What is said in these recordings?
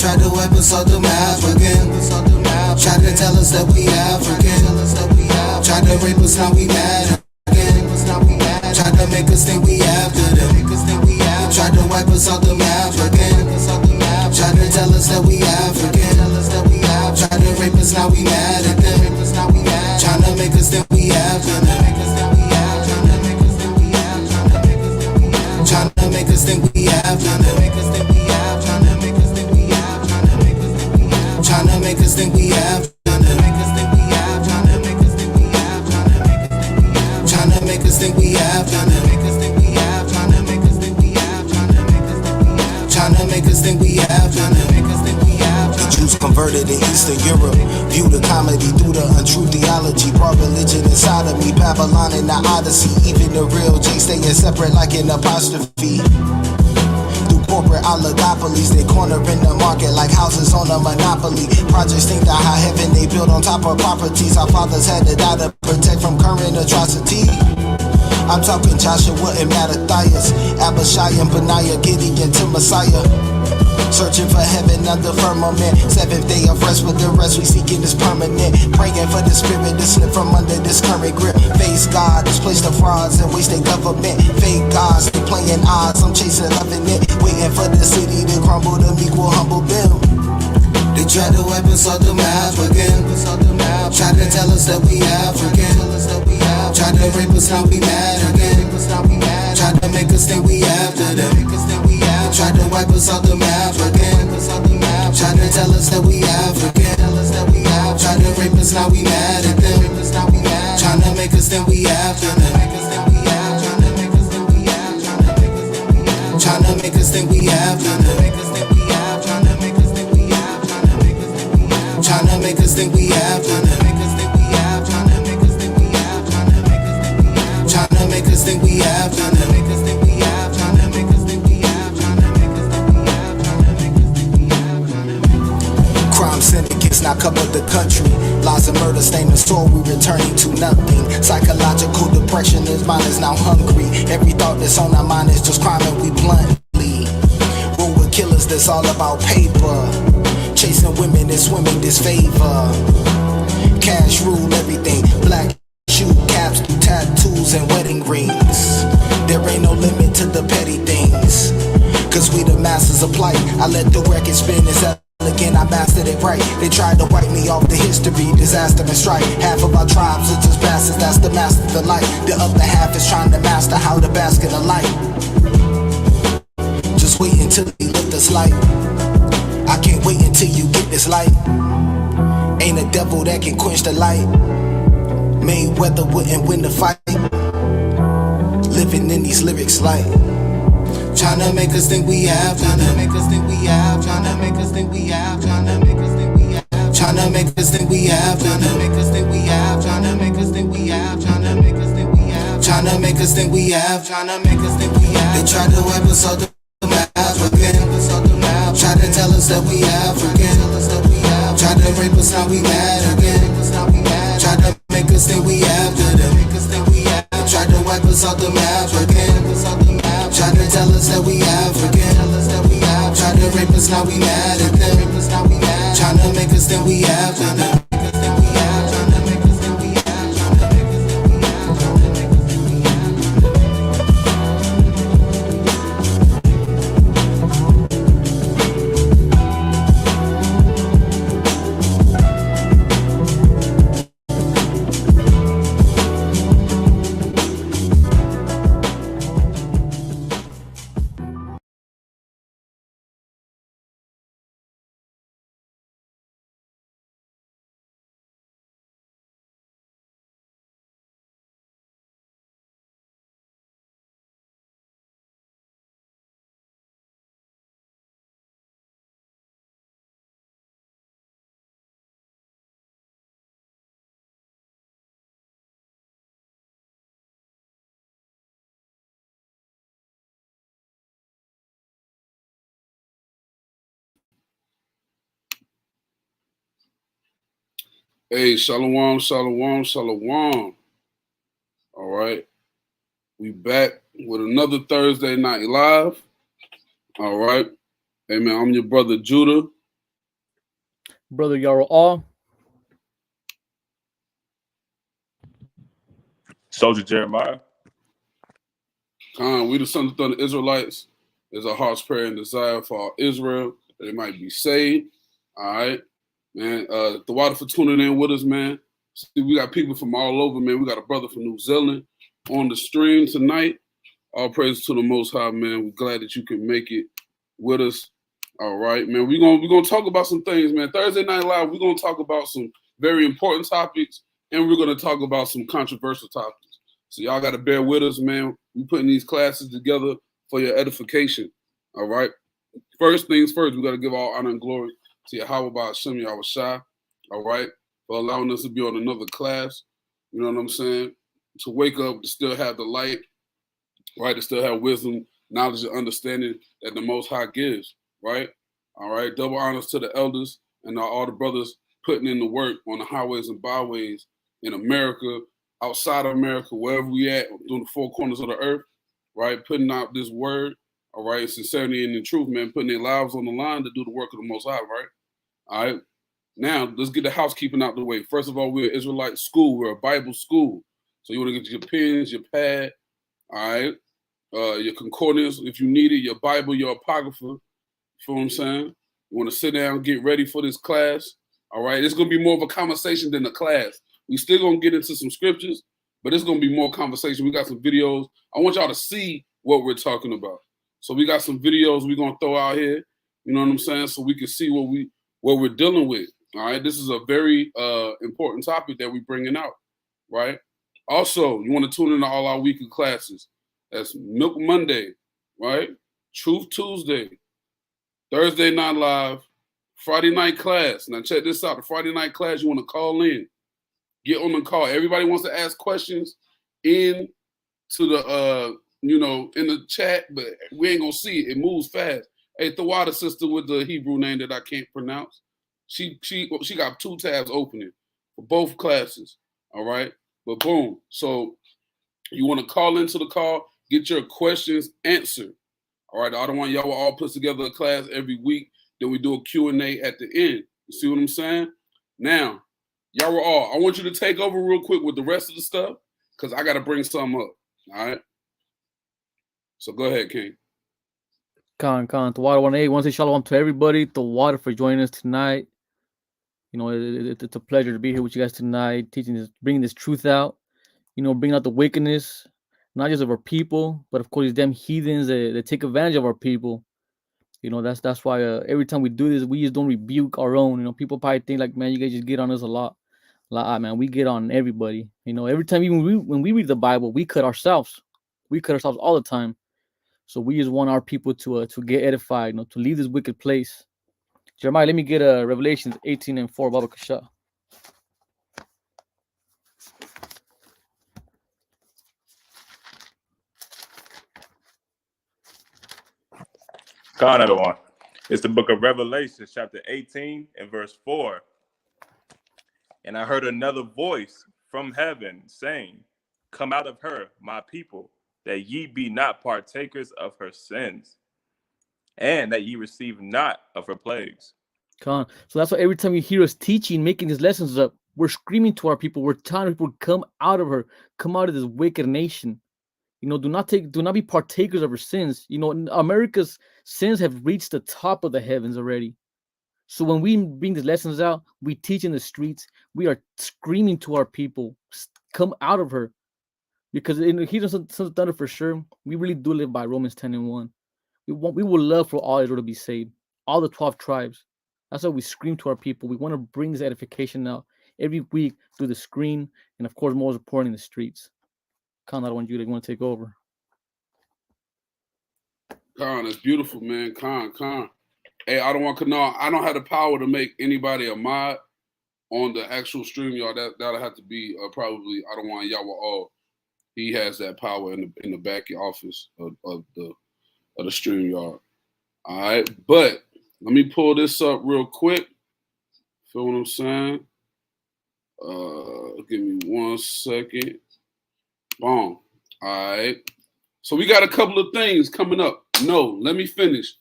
tried to wipe us off the map again. Tried to tell us that we African. Tried to rape us, now we mad again. Tried to make us think we after them. Tried to wipe us off the map again. Tried to tell us that we African. Tried to rape us, now we mad at them. Trying to make us think we after them. Trying to make us think we after them. Trying to make us think we after them. Trying to make us think we after them. Trying to make us think we after them. The Jews converted in Eastern Europe, view the comedy through the untrue theology, brought religion inside of me, Babylon and the Odyssey. Even the real G staying separate like an apostrophe. Through corporate oligopolies, they corner in the market like houses on a monopoly. Projects think that high heaven they build on top of properties. Our fathers had to die to protect from current atrocity. I'm talking Joshua and Mattathias, Abishai and Benaiah, Gideon to Messiah. Searching for heaven under firmament. Seventh day of rest, with the rest we seeking is permanent. Praying for the spirit to slip from under this current grip. Face God, displace the frauds and wasting government. Fake gods, they playing odds, I'm chasing loving it. Waiting for the city to crumble, the meek will humble them. They tried to wipe us off the map again. Tried to tell us that we African. Tried to rape us, now we mad again. Tried to make us think we after them. Tried to wipe us off the map again. Tried to tell us that we African. Tried to rape us, now we mad at them. Trying to make us think we after them. Trying to make us think we after them. Trying to make us think we after them. Trying to make us think we after them. Crime syndicates now cover the country. Lies and murder stain the soul, we returning to nothing. Psychological depression, his mind is now hungry. Every thought that's on our mind is just crime and we bluntly rule with killers that's all about paper. Chasing women and swimming disfavor. Cash rule everything. Black shoe caps, tattoos and wedding rings. There ain't no limit to the petty things, cause we the masters of plight. I let the record spin as again, I mastered it right. They tried to wipe me off the history, disaster and strife. Half of our tribes are just bastards, that's the master of the light. The other half is trying to master how to bask in the light. Just wait until he lift this light. I can't wait until you get this light. Ain't a devil that can quench the light. Mayweather wouldn't win the fight. Living in these lyrics like tryna make us think we have, tryna make us think we have, tryna make us think we have, tryna make us think we have, tryna make us think we have, tryna make us think we have, tryna make us think we have, tryna make us think we have, tryna make us think we have, tryna make us think we have. They tried to wipe us off the map again. Tried to tell us that we African. Tried to rape us, now we mad again. Tried to make us think we after them. Tried to wipe us off the map again. Tried to tell us that we African. Tried to rape us, now we mad at them. Trying to make us think we after them. Hey, shalom, shalom, shalom. All right. We back with another Thursday night live. All right. Hey, man, I'm your brother Judah. Brother All. Soldier Jeremiah. We the sons of the Israelites. Is our heart's prayer and desire for our Israel that they might be saved. All right, man. The water for tuning in with us, man. See, we got people from all over, man. We got a brother from New Zealand on the stream tonight. All praise to the Most High, man. We're glad that you can make it with us. All right, man. We're gonna talk about some things, man. Thursday Night Live, we're gonna talk about some very important topics, and we're gonna talk about some controversial topics. So y'all gotta bear with us, man. We're putting these classes together for your edification. All right. First things first, we gotta give all honor and glory to Yahweh Ba'ashem Yahushua. All right, for allowing us to be on another class. You know what I'm saying? To wake up, to still have the light, right? To still have wisdom, knowledge, and understanding that the Most High gives, right? All right. Double honors to the elders and all the brothers putting in the work on the highways and byways in America, outside of America, wherever we at, doing the four corners of the earth, right? Putting out this word, all right, sincerity and the truth, man, putting their lives on the line to do the work of the Most High, right? All right. Now, let's get the housekeeping out the way. First of all, we're an Israelite school. We're a Bible school. So you want to get your pens, your pad, all right, your concordance, if you need it, your Bible, your apocrypha. You feel what I'm saying? You want to sit down, get ready for this class, all right? It's going to be more of a conversation than a class. We still going to get into some scriptures, but it's going to be more conversation. We got some videos. I want y'all to see what we're talking about. So we got some videos we're going to throw out here, you know what I'm saying, so we can see what we're dealing with. All right, this is a very important topic that we're bringing out, right? Also, you want to tune into all our weekly classes. That's Milk Monday, right? Truth Tuesday, Thursday Night Live, Friday Night Class. Now check this out. The Friday Night Class, you want to call in. Get on the call. Everybody wants to ask questions in to the, in the chat, but we ain't going to see it. It moves fast. Hey, Thawada sister with the Hebrew name that I can't pronounce. She got 2 tabs opening for both classes, all right? But boom, so you want to call into the call, get your questions answered, all right? I don't want y'all all put together a class every week, then we do a Q&A at the end. You see what I'm saying? Now, y'all were all, I want you to take over real quick with the rest of the stuff because I got to bring some up, all right? So go ahead, King. The water 1A. Want to say shalom to everybody. The water for joining us tonight. You know, it's a pleasure to be here with you guys tonight, teaching this, bringing this truth out. You know, bringing out the wickedness, not just of our people, but of course these damn heathens that take advantage of our people. You know, that's why every time we do this, we just don't rebuke our own. You know, people probably think like, man, you guys just get on us a lot. Man, we get on everybody. You know, every time when we read the Bible, we cut ourselves. We cut ourselves all the time. So we just want our people to get edified, you know, to leave this wicked place. Jeremiah, let me get Revelations 18:4, Baba Cashapp. Khan, everyone. It's the book of Revelation, chapter 18 and verse 4. And I heard another voice from heaven saying, "Come out of her, my people, that ye be not partakers of her sins, and that ye receive not of her plagues." So that's why every time you hear us teaching, making these lessons up, we're screaming to our people. We're telling people, come out of her, come out of this wicked nation. You know, do not be partakers of her sins. You know, America's sins have reached the top of the heavens already. So when we bring these lessons out, we teach in the streets. We are screaming to our people, come out of her, because in the Hebrew Sons of Thunder for sure, we really do live by Romans 10:1. We would love for all Israel to be saved, all the 12 tribes. That's why we scream to our people. We want to bring this edification out every week through the screen, and of course, most important in the streets. Khan, I want you to want to take over. Khan, that's beautiful, man. Khan. Hey, I don't have the power to make anybody a mod on the actual stream, y'all. That'll have to be probably I don't want Yahweh all. He has that power in the back office of the stream, y'all. All right, but let me pull this up real quick. Feel what I'm saying? Give me 1 second. Boom. All right. So we got a couple of things coming up. No, let me finish.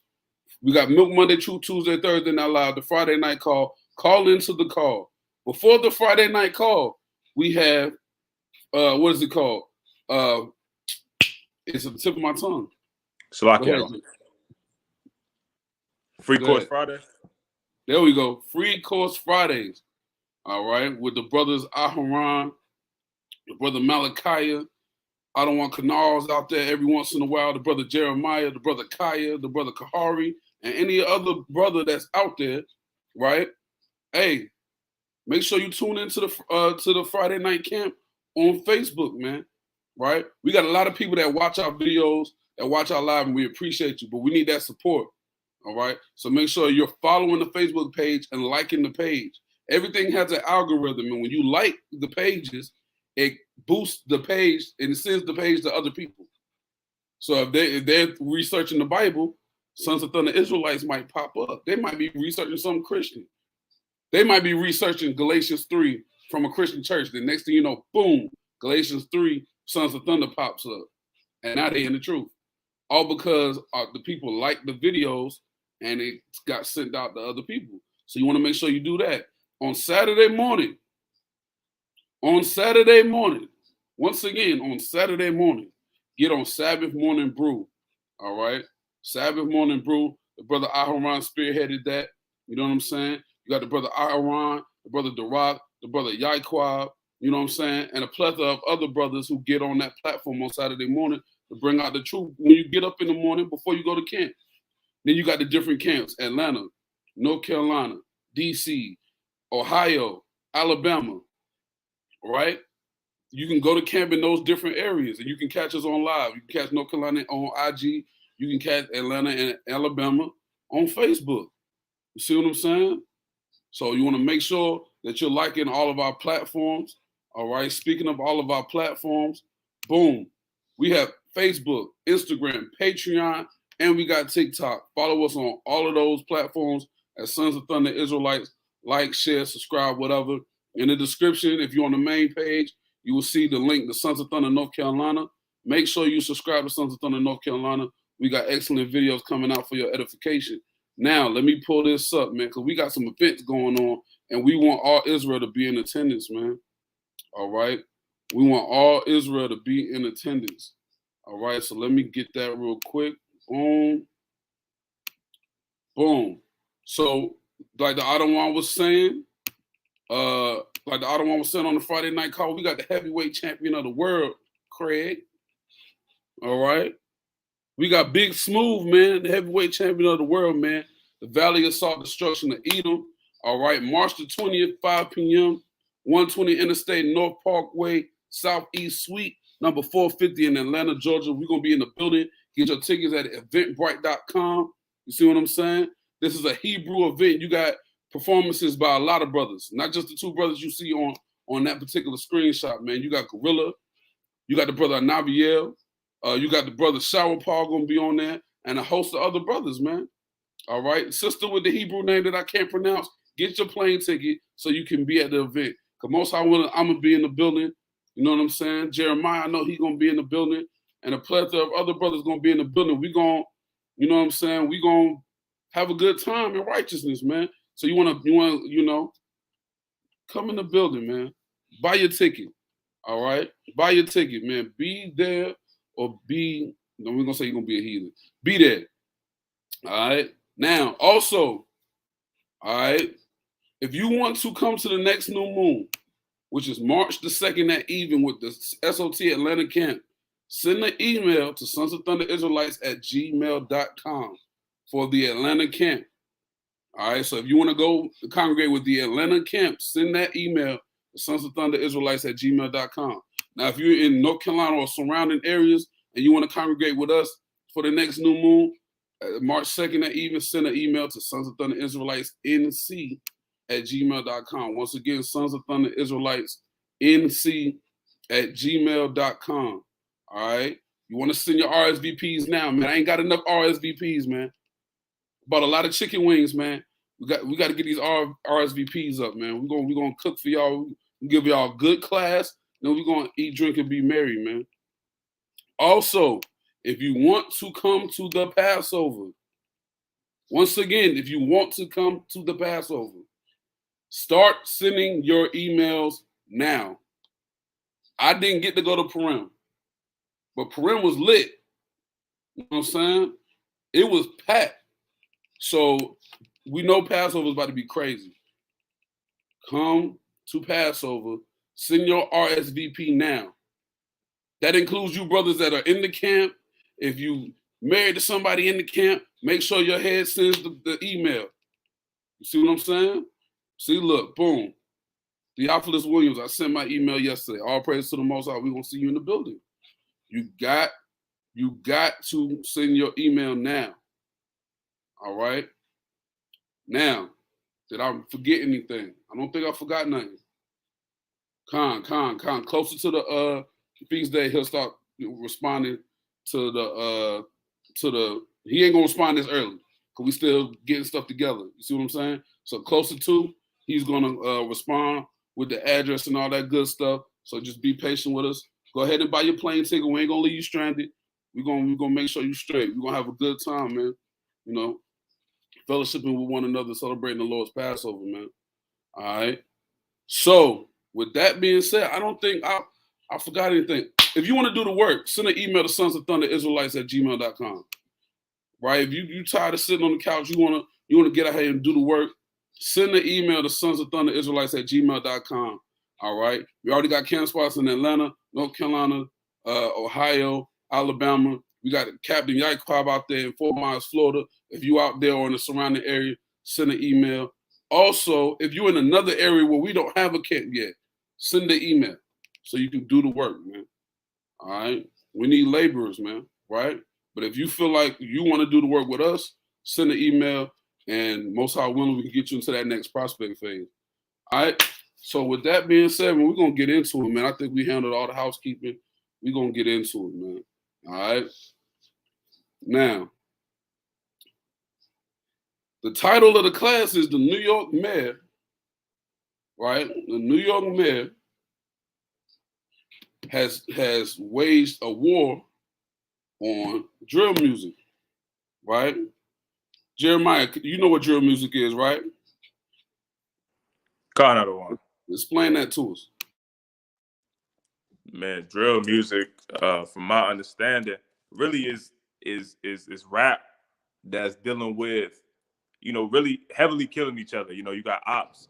We got Milk Monday, True Tuesday, Thursday Night Live, the Friday Night Call, Call into the call. Before the Friday night call, we have what is it called? It's at the tip of my tongue. Salakia. Free Course Friday. There we go. Free Course Fridays. All right, with the brothers Aharon, the brother Malachi. I don't want canals out there every once in a while. The brother Jeremiah, the brother Kaya, the brother Kahari, and any other brother that's out there, right? Hey, make sure you tune into the Friday night camp on Facebook, man. Right? We got a lot of people that watch our videos, that watch our live, and we appreciate you, but we need that support. All right. So make sure you're following the Facebook page and liking the page. Everything has an algorithm, and when you like the pages, it boosts the page and it sends the page to other people. So if they're researching the Bible, Sons of Thunder Israelites might pop up. They might be researching something Christian. They might be researching Galatians 3 from a Christian church. The next thing you know, boom, Galatians 3, Sons of Thunder pops up. And now they in the truth. All because the people like the videos and it got sent out to other people. So you want to make sure you do that. On Saturday morning, once again, on Saturday morning, get on Sabbath Morning Brew. All right? Sabbath Morning Brew. The brother Aharon spearheaded that. You know what I'm saying? You got the brother Aharon, the brother Darak, the brother Yaiquab, you know what I'm saying? And a plethora of other brothers who get on that platform on Saturday morning to bring out the truth when you get up in the morning before you go to camp. Then you got the different camps: Atlanta, North Carolina, DC, Ohio, Alabama, right? You can go to camp in those different areas and you can catch us on live. You can catch North Carolina on IG. You can catch Atlanta and Alabama on Facebook. You see what I'm saying? So you want to make sure that you're liking all of our platforms. All right. Speaking of all of our platforms, boom. We have Facebook, Instagram, Patreon, and we got TikTok. Follow us on all of those platforms as Sons of Thunder Israelites. Like, share, subscribe, whatever. In the description, if you're on the main page, you will see the link to Sons of Thunder North Carolina. Make sure you subscribe to Sons of Thunder North Carolina. We got excellent videos coming out for your edification. Now, let me pull this up, man, because we got some events going on, and we want all Israel to be in attendance, man. All right? We want all Israel to be in attendance. All right? So let me get that real quick. Boom. Boom. So, like the Adawan was saying, on the Friday night call, we got the heavyweight champion of the world, Craig. All right? We got Big Smooth, man, the heavyweight champion of the world, man. The Valley Assault Destruction of Edom. All right, March the 20th, 5 p.m., 120 Interstate North Parkway, Southeast Suite, number 450 in Atlanta, Georgia. We're going to be in the building. Get your tickets at eventbrite.com. You see what I'm saying? This is a Hebrew event. You got performances by a lot of brothers, not just the two brothers you see on that particular screenshot, man. You got Gorilla. You got the brother Naviel. You got the brother Shower Paul going to be on there, and a host of other brothers, man. All right. Sister with the Hebrew name that I can't pronounce, get your plane ticket so you can be at the event. Because most I'm going to be in the building. You know what I'm saying? Jeremiah, I know he's going to be in the building. And a plethora of other brothers going to be in the building. We going to, you know what I'm saying? We going to have a good time in righteousness, man. So you want to, come in the building, man. Buy your ticket. All right? Buy your ticket, man. Be there or be, no, we're going to say you're going to be a heathen. Be there. All right? Now, also, all right, if you want to come to the next new moon, which is March the 2nd at even with the SOT Atlanta camp, send an email to Sons of Thunder Israelites at gmail.com for the Atlanta camp. All right, so if you want to go congregate with the Atlanta camp, send that email to Sons of Thunder Israelites at gmail.com. Now, if you're in North Carolina or surrounding areas and you want to congregate with us for the next new moon, March 2nd at even, send an email to Sons of Thunder Israelites NC at gmail.com. Once again, Sons of Thunder Israelites NC at gmail.com. All right. You want to send your RSVPs now, man. I ain't got enough RSVPs, man. Bought a lot of chicken wings, man. We got to get these RSVPs up, man. We're gonna cook for y'all. We give y'all a good class. Then we're gonna eat, drink, and be merry, man. Also, if you want to come to the Passover, once again, if you want to come to the Passover, Start sending your emails now. I didn't get to go to Purim, but Purim was lit. You know what I'm saying? It was packed. So we know Passover is about to be crazy. Come to Passover. Send your RSVP now. That includes you brothers that are in the camp. If you married to somebody in the camp, make sure your head sends the email. You see what I'm saying? See, look, boom. Theophilus Williams, I sent my email yesterday. All praise to the Most High. We're going to see you in the building. You got to send your email now. All right? Now, did I forget anything? I don't think I forgot nothing. Khan. Closer to the feast day, he'll start responding to the he ain't gonna respond this early because we still getting stuff together. You see what I'm saying? So closer to, he's gonna respond with the address and all that good stuff. So just be patient with us. Go ahead and buy your plane ticket. We ain't gonna leave you stranded. We're gonna make sure you straight. We're gonna have a good time, man. You know, fellowshipping with one another, celebrating the Lord's Passover, man. All right. So with that being said, I don't think I forgot anything. If you want to do the work, send an email to sonsofthunderisraelites@gmail.com. Right? If you tired of sitting on the couch, you wanna get out here and do the work, send an email to sonsofthunderisraelites@gmail.com. All right. We already got camp spots in Atlanta, North Carolina, Ohio, Alabama. We got Captain Yaquab out there in Fort Myers, Florida. If you out there or in the surrounding area, send an email. Also, if you're in another area where we don't have a camp yet, send the email so you can do the work, man. All right. We need laborers, man. Right. But if you feel like you want to do the work with us, send an email, and most high willing, we can get you into that next prospect phase. All right. So with that being said, man, we're gonna get into it, man. I think we handled all the housekeeping. We're gonna get into it, man. All right. Now, the title of the class is the New York Mayor, right? The New York Mayor has waged a war on drill music, right? Jeremiah, you know what drill music is, right? Another one. Explain that to us. Man, drill music, from my understanding, really is rap that's dealing with, really heavily killing each other. You got ops.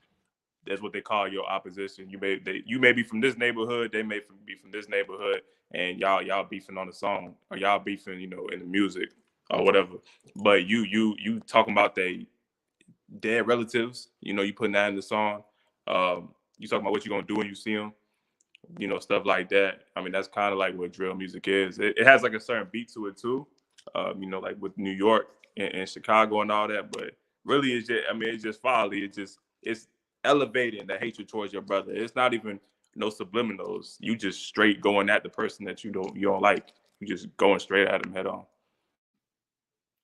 That's what they call your opposition. You may be from this neighborhood, they may be from this neighborhood, and y'all beefing on the song, or y'all beefing, in the music or whatever. But you talking about they dead relatives, you putting that in the song. You talking about what you're gonna do when you see them, stuff like that. I mean, that's kind of like what drill music is. It has like a certain beat to it too, like with New York and Chicago and all that. But really, it's just folly. It's elevating the hatred towards your brother. It's not even no subliminals. You just straight going at the person that you don't like. You just going straight at him head on.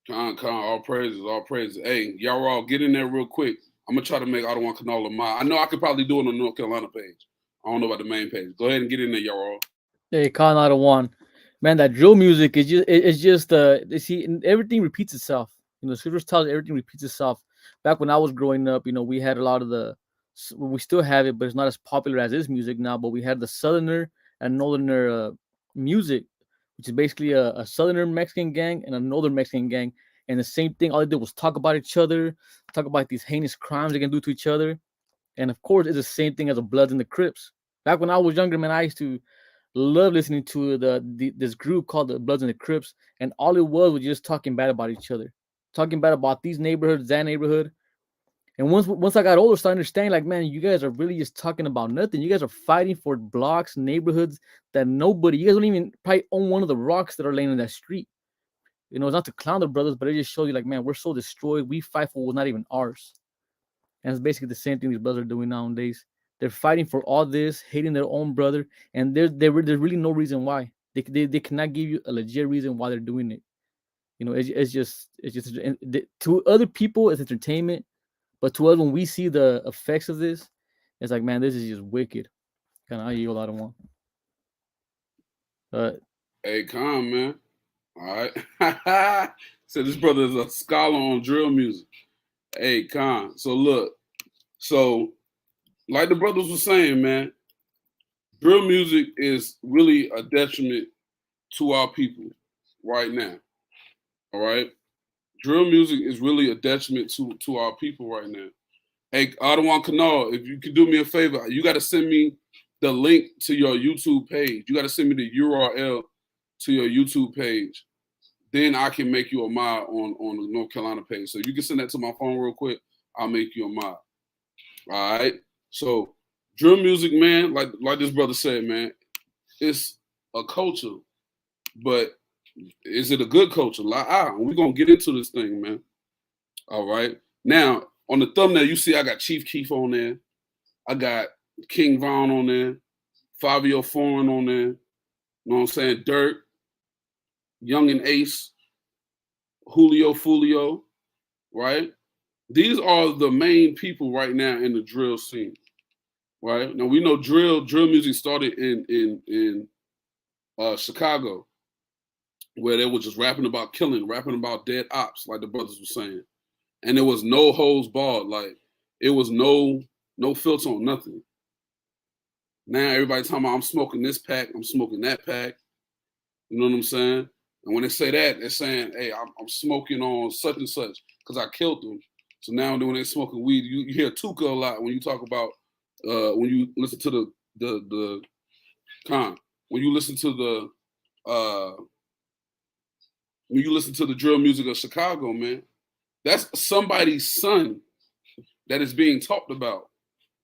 All praises. Hey, y'all all get in there real quick. I'm gonna try to make I don't want canola mine. I know I could probably do it on the North Carolina page. I don't know about the main page. Go ahead and get in there, y'all all. Hey, Khan out of one. Man, that drill music is just see, everything repeats itself. The scriptures tell us everything repeats itself. Back when I was growing up, we had a lot of we still have it, but it's not as popular as this music now. But we had the Southerner and Northerner music, which is basically a Southerner Mexican gang and a Northern Mexican gang. And the same thing, all they did was talk about each other, talk about these heinous crimes they can do to each other. And of course, it's the same thing as the Bloods and the Crips. Back when I was younger, man, I used to love listening to this group called the Bloods and the Crips, and all it was just talking bad about each other, talking bad about these neighborhoods, that neighborhood. And once I got older, started understanding, like, man, you guys are really just talking about nothing. You guys are fighting for blocks, neighborhoods that you guys don't even probably own one of the rocks that are laying in that street. It's not to clown the brothers, but it just shows you, like, man, we're so destroyed. We fight for what's not even ours. And it's basically the same thing these brothers are doing nowadays. They're fighting for all this, hating their own brother, and there's really no reason why. They cannot give you a legit reason why they're doing it. It's just to other people it's entertainment, but to us, when we see the effects of this, it's like, man, this is just wicked. Kind of, I yield out of one. Hey, calm, man. All right. So this brother is a scholar on drill music. Hey, Khan. So look, like the brothers were saying, man, drill music is really a detriment to our people right now. All right? Drill music is really a detriment to our people right now. Hey, Adawan Kanal, if you could do me a favor, you got to send me the link to your YouTube page. You got to send me the URL to your YouTube page. Then I can make you a mod on the North Carolina page. So you can send that to my phone real quick. I'll make you a mod. All right. So drill music, man, like this brother said, man, it's a culture, but is it a good culture? We're gonna get into this thing, man. All right. Now on the thumbnail, you see I got Chief Keef on there. I got King Von on there. Fabio Foreign on there. You know what I'm saying? Dirt, Young and Ace, Julio Fulio, right? These are the main people right now in the drill scene, right? Now we know drill music started in Chicago, where they were just rapping about killing, rapping about dead ops, like the brothers were saying, and there was no holds barred, like it was no filter on nothing. Now everybody talking about I'm smoking this pack, I'm smoking that pack. You know what I'm saying? And when they say that, they're saying, "Hey, I'm smoking on such and such because I killed them." So now when they're smoking weed, you hear Tuka a lot when you talk about when you listen to the when you listen to the drill music of Chicago, man, that's somebody's son that is being talked about.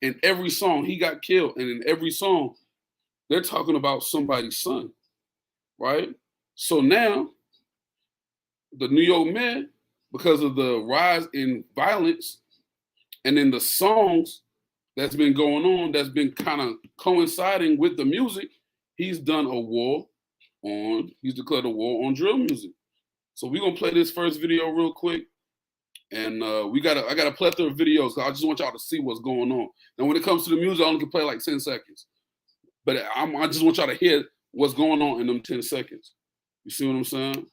In every song, he got killed, and in every song, they're talking about somebody's son, right? So now, the New York Med, because of the rise in violence and in the songs that's been going on, that's been kind of coinciding with the music, he's declared a war on drill music. So we're gonna play this first video real quick. And I got a plethora of videos, so I just want y'all to see what's going on. And when it comes to the music, I only can play like 10 seconds. But I just want y'all to hear what's going on in them 10 seconds. You see what I'm saying?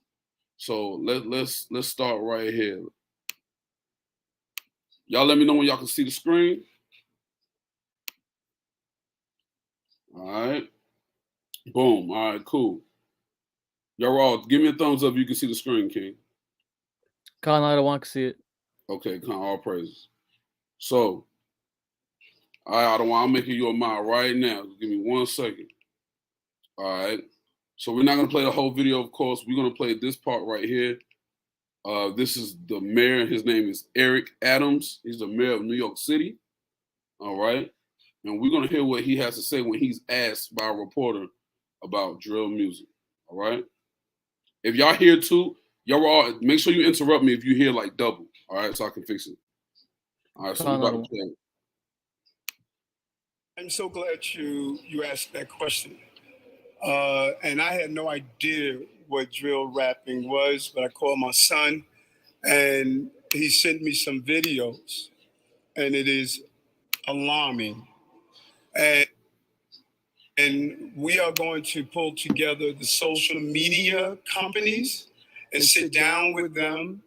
So let's start right here. Y'all let me know when y'all can see the screen. All right. Boom. All right, cool. Y'all all give me a thumbs up if you can see the screen, King. Colin, I don't want to see it. Okay, all praises. So, all right, I'm making you a mod right now. Give me 1 second. All right. So we're not going to play the whole video, of course. We're going to play this part right here. This is the mayor. His name is Eric Adams. He's the mayor of New York City. All right. And we're going to hear what he has to say when he's asked by a reporter about drill music. All right. If y'all hear too, y'all all make sure you interrupt me if you hear like double. All right. So I can fix it. All right. So we're about to play it. I'm so glad you asked that question. And I had no idea what drill rapping was, but I called my son and he sent me some videos and it is alarming. And we are going to pull together the social media companies and sit down with them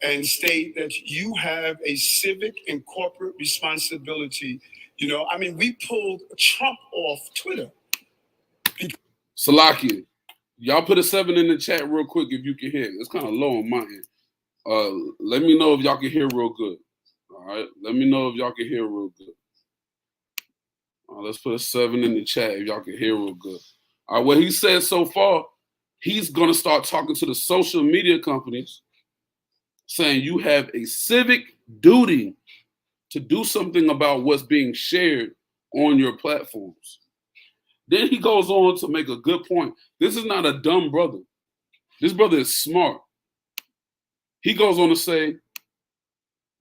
and state that you have a civic and corporate responsibility. You know, I mean, we pulled Trump off Twitter. Salakia, y'all put a 7 in the chat real quick if you can hear. It's kind of low on my end. Let me know if y'all can hear real good. All right, let me know if y'all can hear real good. Let's put a 7 in the chat if y'all can hear real good. All right, what he said so far, he's going to start talking to the social media companies, saying you have a civic duty to do something about what's being shared on your platforms. Then he goes on to make a good point. This is not a dumb brother. This brother is smart. He goes on to say,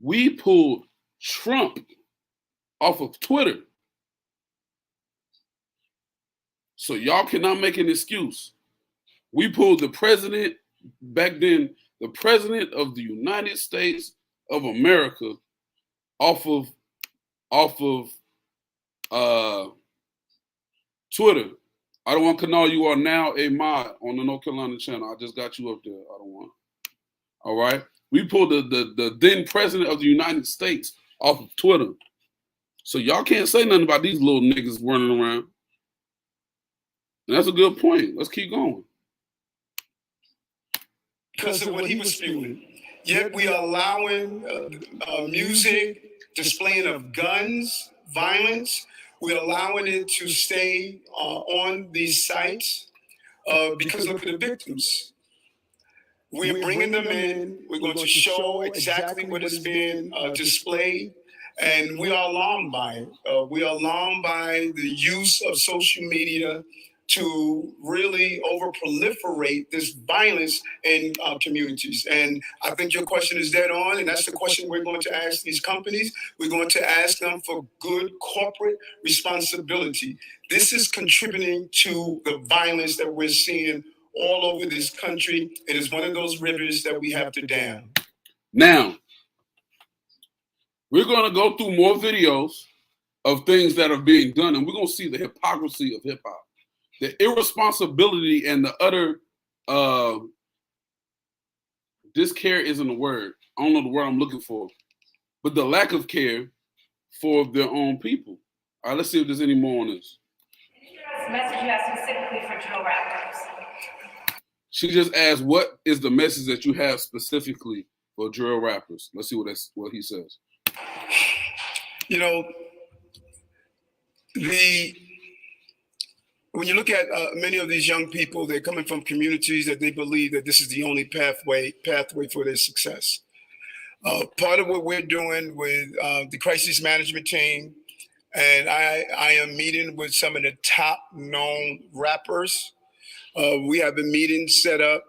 we pulled Trump off of Twitter. So y'all cannot make an excuse. We pulled the president, back then, the president of the United States of America off of Twitter. I don't want Kanal, you are now a mod on the North Carolina channel. I just got you up there. I don't want. All right. We pulled the then president of the United States off of Twitter. So y'all can't say nothing about these little niggas running around. And that's a good point. Let's keep going. Because of what he was spewing. Yet we are allowing music, displaying of guns, violence. We're allowing it to stay on these sites because look at the victims. We're bringing them in. We're going to show exactly what is being displayed. And we are alarmed by it. We are alarmed by the use of social media to really over-proliferate this violence in communities. And I think your question is dead on, and that's the question we're going to ask these companies. We're going to ask them for good corporate responsibility. This is contributing to the violence that we're seeing all over this country. It is one of those rivers that we have to dam. Now, we're going to go through more videos of things that are being done, and we're going to see the hypocrisy of hip-hop, the irresponsibility, and the utter discare isn't a word. I don't know the word I'm looking for, but the lack of care for their own people. All right, let's see if there's any more on this. What's the message you have specifically for drill rappers? She just asked, what is the message that you have specifically for drill rappers? Let's see what he says. You know, when you look at many of these young people, they're coming from communities that they believe that this is the only pathway for their success. Part of what we're doing with the crisis management team, and I am meeting with some of the top known rappers. We have a meeting set up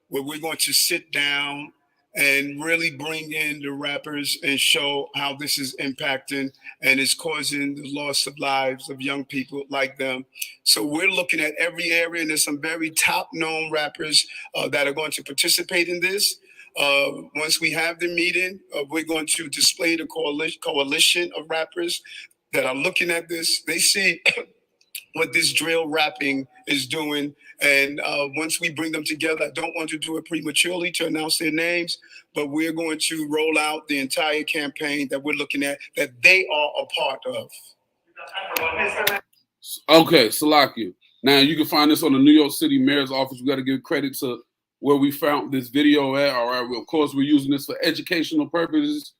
where we're going to sit down and really bring in the rappers and show how this is impacting and is causing the loss of lives of young people like them. So we're looking at every area, and there's some very top known rappers that are going to participate in this. Once we have the meeting, we're going to display the coalition of rappers that are looking at this. They see what this drill rapping is doing. And once we bring them together, I don't want to do it prematurely to announce their names, but we're going to roll out the entire campaign that we're looking at, that they are a part of. Okay, Salakia. Now you can find this on the New York City Mayor's office. We got to give credit to where we found this video at. All right, well, of course, we're using this for educational purposes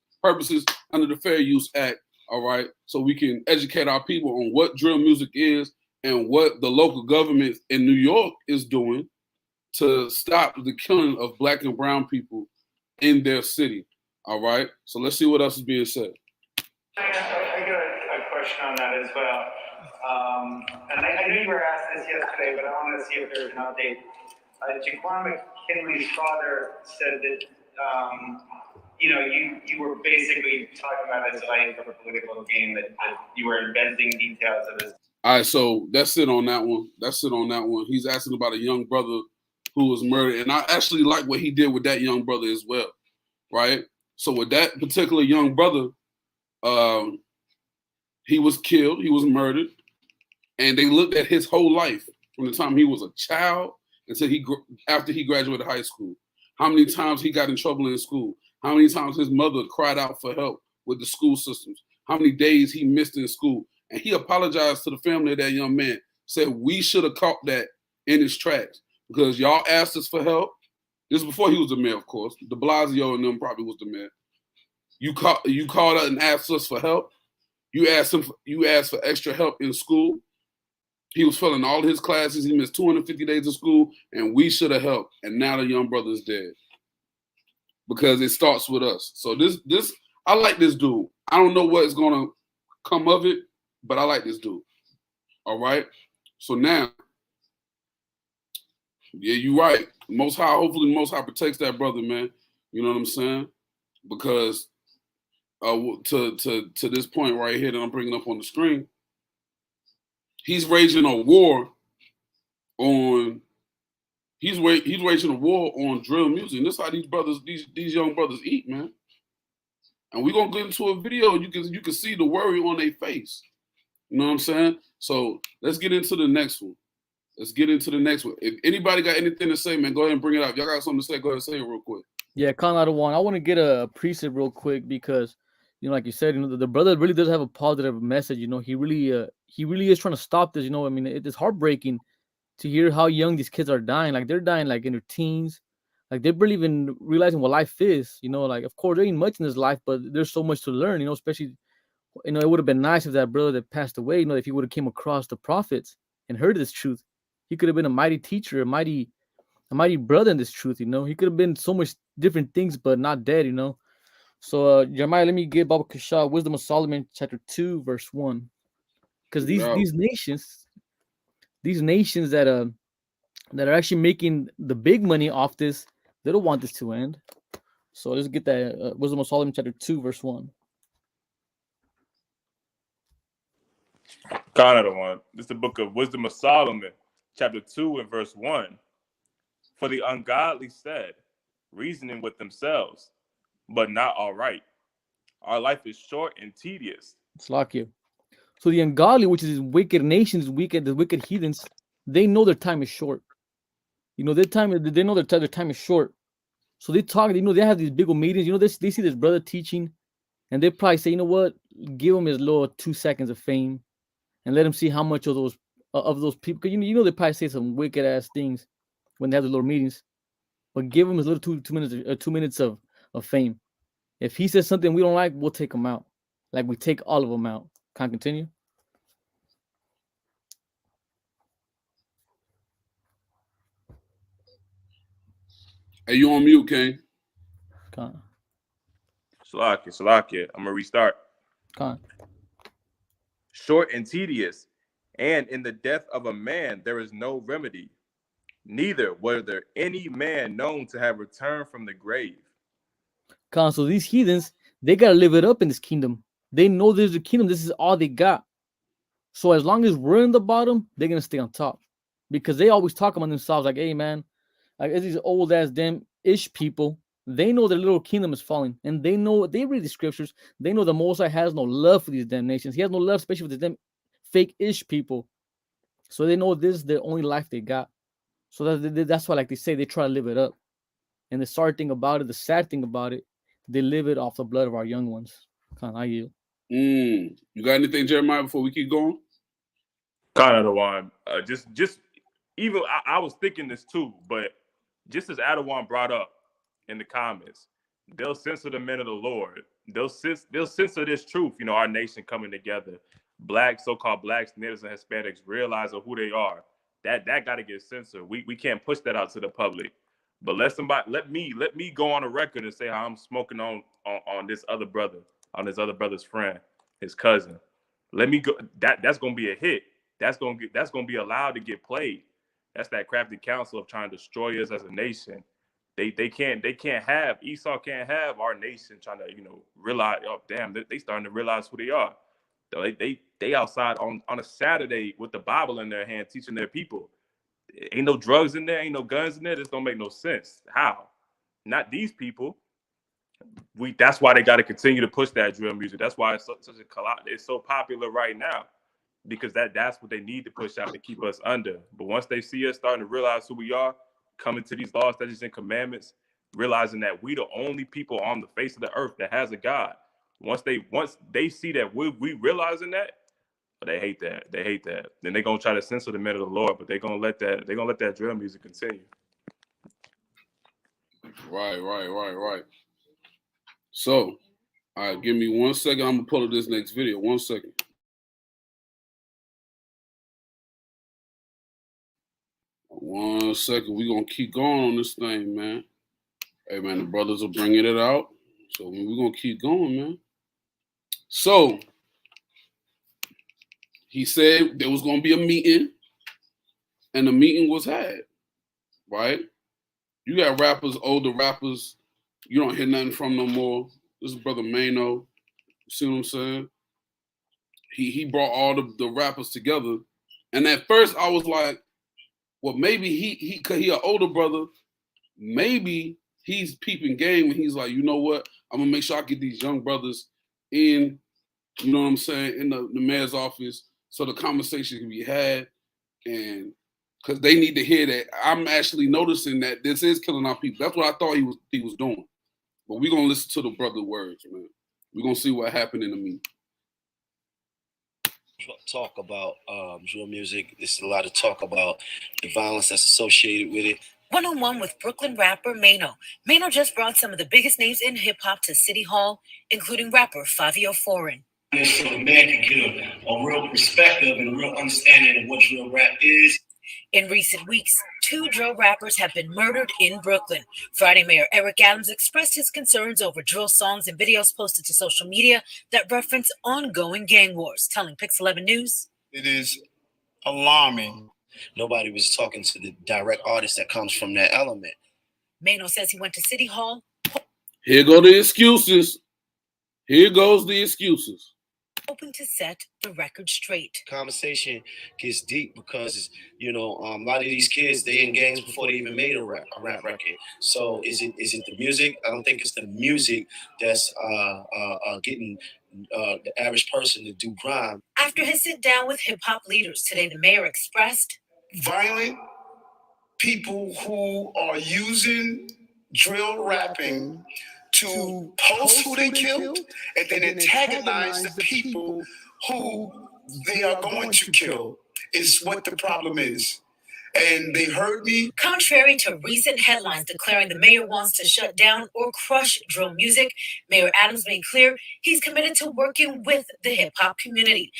under the Fair Use Act. All right, so we can educate our people on what drill music is and what the local government in New York is doing to stop the killing of Black and brown people in their city. All right, so let's see what else is being said. I got a question on that as well. And I knew you were asked this yesterday, but I want to see if there's an update. Jaquan McKinley's father said that, you were basically talking about his life for a political game, that you were inventing details of his. All right, so that's it on that one. He's asking about a young brother who was murdered, and I actually like what he did with that young brother as well, right? So with that particular young brother, he was killed, he was murdered, and they looked at his whole life from the time he was a child until after he graduated high school. How many times he got in trouble in school? How many times his mother cried out for help with the school systems? How many days he missed in school? And he apologized to the family of that young man, said we should have caught that in his tracks because y'all asked us for help. This is before he was the mayor, of course. De Blasio and them probably was the mayor. You called out and asked us for help. You asked for extra help in school. He was failing all his classes. He missed 250 days of school, and we should have helped. And now the young brother's dead because it starts with us. So this I like this dude. I don't know what is gonna come of it, but I like this dude. All right. So now, yeah, you're right. Most High, hopefully, the Most High protects that brother, man. You know what I'm saying? Because to this point right here that I'm bringing up on the screen, he's waging a war on. He's waging a war on drill music. And this is how these young brothers eat, man. And we're gonna get into a video. You can see the worry on their face. You know what I'm saying? So let's get into the next one. If anybody got anything to say, man, go ahead and bring it up. Y'all got something to say? Go ahead and say it real quick. Yeah, Con out of one. I want to get a preset real quick because, You know, like you said, you know, the brother really does have a positive message. You know, he really is trying to stop this. You know, I mean, it's heartbreaking to hear how young these kids are dying. Like they're dying like in their teens. Like they're barely even realizing what life is. You know, like of course there ain't much in this life, but there's so much to learn. You know, especially, you know, it would have been nice if that brother that passed away, you know, if he would have came across the prophets and heard this truth. He could have been a mighty teacher, a mighty brother in this truth. You know, he could have been so much different things, but not dead. You know. So Jeremiah, let me get Baba Cashapp, Wisdom of Solomon, chapter 2, verse 1. Because Yeah. these nations that are actually making the big money off this, they don't want this to end. So let's get that Wisdom of Solomon, chapter 2, verse 1. Kind of the one. This is the book of Wisdom of Solomon, chapter 2 and verse 1. For the ungodly said, reasoning with themselves, but not all right. Our life is short and tedious. It's like you. So the ungodly, which is these wicked nations, the wicked heathens, they know their time is short. You know, they know their time is short. So they talk, you know, they have these big old meetings. You know, they see this brother teaching, and they probably say, you know what, give him his little 2 seconds of fame, and let him see how much of those people. Because you know they probably say some wicked ass things when they have the little meetings, but give him his little 2 minutes of fame. If he says something we don't like, we'll take him out, like we take all of them out. Can't continue. Hey, you on mute, King? Can't. Salakia. I'm gonna restart. Can't. Short and tedious, and in the death of a man there is no remedy. Neither was there any man known to have returned from the grave. So these heathens, they gotta live it up in this kingdom. They know there's a kingdom. This is all they got. So as long as we're in the bottom, they're gonna stay on top, because they always talk among themselves like, "Hey man, like it's these old ass damn ish people. They know their little kingdom is falling, and they know they read the scriptures. They know the Most High has no love for these damn nations. He has no love, especially for the damn fake ish people. So they know this is the only life they got. So that's why, like they say, they try to live it up. And the sad thing about it, they live it off the blood of our young ones. I yield. You got anything, Jeremiah, before we keep going? Kind of the one. Just even I was thinking this too, but just as Adawan brought up in the comments, they'll censor the men of the Lord. They'll censor this truth. You know, our nation coming together, so-called blacks, natives, and Hispanics realizing who they are. That got to get censored. We can't push that out to the public. But let me go on a record and say how I'm smoking on this other brother, on this other brother's friend, his cousin. Let me go. That's gonna be a hit. That's gonna be allowed to get played. That's that crafty counsel of trying to destroy us as a nation. They can't have Esau can't have our nation trying to, you know, realize, oh damn, they starting to realize who they are. They outside on a Saturday with the Bible in their hand teaching their people. Ain't no drugs in there, ain't no guns in there. This don't make no sense. How? Not these people. That's why they got to continue to push that drill music. That's why it's such a collide. It's so popular right now, because that's what they need to push out to keep us under. But once they see us starting to realize who we are, coming to these laws, statutes, and commandments, realizing that we the only people on the face of the earth that has a God. Once they see that we realizing that, they hate that. They hate that. Then they're gonna try to censor the men of the Lord, but they're gonna let that drill music continue. Right. So, all right, give me 1 second. I'm gonna pull up this next video. 1 second. One second. We're gonna keep going on this thing, man. Hey man, the brothers are bringing it out. So we're gonna keep going, man. So he said there was gonna be a meeting, and the meeting was had, right? You got rappers, older rappers, you don't hear nothing from no more. This is Brother Mano. You see what I'm saying? He brought all the rappers together. And at first I was like, well, maybe he cause he an older brother, maybe he's peeping game and he's like, you know what? I'm gonna make sure I get these young brothers in, you know what I'm saying, in the mayor's office so the conversation can be had, and because they need to hear that. I'm actually noticing that this is killing our people. That's what I thought he was doing. But we're gonna listen to the brother words, man. We're gonna see what happened in a minute. Talk about drill music. There's a lot of talk about the violence that's associated with it. One-on-one with Brooklyn rapper Mano. Mano just brought some of the biggest names in hip-hop to City Hall, including rapper Fabio Foreign. So the man can get a real perspective and a real understanding of what drill rap is. In recent weeks, 2 drill rappers have been murdered in Brooklyn. Friday, Mayor Eric Adams expressed his concerns over drill songs and videos posted to social media that reference ongoing gang wars, telling Pix 11 News. It is alarming. Nobody was talking to the direct artist that comes from that element. Mano says he went to City Hall. Here go the excuses. Here goes the excuses. Hoping to set the record straight. Conversation gets deep because, a lot of these kids, they in gangs before they even made a rap record. So is it the music? I don't think it's the music that's getting the average person to do crime. After his sit down with hip-hop leaders today, the mayor expressed violent people who are using drill rapping to post who they killed and then antagonize the people who they are going to kill is what the problem is. And they heard me. Contrary to recent headlines declaring the mayor wants to shut down or crush drill music, Mayor Adams made clear he's committed to working with the hip-hop community.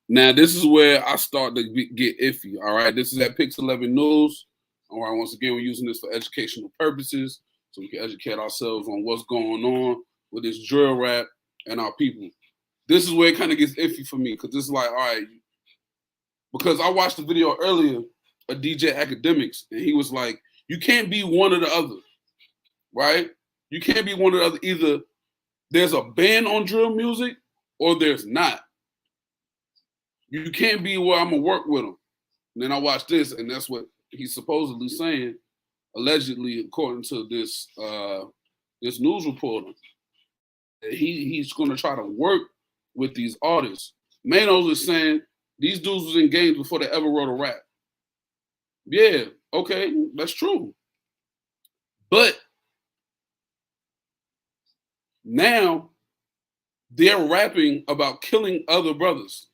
Now, this is where I start to get iffy, all right? This is at Pix 11 News. All right, once again, we're using this for educational purposes, so we can educate ourselves on what's going on with this drill rap and our people. This is where it kind of gets iffy for me, because this is like, all right, because I watched the video earlier of DJ Academics, and he was like, you can't be one or the other, right? You can't be one or the other. Either there's a ban on drill music or there's not. You can't be where I'm going to work with them. And then I watched this, and that's what he's supposedly saying, allegedly, according to this this news reporter. He's going to try to work with these artists. Manos is saying these dudes was in games before they ever wrote a rap. Yeah, okay, that's true. But now they're rapping about killing other brothers,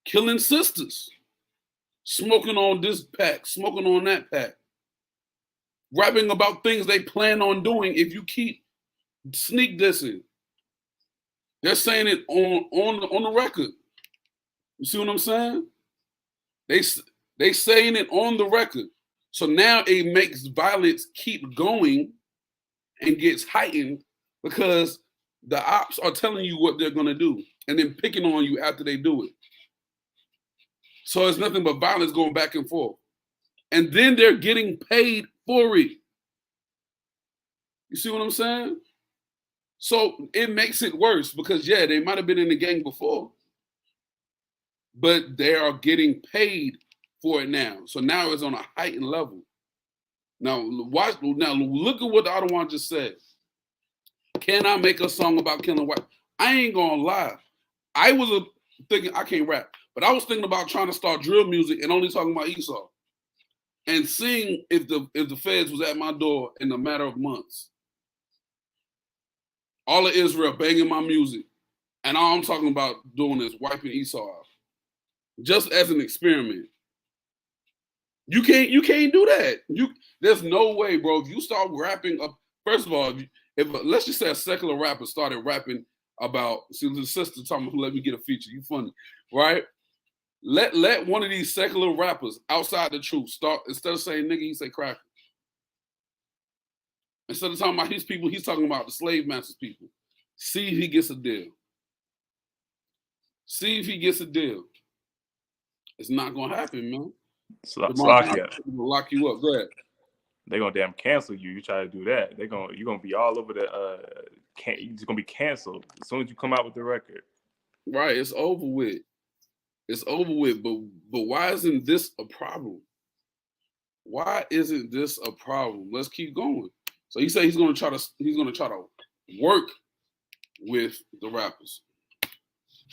killing sisters, smoking on this pack, smoking on that pack, rapping about things they plan on doing if you keep sneak dissing. They're saying it on the record. You see what I'm saying? They saying it on the record. So now it makes violence keep going and gets heightened because the ops are telling you what they're going to do and then picking on you after they do it. So it's nothing but violence going back and forth. And then they're getting paid for it. You see what I'm saying? So it makes it worse because, yeah, they might have been in the gang before, but they are getting paid for it now. So now it's on a heightened level. Now look at what the other one just said. Can I make a song about killing white? I ain't gonna lie. I was thinking, I can't rap, but I was thinking about trying to start drill music and only talking about Esau and seeing if the feds was at my door in a matter of months. All of Israel banging my music, and all I'm talking about doing is wiping Esau out, just as an experiment. You can't do that. There's no way, bro. If you start rapping up, first of all, if let's just say a secular rapper started rapping about, see the sister talking about, let me get a feature. You funny, right? Let one of these secular rappers outside the truth start, instead of saying nigga, he say cracker. Instead of talking about his people, he's talking about the slave masters people. See if he gets a deal. See if he gets a deal. It's not gonna happen, man. Slovakia will lock you up. Go ahead. They're gonna damn cancel you. You try to do that, you're gonna be all over the you're gonna be canceled as soon as you come out with the record. Right, it's over with. It's over with. But why isn't this a problem? Why isn't this a problem? Let's keep going. So he said he's gonna try to work with the rappers.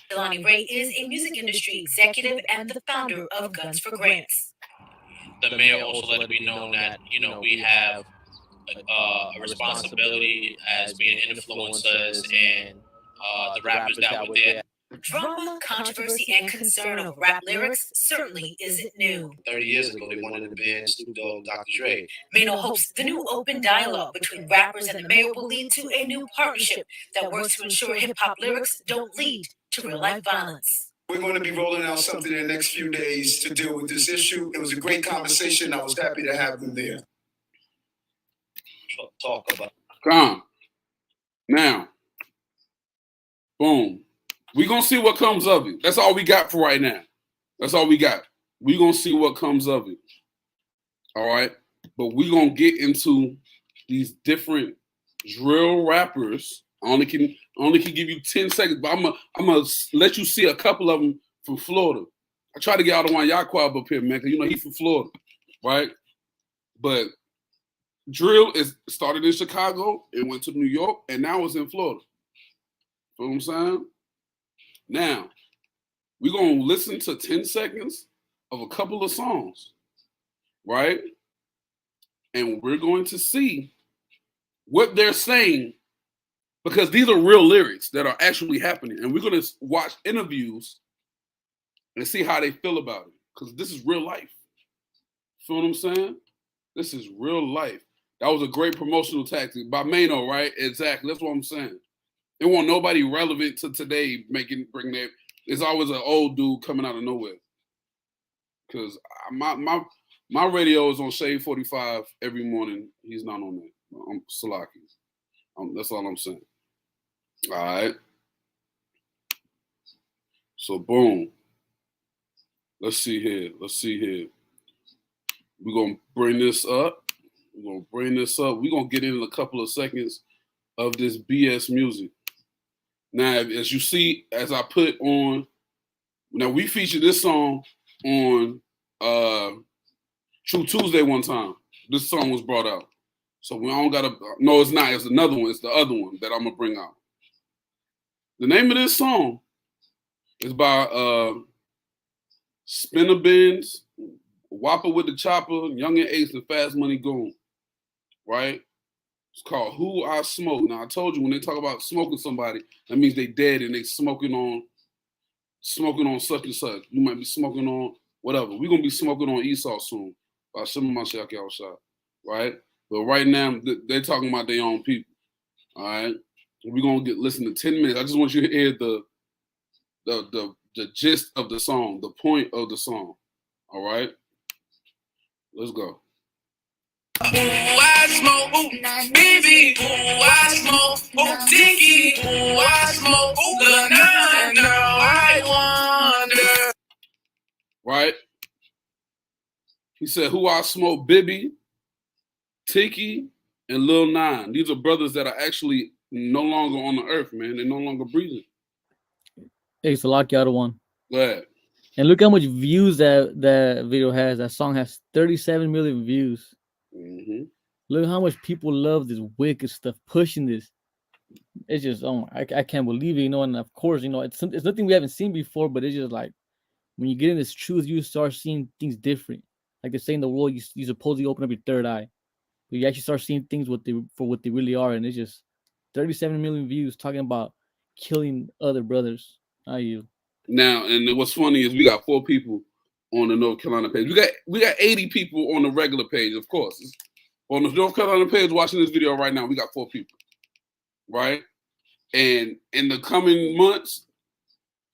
Jelani Ray is a music industry executive and the founder of Guns for Grants. The mayor also let it be known that, we have a responsibility as being influencers and the rappers that were there. Drama, controversy, and concern over rap lyrics certainly isn't new. 30 years ago, they wanted to ban Snoop Dogg, Dr. Dre. Mano hopes the new open dialogue between rappers and the mayor will lead to a new partnership that works to ensure hip-hop lyrics don't lead to real-life violence. We're going to be rolling out something in the next few days to deal with this issue. It was a great conversation. I was happy to have them there. Talk about. Come. Now, boom. We're going to see what comes of it. That's all we got for right now. That's all we got. We're going to see what comes of it. All right? But we're going to get into these different drill rappers. I only can give you 10 seconds, but I'm gonna let you see a couple of them from Florida. I try to get out of one Yaquab up here, man, because you know he's from Florida, right? But drill is started in Chicago, it went to New York, and now it's in Florida. You know what I'm saying? Now, we're going to listen to 10 seconds of a couple of songs, right? And we're going to see what they're saying, because these are real lyrics that are actually happening. And we're going to watch interviews and see how they feel about it, because this is real life. Feel what I'm saying? This is real life. That was a great promotional tactic by Mano, right? Exactly. That's what I'm saying. It wasn't nobody relevant to today bring that. It's always an old dude coming out of nowhere. Because my radio is on Shade 45 every morning. He's not on that. I'm Salaki. That's all I'm saying. All right. So boom. Let's see here. We're gonna bring this up. We're gonna get in a couple of seconds of this BS music. Now, as you see, as I put on, now we featured this song on True Tuesday one time. This song was brought out. So we don't gotta, no, it's not, it's another one. It's the other one that I'm gonna bring out. The name of this song is by Spinner Benz, Whopper with the Chopper, Young and Ace, and Fast Money Goon, right? It's called Who I Smoke. Now, I told you, when they talk about smoking somebody, that means they dead and they smoking on such and such. You might be smoking on whatever. We're going to be smoking on Esau soon by Shimon Mashiach Yahushua, right? But right now, they're talking about their own people, all right? We're going to listen to 10 minutes. I just want you to hear the gist of the song, the point of the song, all right? Let's go. Ooh, I smoke, ooh, baby, ooh, I smoke, ooh, Tiki, ooh, I smoke, ooh, the nine, now I wonder. Right? He said, who I smoke, Bibby, Tiki, and Lil Nine. These are brothers that are actually no longer on the earth, man. They're no longer breathing. Hey, it's a lock you out of one. Go ahead. And look how much views that video has. That song has 37 million views. Mm-hmm. Look how much people love this wicked stuff, pushing this. It's just, oh, I can't believe it, you know. And of course, you know, it's nothing we haven't seen before, but it's just like when you get in this truth, you start seeing things different. Like they say in the world, you supposedly open up your third eye, but you actually start seeing things for what they really are. And it's just 37 million views talking about killing other brothers. How you? Now, and what's funny is we got 4 people on the North Carolina page. We got 80 people on the regular page, of course. On the North Carolina page watching this video right now, we got 4 people, right? And in the coming months,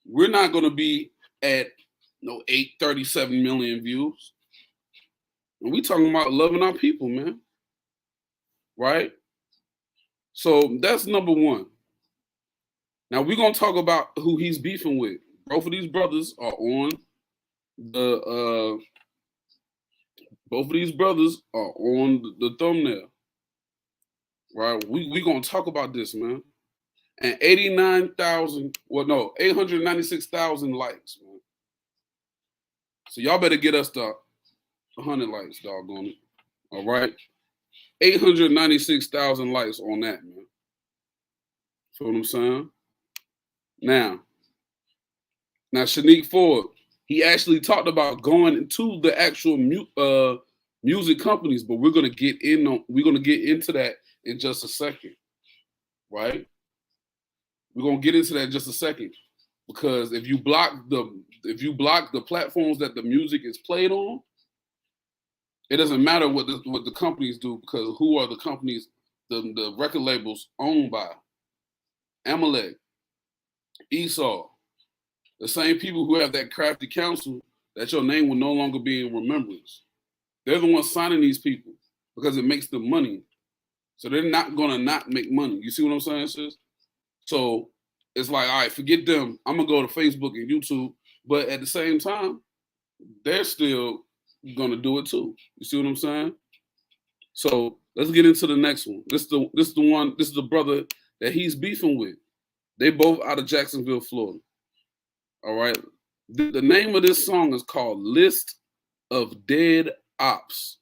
we're not going to be at 37 million views. And we talking about loving our people, man. Right? So that's number one. Now we're going to talk about who he's beefing with. Both of these brothers are on the thumbnail. Right? We going to talk about this, man. And 896,000 likes, man. So y'all better get us to 100 likes, doggone it. All right? 896,000 likes on that, man. Feel what I'm saying? Now, Shanique Ford, he actually talked about going into the actual music companies, but we're gonna get into that in just a second, right? We're gonna get into that in just a second, because if you block the platforms that the music is played on, it doesn't matter what the companies do, because who are the companies, the record labels owned by? Amalek, Esau, the same people who have that crafty counsel that your name will no longer be in remembrance. They're the ones signing these people because it makes them money. So they're not gonna not make money. You see what I'm saying, sis? So it's like, all right, forget them. I'm gonna go to Facebook and YouTube, but at the same time, they're still gonna do it too. You see what I'm saying? So let's get into the next one. This is the brother that he's beefing with. They both out of Jacksonville, Florida. All right. The name of this song is called List of Dead Ops.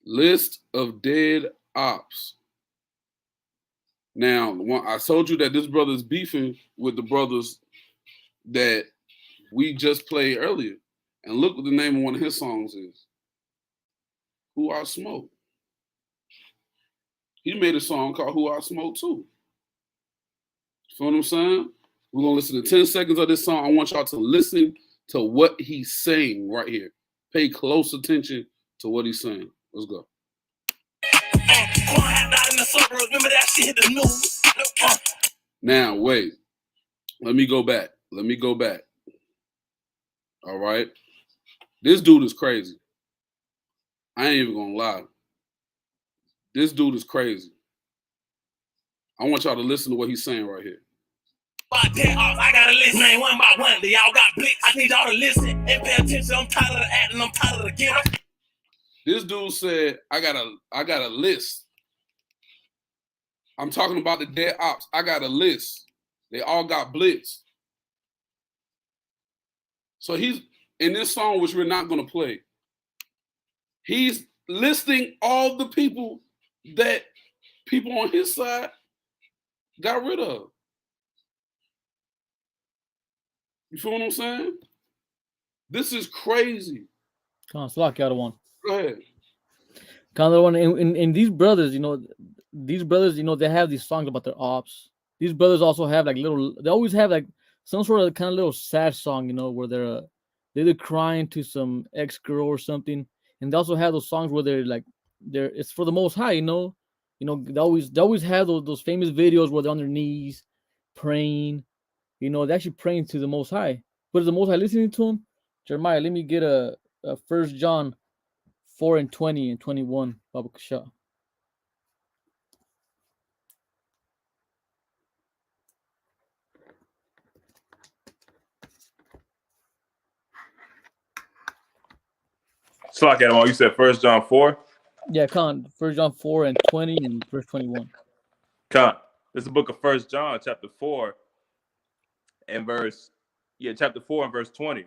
List of Dead Ops. Now, I told you that this brother is beefing with the brothers that we just played earlier. And look what the name of one of his songs is. Who I Smoke. He made a song called Who I Smoke too. You know what I'm saying? We're going to listen to 10 seconds of this song. I want y'all to listen to what he's saying right here. Pay close attention to what he's saying. Let's go. Now, wait. Let me go back. All right? This dude is crazy. I ain't even going to lie. This dude is crazy. I want y'all to listen to what he's saying right here. I gotta listen, man, one by one. They all got blicks. I need y'all to listen and pay attention. I'm tired of the acting. I'm tired of the getting. This dude said, I got a list. I'm talking about the dead ops. I got a list. They all got blitzed. So he's in this song, which we're not going to play. He's listing all the people that people on his side got rid of. You feel what I'm saying? This is crazy. Come on, Slack, the other one. Go ahead. Come on, the other one. And these brothers, they have these songs about their ops. These brothers also have like they always have like some sort of kind of little sad song, where they're either crying to some ex-girl or something. And they also have those songs where it's for the Most High, they always have those famous videos where they're on their knees praying. They're actually praying to the Most High. But is the Most High listening to him? Jeremiah, let me get a 1 John 4 and 20 and 21. Baba Cashapp. Slack at all. You said 1 John 4? Yeah, come on. 1 John 4 and 20 and verse 21. Come on. This is the book of 1 John, chapter 4 and chapter 4 and verse 20.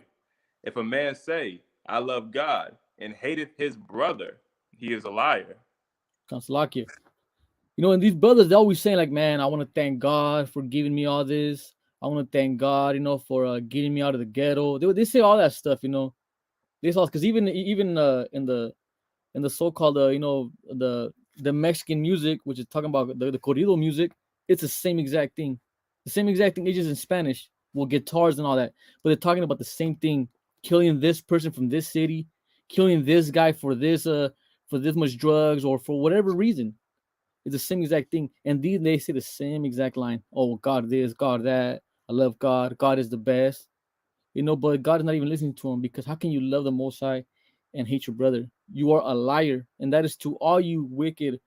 If a man say, I love God, and hateth his brother, he is a liar. Kanslaki. And these brothers, they're always saying like, man, I want to thank God for giving me all this. I want to thank God, for getting me out of the ghetto. They say all that stuff, They saw, because even in the so-called the Mexican music, which is talking about the corrido music, it's the same exact thing. The same exact thing. It's just in Spanish, with guitars and all that. But they're talking about the same thing: killing this person from this city, killing this guy for this much drugs, or for whatever reason. It's the same exact thing. And they say the same exact line: oh, God this, God that. I love God. God is the best. But God is not even listening to him, because how can you love the Most High and hate your brother? You are a liar. And that is to all you wicked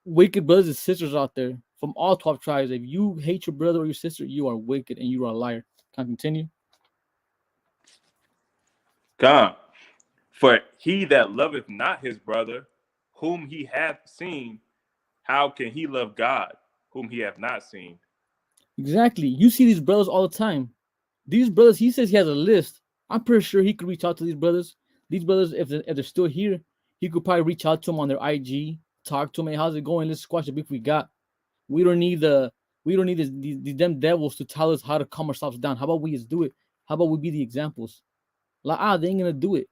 brothers and sisters out there from all 12 tribes. If you hate your brother or your sister, you are wicked and you are a liar. Can I continue? Come. For he that loveth not his brother, whom he hath seen, how can he love God, whom he hath not seen? Exactly. You see these brothers all the time. These brothers, he says he has a list. I'm pretty sure he could reach out to these brothers. These brothers, if they're still here, he could probably reach out to them on their IG, talk to them. Hey, how's it going? Let's squash the beef we got. We don't need these damn devils to tell us how to calm ourselves down. How about we just do it? How about we be the examples? Like, they ain't gonna do it.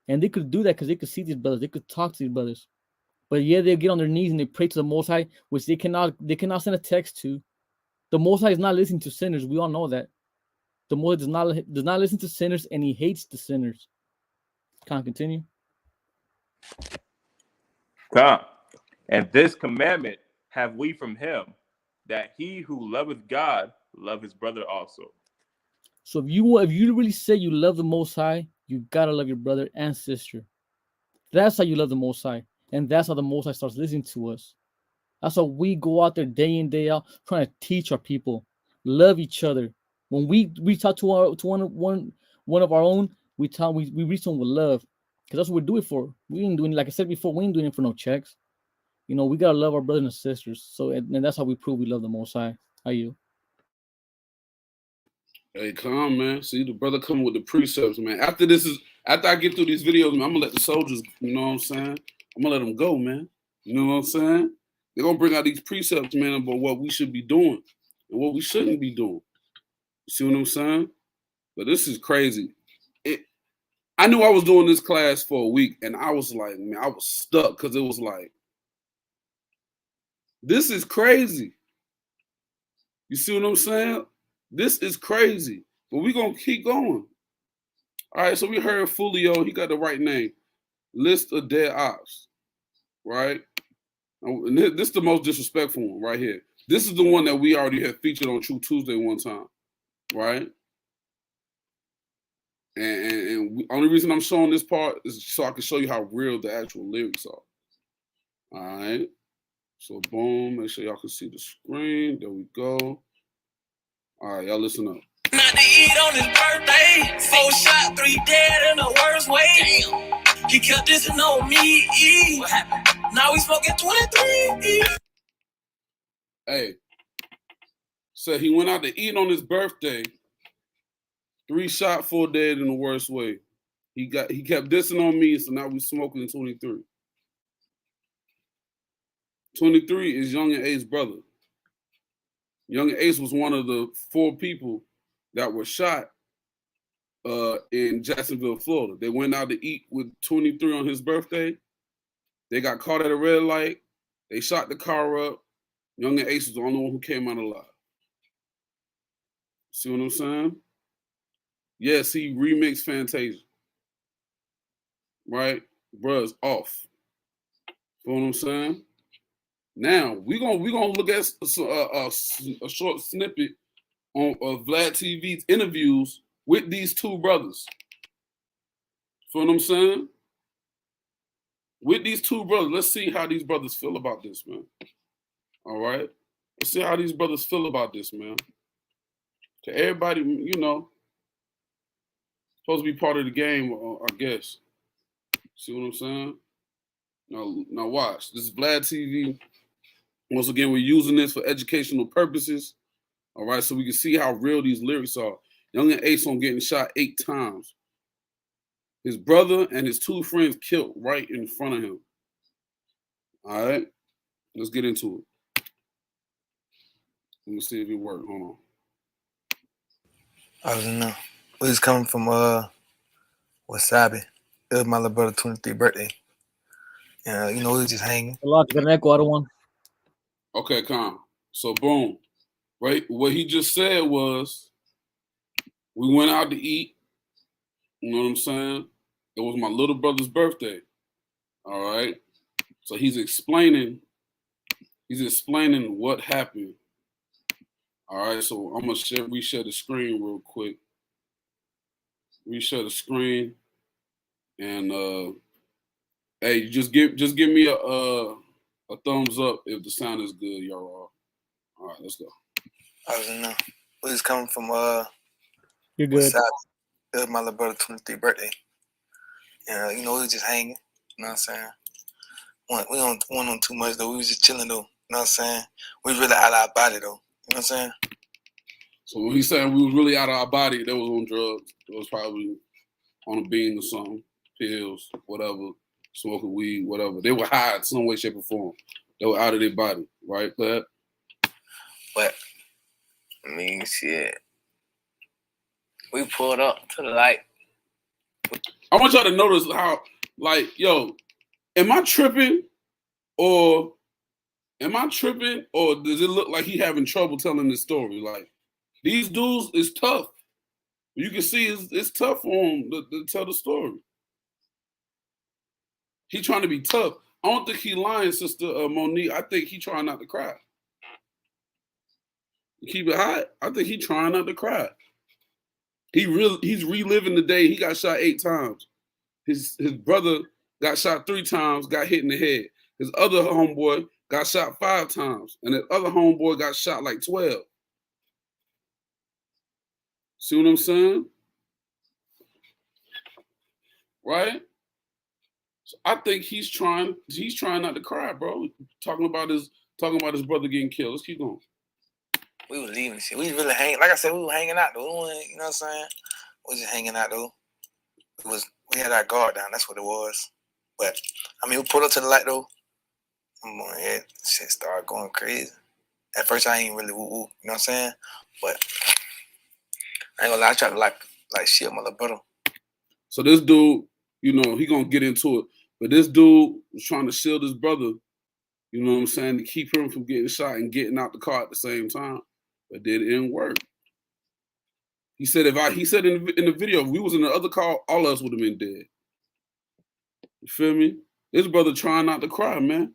And they could do that because they could see these brothers. They could talk to these brothers. But yeah, they get on their knees and they pray to the Most High, which they cannot send a text to. The Most High is not listening to sinners. We all know that. The Most High does not listen to sinners, and he hates the sinners. Can I continue? Come. And this commandment have we from him, that he who loveth God love his brother also. So if you really say you love the Most High, you gotta love your brother and sister. That's how you love the Most High, and that's how the Most High starts listening to us. That's how we go out there day in, day out, trying to teach our people, love each other. When we reach out to one of our own, we reach them with love, because that's what we do it for. We ain't doing, like I said before, we ain't doing it for no checks. You know, we gotta love our brothers and sisters. So, and that's how we prove we love the Most High. How you? Hey, calm, man. See, the brother coming with the precepts, man. After I get through these videos, man, I'm gonna let the soldiers, you know what I'm saying? I'm gonna let them go, man. You know what I'm saying? They're gonna bring out these precepts, man, about what we should be doing and what we shouldn't be doing. You see what I'm saying? But this is crazy. I knew I was doing this class for a week, and I was like, man, I was stuck because it was like, this is crazy. You see what I'm saying? This is crazy. But we're going to keep going. All right, so we heard Fulio. He got the right name. List of dead ops, right? And this is the most disrespectful one right here. This is the one that we already had featured on True Tuesday one time, right? And only reason I'm showing this part is so I can show you how real the actual lyrics are. All right. So boom, make sure y'all can see the screen. There we go. All right, y'all listen up. Not to eat on his birthday. 4 shot, 3 dead in the worst way. Damn. He kept dissing on me. What happened? Now we smoking 23. Hey. So he went out to eat on his birthday. 3 shot, 4 dead in the worst way. He kept dissing on me, so now we smoking 23. 23 is Young and Ace's brother. Young and Ace was one of the 4 people that were shot in Jacksonville, Florida. They went out to eat with 23 on his birthday. They got caught at a red light. They shot the car up. Young and Ace was the only one who came out alive. See what I'm saying? Yes, he remixed Fantasia. Right? Bruh's off. You know what I'm saying? Now we're gonna look at a short snippet of Vlad TV's interviews with these 2 brothers. You know what I'm saying? With these 2 brothers, let's see how these brothers feel about this, man. All right, let's see how these brothers feel about this, man. To everybody, you know, supposed to be part of the game, I guess. See what I'm saying? Now watch. This is Vlad TV. Once again, we're using this for educational purposes. All right, so we can see how real these lyrics are. Young and Ace on getting shot 8 times. His brother and his 2 friends killed right in front of him. All right, let's get into it. Let me see if it worked. Hold on. I don't know. We was coming from Wasabi. It was my little brother's 23rd birthday. Yeah, you know, we was just hanging. A lot of echo. I don't want. Okay, calm. So boom. Right? What he just said was, we went out to eat. You know what I'm saying? It was my little brother's birthday. All right. So he's explaining what happened. All right. So I'm gonna reshare the screen real quick. Reshare the screen, and hey, just give me a thumbs up if the sound is good, y'all. All right, let's go. I don't know. We was coming from You're good. Wasabi. It was my little brother's 23rd birthday. Yeah, you know, we was just hanging. You know what I'm saying? We don't on too much though. We was just chilling though. You know what I'm saying? We really out of our body though. You know what I'm saying? So when he's saying we was really out of our body, that was on drugs. It was probably on a bean or something, pills, whatever, smoking weed, whatever. They were high in some way, shape, or form. They were out of their body, right, Glad? But I mean, shit. We pulled up to the light. I want y'all to notice how, like, yo, am I tripping or does it look like he having trouble telling this story? Like, these dudes is tough. You can see it's tough for him to tell the story. He trying to be tough. I don't think he lying, Sister Monique. I think he trying not to cry. Keep it hot. I think he trying not to cry. He's reliving the day he got shot 8 times. His brother got shot 3 times, got hit in the head. His other homeboy got shot 5 times, and that other homeboy got shot like 12. See what I'm saying? Right? So I think he's trying not to cry, bro. Talking about his brother getting killed. Let's keep going. We was leaving shit. We really like I said, we were hanging out though. You know what I'm saying? We was just hanging out though. We had our guard down, that's what it was. But I mean, we pulled up to the light though. I'm on head, shit started going crazy. At first I ain't really woo-woo, you know what I'm saying? But I ain't gonna lie, I tried to like shield my little brother. So this dude, you know, he gonna get into it. But this dude was trying to shield his brother, you know what I'm saying, to keep him from getting shot and getting out the car at the same time. But it didn't work. He said in the video, if we was in the other car, all of us would have been dead. You feel me? His brother trying not to cry, man.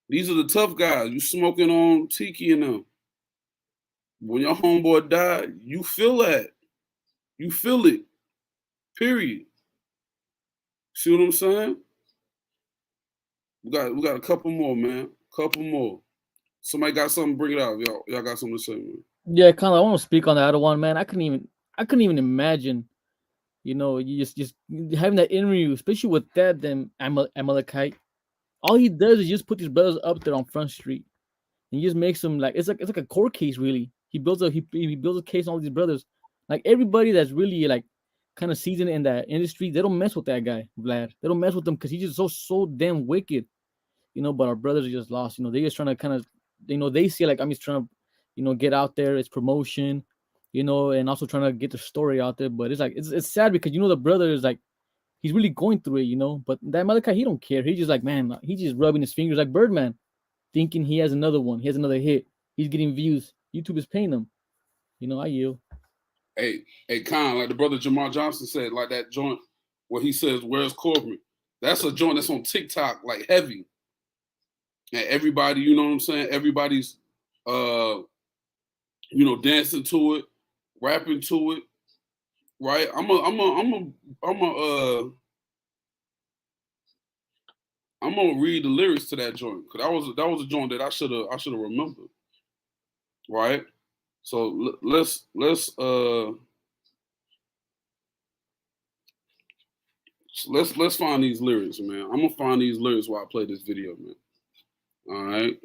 These are the tough guys. You smoking on Tiki and them. When your homeboy died, you feel that. You feel it. Period. See what I'm saying? We got a couple more, man. Couple more. Somebody got something, bring it out. Y'all got something to say, man. Yeah, kind of. I want to speak on the other one, man. I couldn't even imagine, you know, you just having that interview, especially with that Amalekite. All he does is just put these brothers up there on Front Street, and he just makes them like it's like a court case, really. He builds a case on all these brothers. Like everybody that's really like kind of seasoned in that industry, they don't mess with that guy, Vlad. They don't mess with him because he's just so damn wicked, you know. But our brothers are just lost, you know. They just trying to kind of, you know, they see like I'm just trying to, you know, get out there. It's promotion, you know, and also trying to get the story out there. But it's like it's sad because you know the brother is like he's really going through it, you know. But that Malachi, he don't care. He's just like, man, he's just rubbing his fingers like Birdman, thinking he has another one. He has another hit. He's getting views. YouTube is paying him. You know, I yield. Hey, Con, like the brother Jamal Johnson said, like that joint where he says, "Where's Corbin?" That's a joint that's on TikTok, like heavy. And everybody, you know what I'm saying? Everybody's, you know, dancing to it, rapping to it, right? I'm gonna read the lyrics to that joint because that was a joint that I should have remembered, right? So let's find these lyrics, man. I'm gonna find these lyrics while I play this video, man. All right.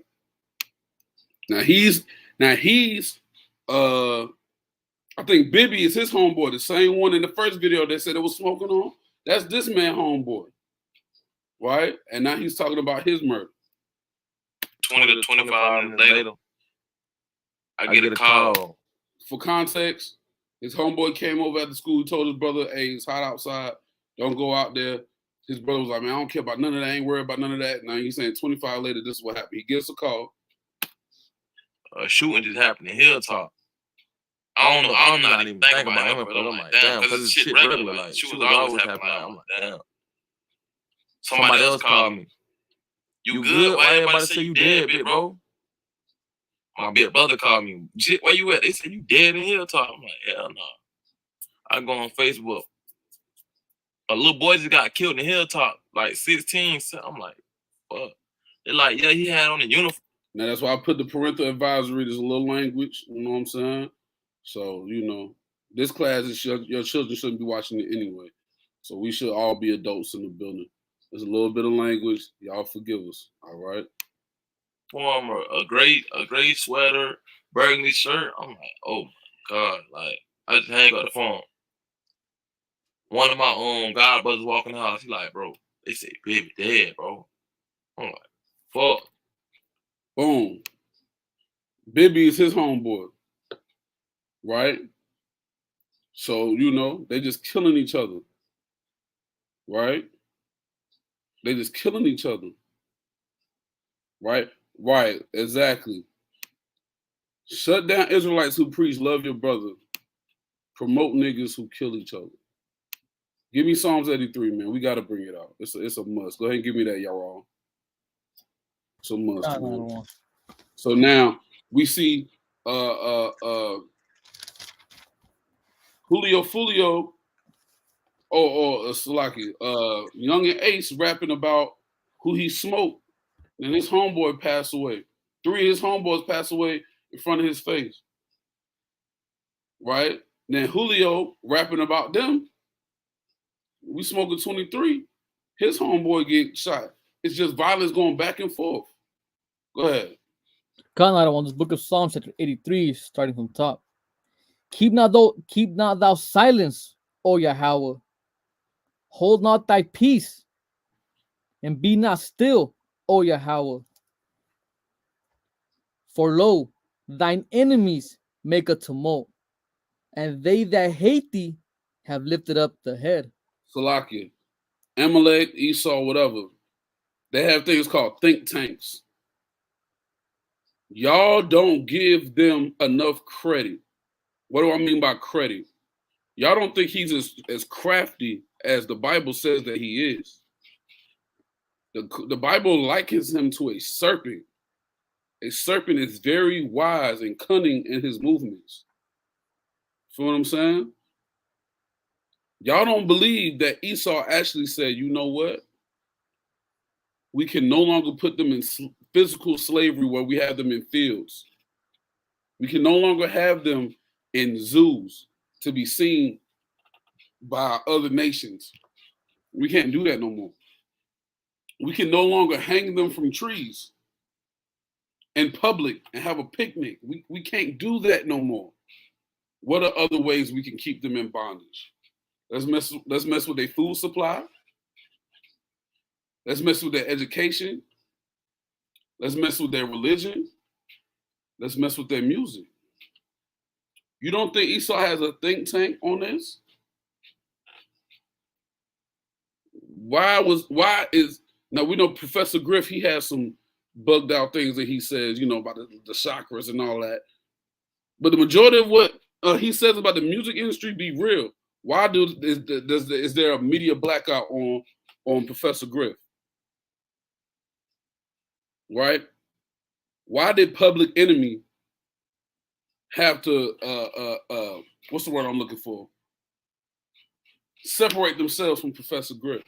Now he's I think Bibby is his homeboy, the same one in the first video that said it was smoking on. That's this man homeboy. Right? And now he's talking about his murder. 20 to 25 minutes later, I get a call. For context, his homeboy came over at the school, told his brother, hey, it's hot outside. Don't go out there. His brother was like, man, I don't care about none of that. I ain't worried about none of that. Now he's saying 25 later, this is what happened. He gets a call. A shooting just happened in Hilltop. I don't know. I'm not even thinking about him, but I'm like, damn, because it's shit regular. Like, shootings always happen. Like, I'm like, damn. Somebody else called me. You good? Why everybody say you dead, big bro? My big brother called me. Shit, where you at? They said you dead in Hilltop. I'm like, hell no. I go on Facebook. A little boy just got killed in Hilltop, like 16. So I'm like, fuck. They're like, yeah, he had on a uniform. Now that's why I put the parental advisory. There's a little language, you know what I'm saying? So, you know, this class is your children shouldn't be watching it anyway. So we should all be adults in the building. There's a little bit of language. Y'all forgive us, all right? Form a gray sweater, burgundy shirt. I'm like, oh my God. Like, I just hang up the phone. One of my god brothers walking the house. He like, bro, they say baby dead, bro. I'm like, fuck. Boom. Bibby is his homeboy, right? So, you know, they just killing each other. Right? They just killing each other. Right? Right, exactly. Shut down Israelites who preach love your brother. Promote niggas who kill each other. Give me Psalms 83, man. We got to bring it out. It's a must. Go ahead and give me that, y'all. It's a must, man. So now we see Julio Fulio or Salaki, Young and Ace rapping about who he smoked, and his homeboy passed away. 3 of his homeboys passed away in front of his face. Right? Then Julio rapping about them. We smoking 23. His homeboy get shot. It's just violence going back and forth. Go ahead. Conrad on this book of Psalms, chapter 83, starting from top. Keep not thou silence, O Yahweh. Hold not thy peace, and be not still, O Yahweh. For lo, thine enemies make a tumult, and they that hate thee have lifted up the head. Salakia, Amalek, Esau, whatever. They have things called think tanks. Y'all don't give them enough credit. What do I mean by credit? Y'all don't think he's as crafty as the Bible says that he is. The Bible likens him to a serpent. A serpent is very wise and cunning in his movements. Feel what I'm saying? Y'all don't believe that Esau actually said, you know what? We can no longer put them in physical slavery where we have them in fields. We can no longer have them in zoos to be seen by other nations. We can't do that no more. We can no longer hang them from trees in public and have a picnic. We can't do that no more. What are other ways we can keep them in bondage? Let's mess with their food supply. Let's mess with their education. Let's mess with their religion. Let's mess with their music. You don't think Esau has a think tank on this? Now we know Professor Griff, he has some bugged out things that he says, you know, about the chakras and all that. But the majority of what he says about the music industry be real. Why is there a media blackout on Professor Griff? Right? Why did Public Enemy have to what's the word I'm looking for? Separate themselves from Professor Griff?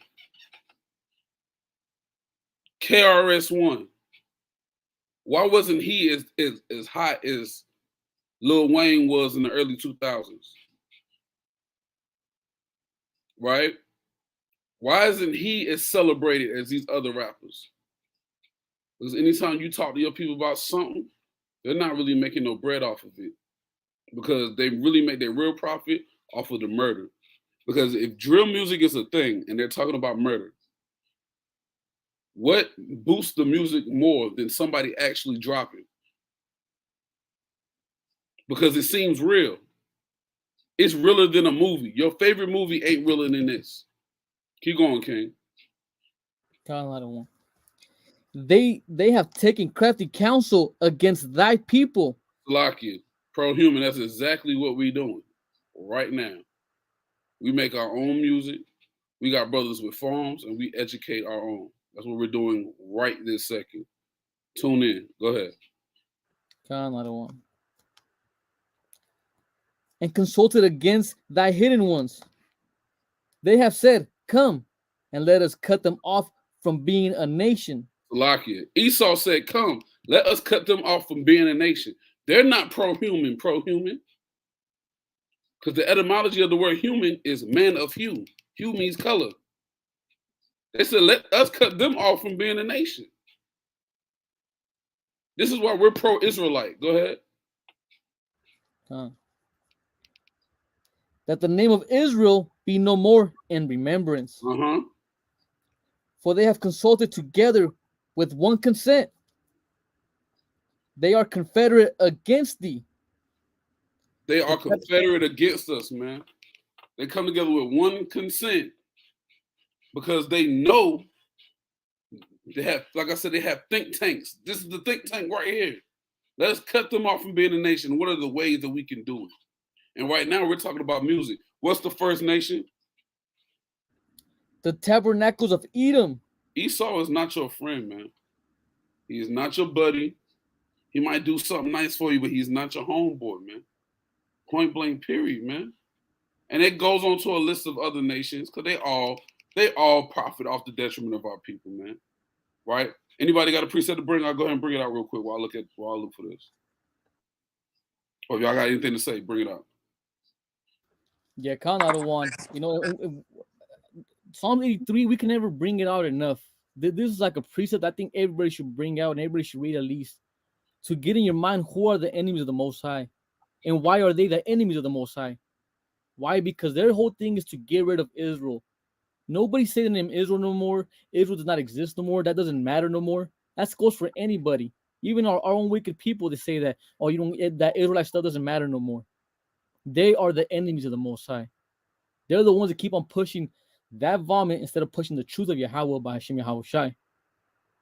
KRS-One. Why wasn't he as hot as Lil Wayne was in the early 2000s? Right? Why isn't he as celebrated as these other rappers? Because anytime you talk to your people about something, they're not really making no bread off of it. Because they really make their real profit off of the murder. Because if drill music is a thing and they're talking about murder, what boosts the music more than somebody actually dropping? Because it seems real. It's realer than a movie. Your favorite movie ain't realer than this. Keep going, King. They have taken crafty counsel against thy people. Lakia, pro-human, that's exactly what we're doing right now. We make our own music. We got brothers with farms, and we educate our own. That's what we're doing right this second. Tune in. Go ahead. And consulted against thy hidden ones. They have said, come, and let us cut them off from being a nation. Salakia. Esau said, come, let us cut them off from being a nation. They're not pro-human. Because the etymology of the word human is man of hue. Hue means color. They said, let us cut them off from being a nation. This is why we're pro-Israelite. Go ahead. That the name of Israel be no more in remembrance. For they have consulted together with one consent. They are confederate against thee. They are confederate against us, man. They come together with one consent because they know they have, like I said, they have think tanks. This is the think tank right here. Let's cut them off from being a nation. What are the ways that we can do it? And right now we're talking about music. What's the first nation? The tabernacles of Edom. Esau is not your friend, man. He is not your buddy. He might do something nice for you, but he's not your homeboy, man. Point blank, period, man. And it goes on to a list of other nations because they all profit off the detriment of our people, man. Right? Anybody got a preset to bring? I'll go ahead and bring it out real quick while I look for this. Or if y'all got anything to say, bring it out. Yeah, kind of one. You know, Psalm 83, we can never bring it out enough. This is like a precept I think everybody should bring out and everybody should read at least to get in your mind who are the enemies of the Most High and why are they the enemies of the Most High. Why? Because their whole thing is to get rid of Israel. Nobody say the name Israel no more. Israel does not exist no more. That doesn't matter no more. That goes for anybody. Even our own wicked people, they say that, oh, you don't, that Israelite stuff doesn't matter no more. They are the enemies of the Most High. They're the ones that keep on pushing that vomit instead of pushing the truth of Yahweh by Hashem Yahweh Shai.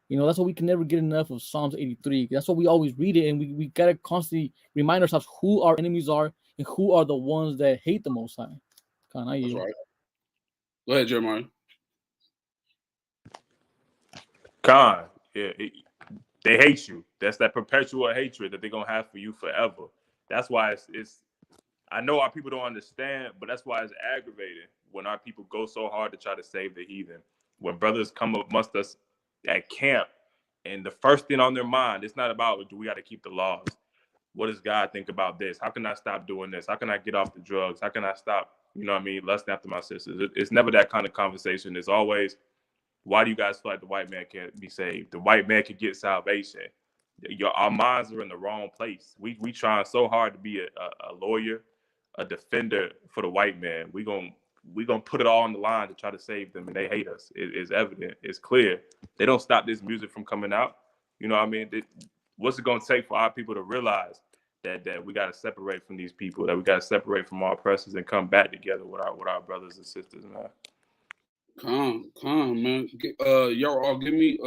You know, that's why we can never get enough of Psalms 83. That's why we always read it, and we got to constantly remind ourselves who our enemies are and who are the ones that hate the Most High. That's right. Go ahead, Jeremiah. Khan, yeah, they hate you. That's that perpetual hatred that they're going to have for you forever. That's why it's I know our people don't understand, but that's why it's aggravating when our people go so hard to try to save the heathen. When brothers come up amongst us at camp, and the first thing on their mind, it's not about, do we got to keep the laws? What does God think about this? How can I stop doing this? How can I get off the drugs? How can I stop, you know what I mean, lusting after my sisters? It's never that kind of conversation. It's always, why do you guys feel like the white man can't be saved? The white man can get salvation. Our minds are in the wrong place. We trying so hard to be a lawyer, a defender for the white man. We gonna put it all on the line to try to save them, and they hate us. It's evident. It's clear. They don't stop this music from coming out. You know what I mean? What's it gonna take for our people to realize that we gotta separate from these people, that we gotta separate from our oppressors and come back together with our brothers and sisters, man? Calm, man. Y'all all give me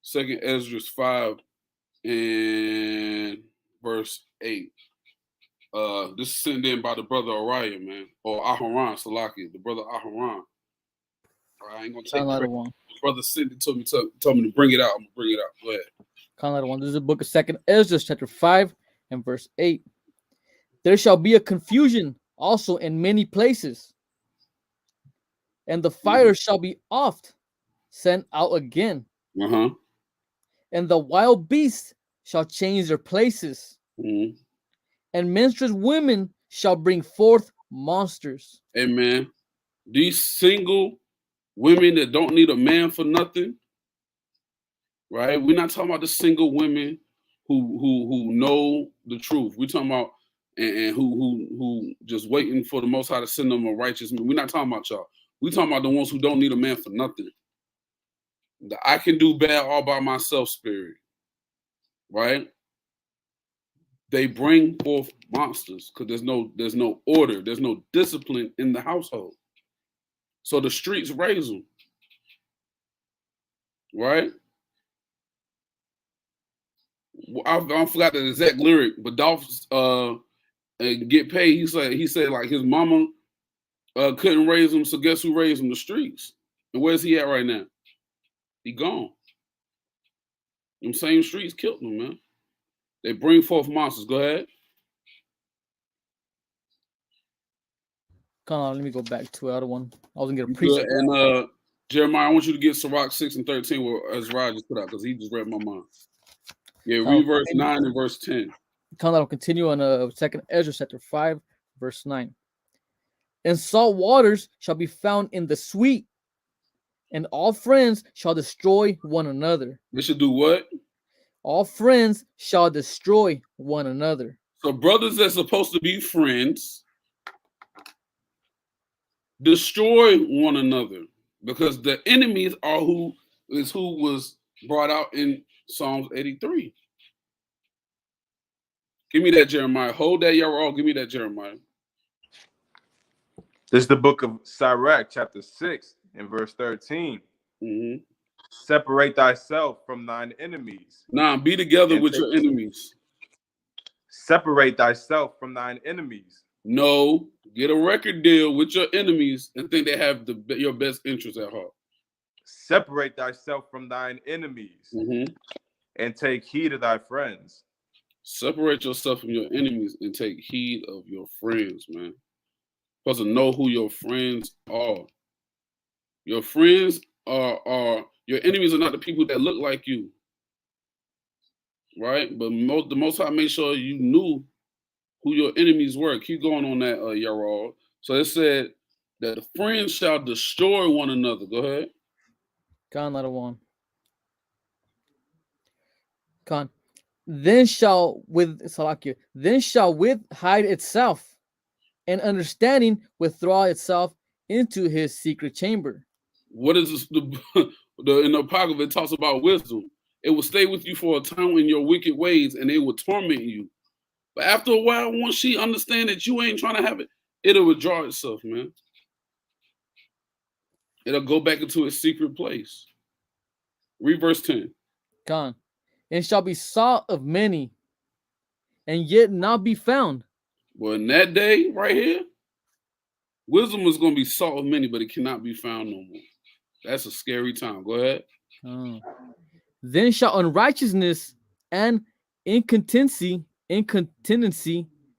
2nd Ezra 5 and verse 8. This is sent in by the brother Uriah, man, or Aharon, Salaki, the brother Aharon. I ain't gonna take credit. One. Brother sent it to me, told me to bring it out. I'm gonna bring it out. Go ahead. One. This is the book of 2nd Ezra, chapter 5 and verse 8. There shall be a confusion also in many places, and the fire shall be oft sent out again. And the wild beasts shall change their places. And menstruous women shall bring forth monsters. Amen. These single women that don't need a man for nothing, right? We're not talking about the single women who know the truth. We're talking about and who just waiting for the Most High to send them a righteous man. We're not talking about y'all. We're talking about the ones who don't need a man for nothing. The I can do bad all by myself spirit, right? They bring forth monsters because there's no order, there's no discipline in the household. So the streets raise them, right? I forgot the exact lyric, but Dolph get paid. He said like his mama couldn't raise him, so guess who raised him? The streets. And where's he at right now? He gone. Them same streets killed him, man. They bring forth monsters. Go ahead. Come on, let me go back to the other one. I was gonna get a precept. And Jeremiah, I want you to get Sirach 6 and 13, where Ezra just put out, because he just read my mind. Yeah, read verse 9 and verse 10. I'll continue on 2nd Ezra chapter 5, verse 9. And salt waters shall be found in the sweet, and all friends shall destroy one another. They should do what? All friends shall destroy one another. So brothers that's supposed to be friends destroy one another, because the enemies are who was brought out in Psalms 83. Give me that, Jeremiah. Hold that, y'all all. Give me that, Jeremiah. This is the book of Sirach, chapter 6, and verse 13. Mm-hmm. Separate thyself from thine enemies. Nah, be together with your enemies. Separate thyself from thine enemies. No, get a record deal with your enemies and think they have your best interest at heart. Separate thyself from thine enemies, and take heed of thy friends. Separate yourself from your enemies and take heed of your friends, man. Supposed to know who your friends are. Your friends are your enemies are not the people that look like you, right? But the Most High made sure you knew who your enemies were. Keep going on that, Yarod. So it said that the friends shall destroy one another. Go ahead. Con letter 1. Con. Then shall with hide itself, and understanding withdraw itself into his secret chamber. What is this, in the Apocrypha? It talks about wisdom. It will stay with you for a time in your wicked ways, and it will torment you. But after a while, once she understand that you ain't trying to have it, it'll withdraw itself, man. It'll go back into its secret place. Read verse 10. Con. And shall be sought of many, and yet not be found. Well, in that day right here, wisdom is going to be sought of many, but it cannot be found no more. That's a scary time. Go ahead. Then shall unrighteousness and incontinency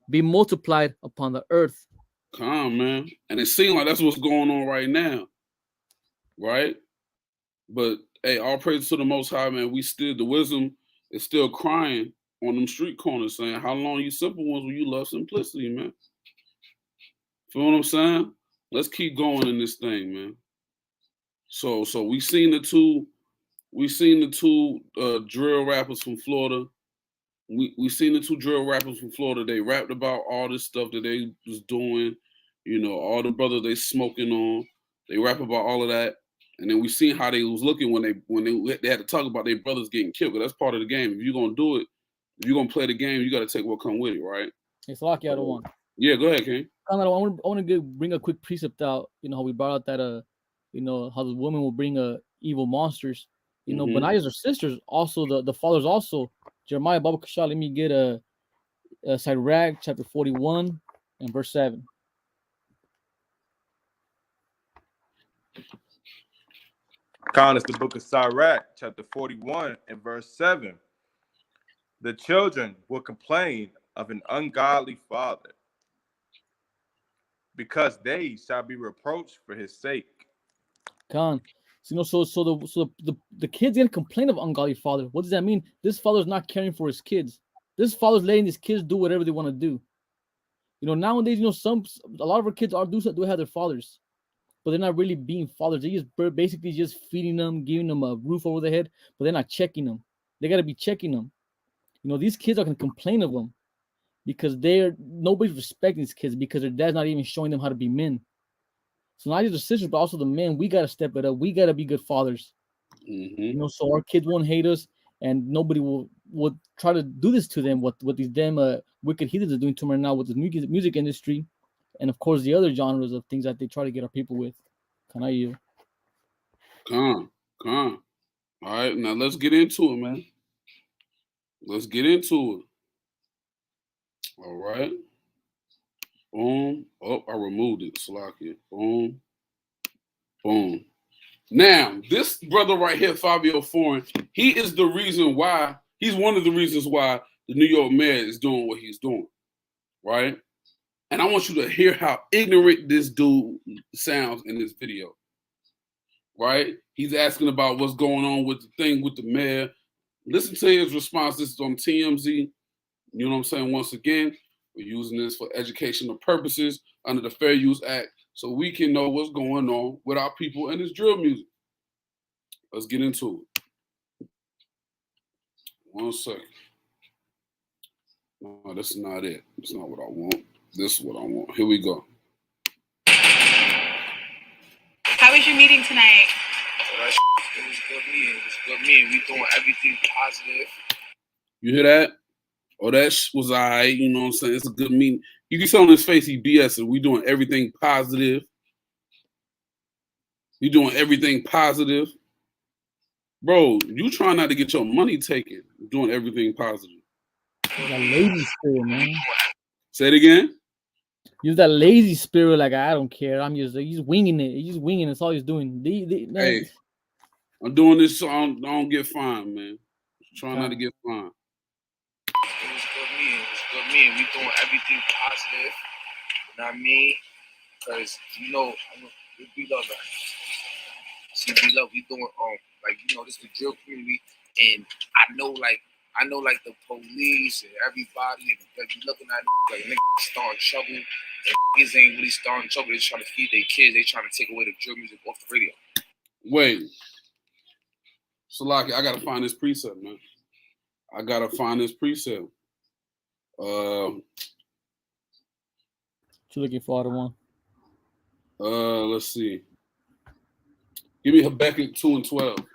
be multiplied upon the earth. Come on, man. And it seems like that's what's going on right now. Right? But hey, all praise to the Most High, man. The wisdom is still crying on them street corners saying, how long you simple ones will you love simplicity, man? Feel what I'm saying? Let's keep going in this thing, man. So we seen the two drill rappers from Florida. We seen the two drill rappers from Florida. They rapped about all this stuff that they was doing, all the brothers they smoking on. They rap about all of that. And then we seen how they was looking when they had to talk about their brothers getting killed. Because that's part of the game. If you're gonna do it, if you're gonna play the game, you got to take what come with it, right? It's lucky I don't want. Yeah, go ahead, King. I want to bring a quick precept out. How we brought out that how the woman will bring evil monsters. Benaya's are sisters. Also, the fathers also. Jeremiah Baba Cashapp. Let me get a Sirach chapter 41 and verse 7. Con is the book of Sirach, chapter 41 and verse 7. The children will complain of an ungodly father, because they shall be reproached for his sake. Con. So the kids gonna complain of ungodly father. What does that mean? This father's not caring for his kids. This father's letting his kids do whatever they want to do. Nowadays, a lot of our kids do have their fathers, but they're not really being fathers. They just basically just feeding them, giving them a roof over their head, but they're not checking them. They gotta be checking them. These kids are gonna complain of them because nobody's respecting these kids because their dad's not even showing them how to be men. So not just the sisters, but also the men. We gotta step it up. We gotta be good fathers. So our kids won't hate us, and nobody will try to do this to them. What these damn wicked heathens are doing to them right now with the music industry, and of course the other genres of things that they try to get our people with. Can I you? Come. All right, now let's get into it, man. Let's get into it. All right. Boom. Oh, I removed it. Slacky. Boom. Boom. Now, this brother right here, Fabio Foreign, he is the reason why, he's one of the reasons why the New York mayor is doing what he's doing. Right? And I want you to hear how ignorant this dude sounds in this video. Right? He's asking about what's going on with the thing with the mayor. Listen to his response. This is on TMZ. You know what I'm saying? Once again, we're using this for educational purposes under the Fair Use Act so we can know what's going on with our people and this drill music. Let's get into it. 1 second. No, that's not it. That's not what I want. This is what I want. Here we go. How was your meeting tonight? It was good meeting. We doing everything positive. You hear that? Oh, that was all right. You know what I'm saying? It's a good meeting. You can see on his face he BSing. We doing everything positive. We doing everything positive. Bro, you trying not to get your money taken. Doing everything positive. That lazy spirit, man. Say it again. Use that lazy spirit, like I don't care. He's winging it. He's just winging it. That's all he's doing. Hey, I'm doing this so I don't get fined, man. Trying not to get fined. It was good meeting. It was good meeting. We doing everything positive. You know what I mean? Because we love that. See, we love. We doing this is the drill community, and I know the police and everybody, and they be looking at like niggas starting trouble. And niggas ain't really starting trouble. They trying to feed their kids. They trying to take away the drill music off the radio. Wait, Salaki, I gotta find this precept, man. I gotta find this precept. What you looking for, the one? Let's see. Give me Habakkuk 2:12.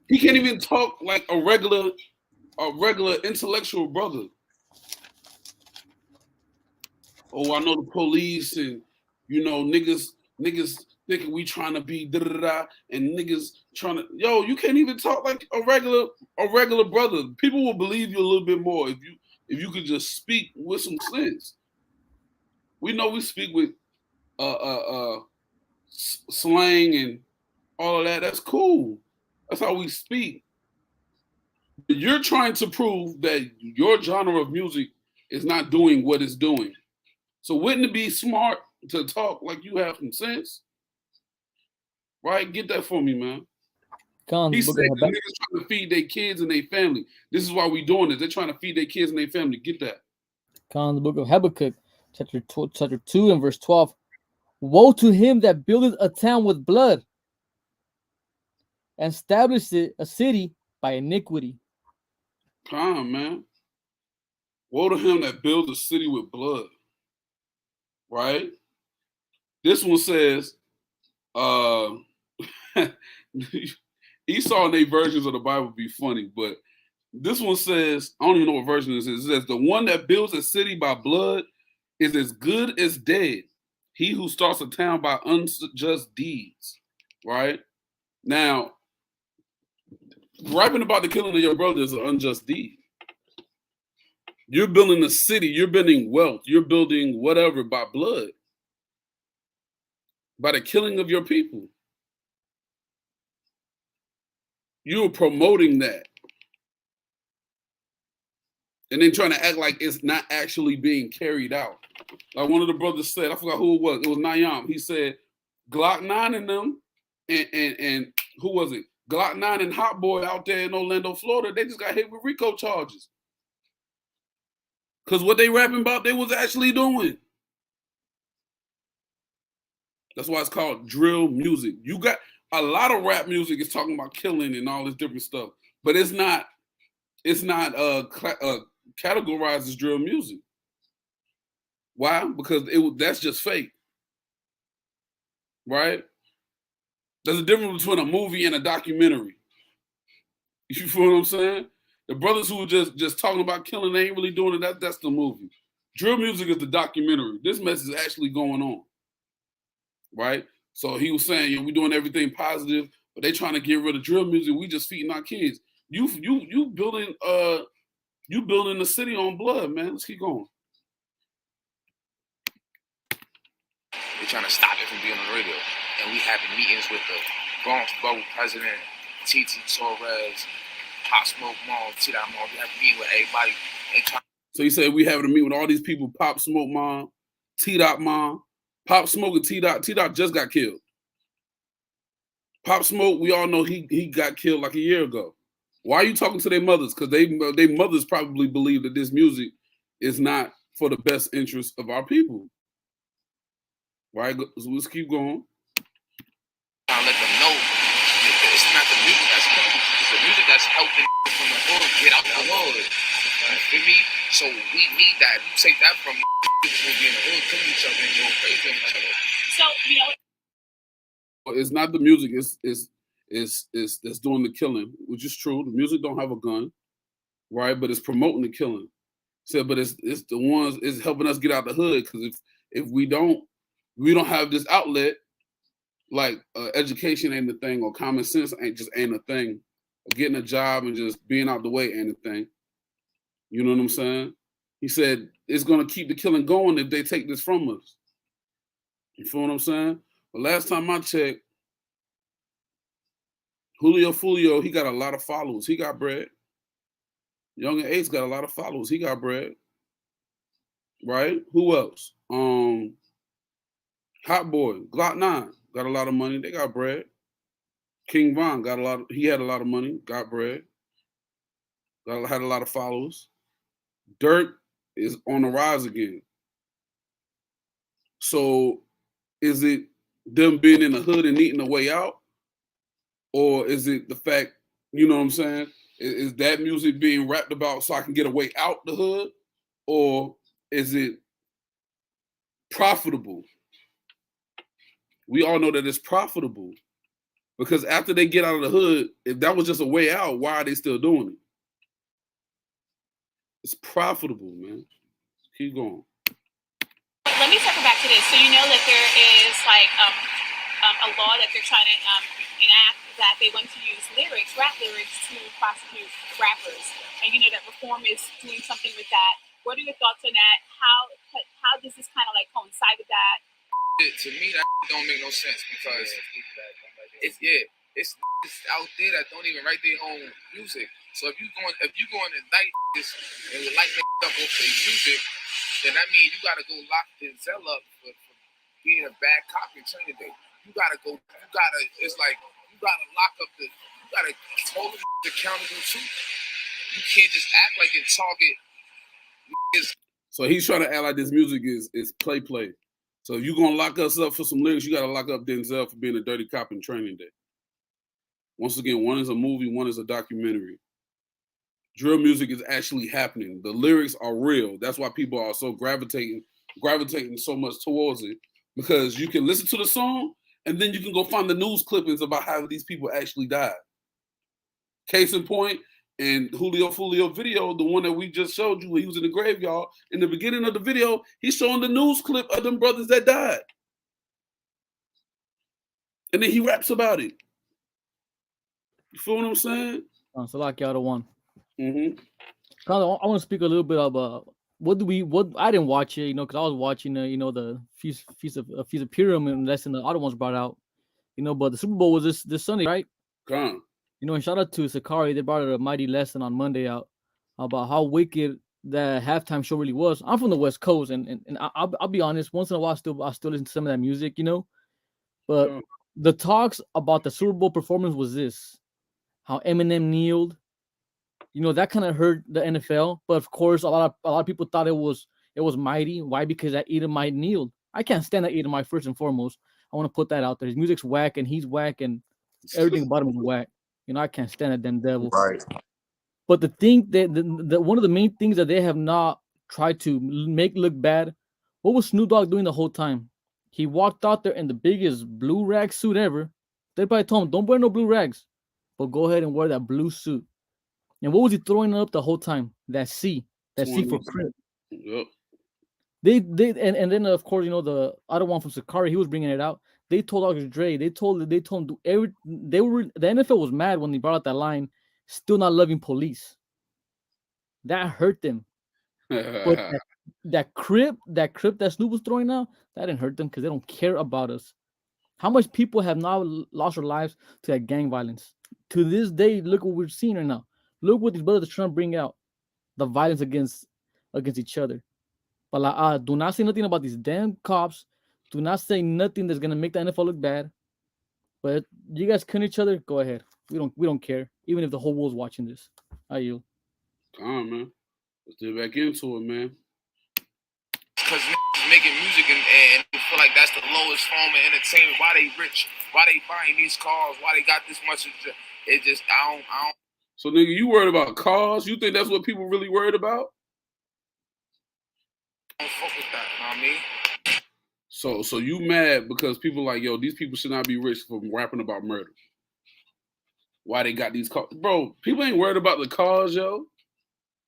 He can't even talk like a regular intellectual brother. Oh, I know the police and niggas thinking we trying to be da-da-da-da, and niggas trying to you can't even talk like a regular brother. People will believe you a little bit more if you could just speak with some sense. We know we speak with slang and all of that. That's cool. That's how we speak. But you're trying to prove that your genre of music is not doing what it's doing. So wouldn't it be smart to talk like you have some sense? Right? Get that for me, man. He said the niggas trying to feed their kids and their family. This is why we doing this. They're trying to feed their kids and their family. Get that. The book of Habakkuk, chapter 2 and verse 12. Woe to him that buildeth a town with blood and establisheth a city by iniquity. Come on, man. Woe to him that builds a city with blood. Right? This one says, Esau and their versions of the Bible be funny, but this one says, I don't even know what version this is. It says, the one that builds a city by blood is as good as dead. He who starts a town by unjust deeds. Right? Now, rapping about the killing of your brother is an unjust deed. You're building a city, you're building wealth, you're building whatever by blood. By the killing of your people. You're promoting that. And then trying to act like it's not actually being carried out. Like one of the brothers said, I forgot who it was. It was Nayam. He said, Glock 9 and them, and who was it? Glock 9 and Hot Boy out there in Orlando, Florida, they just got hit with RICO charges. Because what they rapping about, they was actually doing. That's why it's called drill music. You got a lot of rap music is talking about killing and all this different stuff, but it's not categorized as drill music. Why? Because that's just fake, right? There's a difference between a movie and a documentary. You feel what I'm saying? The brothers who are just talking about killing, they ain't really doing it. That's the movie. Drill music is the documentary. This mess is actually going on, right? So he was saying, we're doing everything positive, but they trying to get rid of drill music. We just feeding our kids. You building the city on blood, man. Let's keep going. They're trying to stop it from being on the radio. And we having meetings with the Bronx Borough President, T.T. Torres, Pop Smoke Mom, T.Dot Mom. We have a meeting with everybody. So he said we having a meeting with all these people, Pop Smoke Mom, T.Dot Mom. Pop Smoke and T.Dot. T.Dot just got killed. Pop Smoke, we all know he got killed like a year ago. Why are you talking to their mothers? Because they mothers probably believe that this music is not for the best interest of our people. Right? So let's keep going. I'll let them know it's not the music that's helping. It's the music that's helping from the hood get out the hood. You feel me? So we need that. If you take that from people will be in the hood killing each other and going crazy on each other. So, it's not the music, it's that's doing the killing, which is true. The music don't have a gun. right? But it's promoting the killing. Said, but it's the ones it's helping us get out the hood, because if we don't have this outlet, like education ain't a thing, or common sense ain't a thing, or getting a job and just being out the way ain't a thing. You know what I'm saying? He said it's gonna keep the killing going if they take this from us. You feel what I'm saying? But last time I checked, Julio Fulio, he got a lot of followers. He got bread. Young and Ace got a lot of followers. He got bread. Right? Who else? Hot Boy, Glock 9, got a lot of money. They got bread. King Von he had a lot of money, got bread. Had a lot of followers. Dirk is on the rise again. So is it them being in the hood and needing a way out? Or is it the fact, you know what I'm saying? Is that music being rapped about so I can get a way out the hood? Or is it profitable? We all know that it's profitable, because after they get out of the hood, if that was just a way out, why are they still doing it? It's profitable, man. Keep going. Let me circle back to this. So you know that there is like a law that they're trying to enact, that they want to use rap lyrics to prosecute rappers, and you know that reform is doing something with that. What are your thoughts on that? How does this kind of like coincide with that? To me, that don't make no sense, because it's out there that don't even write their own music. So if you going to light this and light up over their music, then that means you gotta go lock Denzel up for being a bad cop in Training Day. You gotta lock up you gotta hold them accountable too. You can't just act like and target. So he's trying to act like this music is play. So if you're gonna lock us up for some lyrics, you gotta lock up Denzel for being a dirty cop in Training Day. Once again, one is a movie, one is a documentary. Drill music is actually happening. The lyrics are real. That's why people are so gravitating so much towards it, because you can listen to the song and then you can go find the news clippings about how these people actually died. Case in point, in Julio Fulio video, the one that we just showed you, he was in the graveyard. In the beginning of the video, he's showing the news clip of them brothers that died. And then he raps about it. You feel what I'm saying? So like y'all the one. Mm-hmm. I want to speak a little bit about what I didn't watch it, you know, because I was watching, the Feast of Purim lesson the other ones brought out, you know, but the Super Bowl was this Sunday, right? Come. You know, and shout out to Sakari, they brought a mighty lesson on Monday out about how wicked that halftime show really was. I'm from the West Coast, and I'll be honest, once in a while I still listen to some of that music, you know, but the talks about the Super Bowl performance was this, how Eminem kneeled. You know, that kind of hurt the NFL, but of course, a lot of people thought it was mighty. Why? Because that Edomite kneeled. I can't stand that Edomite first and foremost. I want to put that out there. His music's whack, and he's whack, and everything about him is whack. You know, I can't stand that damn devil. Right. But the thing that the one of the main things that they have not tried to make look bad, what was Snoop Dogg doing the whole time? He walked out there in the biggest blue rag suit ever. They probably told him, "Don't wear no blue rags, but go ahead and wear that blue suit." And what was he throwing up the whole time? That C for Crip. Yep. They and then of course, you know, the other one from Sakari, he was bringing it out. They told Dr. Dre, they told him do the NFL was mad when they brought out that line, still not loving police. That hurt them. But that Crip that Snoop was throwing out, that didn't hurt them because they don't care about us. How much people have now lost their lives to that gang violence? To this day, look what we're seeing right now. Look what these brothers are trying to bring out, the violence against each other. But do not say nothing about these damn cops. Do not say nothing that's gonna make the NFL look bad. But you guys kill each other, go ahead. We don't care. Even if the whole world's watching this. How you? Come on, man. Let's get back into it, man. Because making music and feel like that's the lowest form of entertainment. Why they rich? Why they buying these cars? Why they got this much? It just I don't. So nigga, you worried about cars? You think that's what people really worried about? I don't fuck with that. You know what I mean? So you mad because people like, yo, these people should not be rich for rapping about murder. Why they got these cars? Bro, people ain't worried about the cars, yo.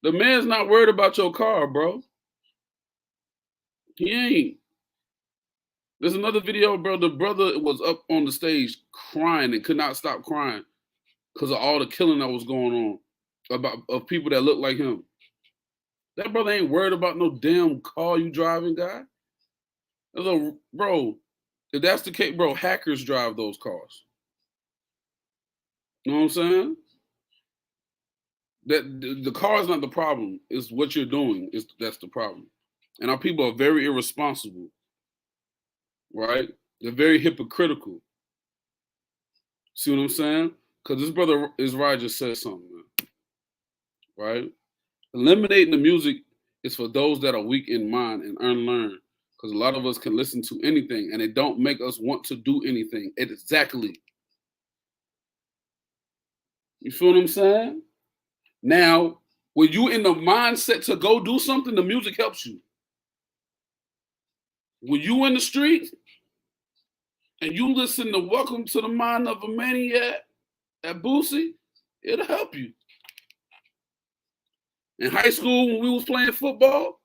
The man's not worried about your car, bro. He ain't. There's another video, bro. The brother was up on the stage crying and could not stop crying because of all the killing that was going on of people that look like him. That brother ain't worried about no damn car you driving, guy. Bro, if that's the case, bro, hackers drive those cars. You know what I'm saying? That the car is not the problem. It's what you're doing. That's the problem. And our people are very irresponsible, right? They're very hypocritical. See what I'm saying? Because this brother Israel just said something, man. Right? Eliminating the music is for those that are weak in mind and unlearned. Because a lot of us can listen to anything and it don't make us want to do anything. Exactly. You feel what I'm saying? Now, when you in the mindset to go do something, the music helps you. When you in the street and you listen to Welcome to the Mind of a Maniac at Boosie, it'll help you. In high school, when we was playing football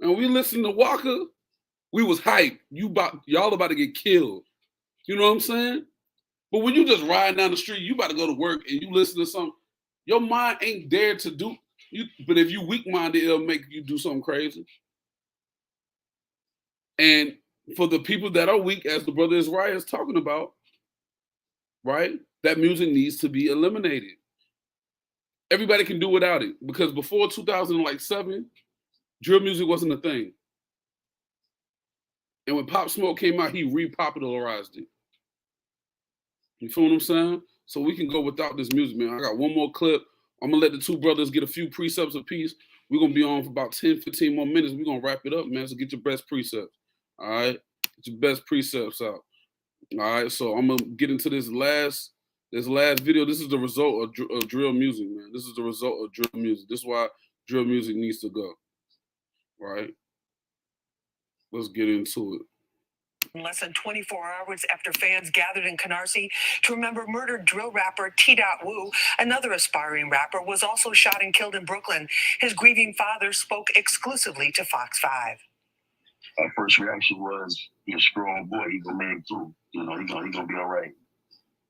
and we listened to Walker, we was hyped. Y'all about to get killed. You know what I'm saying? But when you just riding down the street, you about to go to work and you listen to something, your mind ain't there to do. But if you weak-minded, it'll make you do something crazy. And for the people that are weak, as the brother Israel is talking about, right, that music needs to be eliminated. Everybody can do without it. Because before 2007, drill music wasn't a thing. And when Pop Smoke came out, he repopularized it. You feel what I'm saying? So we can go without this music, man. I got one more clip. I'm going to let the two brothers get a few precepts apiece. We're going to be on for about 10, 15 more minutes. We're going to wrap it up, man. So get your best precepts. All right? Get your best precepts out. All right? So I'm going to get into this last video. This is the result of drill music, man. This is the result of drill music. This is why drill music needs to go. Right? Let's get into it. Less than 24 hours after fans gathered in Canarsie to remember murdered drill rapper T. Wu, another aspiring rapper, was also shot and killed in Brooklyn. His grieving father spoke exclusively to Fox 5. Our first reaction was, he's a strong boy, he's gonna make it through. You know, he's gonna be all right.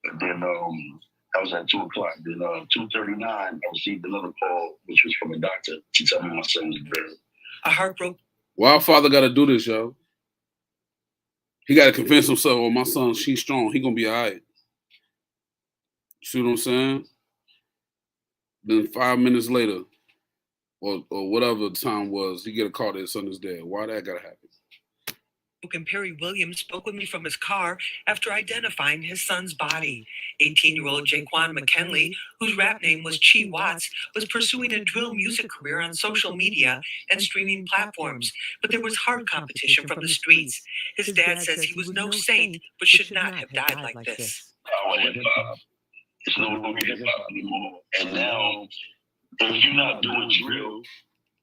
But then that was at 2 o'clock. Then 2:39, I received another call, which was from a doctor to tell me my son was dead. A heartbroken. Why our father got to do this, yo? He got to convince himself, oh, my son, she's strong. He going to be all right. See what I'm saying? Then 5 minutes later, or whatever the time was, he get a call that his son is dead. Why that got to happen? Perry Williams spoke with me from his car after identifying his son's body. 18-year-old Jaquan McKinley, whose rap name was Chi Watts, was pursuing a drill music career on social media and streaming platforms, but there was hard competition from the streets. His dad says he was no saint, but should not have died like this. It's no longer hip-hop anymore. And now, if you're not doing drill,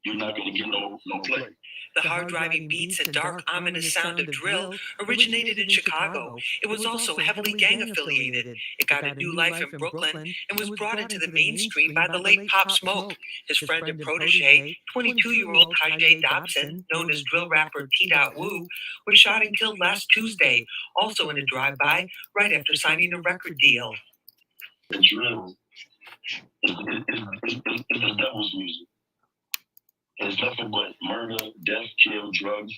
you're not going to get no play. The hard-driving beats and dark, ominous sound of drill originated in Chicago. It was also heavily gang-affiliated. It got a new life in Brooklyn and was brought into the mainstream by the late Pop Smoke. His friend and protege, 22-year-old Tajay Dobson, known as drill rapper T. Wu, was shot and killed last Tuesday, also in a drive-by, right after signing a record deal. The drill is the devil's music. It's nothing but murder, death, kill, drugs,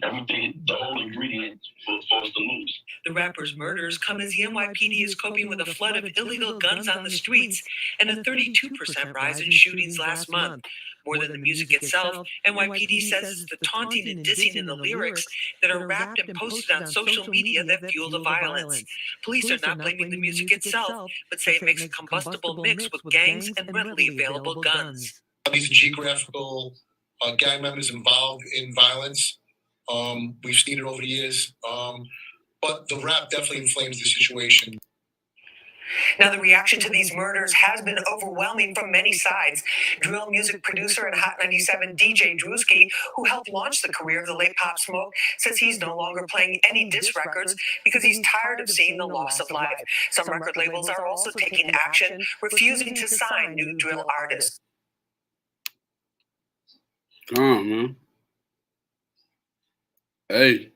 everything, the whole ingredient for us to lose. The rapper's murders come as the NYPD is coping with a flood of illegal guns on the streets and a 32% rise in shootings last month. More than the music itself, NYPD says it's the taunting and dissing in the lyrics that are rapped and posted on social media that fuel the violence. Police are not blaming the music itself, but say it makes a combustible mix with gangs and readily available guns. These are geographical gang members involved in violence. We've seen it over the years, but the rap definitely inflames the situation. Now, the reaction to these murders has been overwhelming from many sides. Drill music producer and Hot 97 DJ Drewski, who helped launch the career of the late Pop Smoke, says he's no longer playing any diss records because he's tired of seeing the loss of life. Some record labels are also taking action, refusing to sign new drill artists. Come on, man. Hey,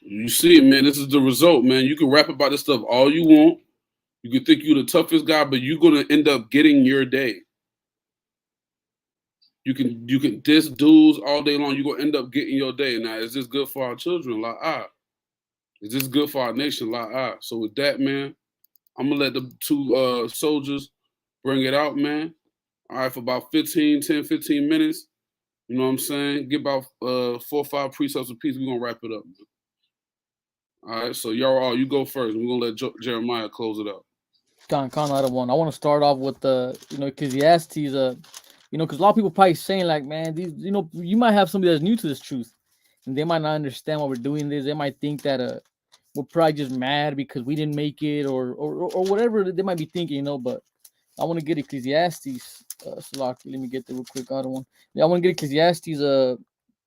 you see it, man. This is the result, man. You can rap about this stuff all you want. You can think you're the toughest guy, but you're gonna end up getting your day. You can diss dudes all day long. You're gonna end up getting your day. Now, is this good for our children? Like, is this good for our nation? Like, So with that, man, I'm gonna let the two soldiers bring it out, man. All right, for about 10, 15 minutes. You know what I'm saying? Get about 4 or 5 precepts apiece. We're gonna wrap it up. All right, so y'all, you go first. We're gonna let Jeremiah close it up. Kind of out of one. I want to start off with the Ecclesiastes. Because a lot of people probably saying like, man, these, you might have somebody that's new to this truth, and they might not understand why we're doing this. They might think that we're probably just mad because we didn't make it, or whatever they might be thinking, But I want to get Ecclesiastes. Let me get the real quick other one. Yeah, I want to get Ecclesiastes,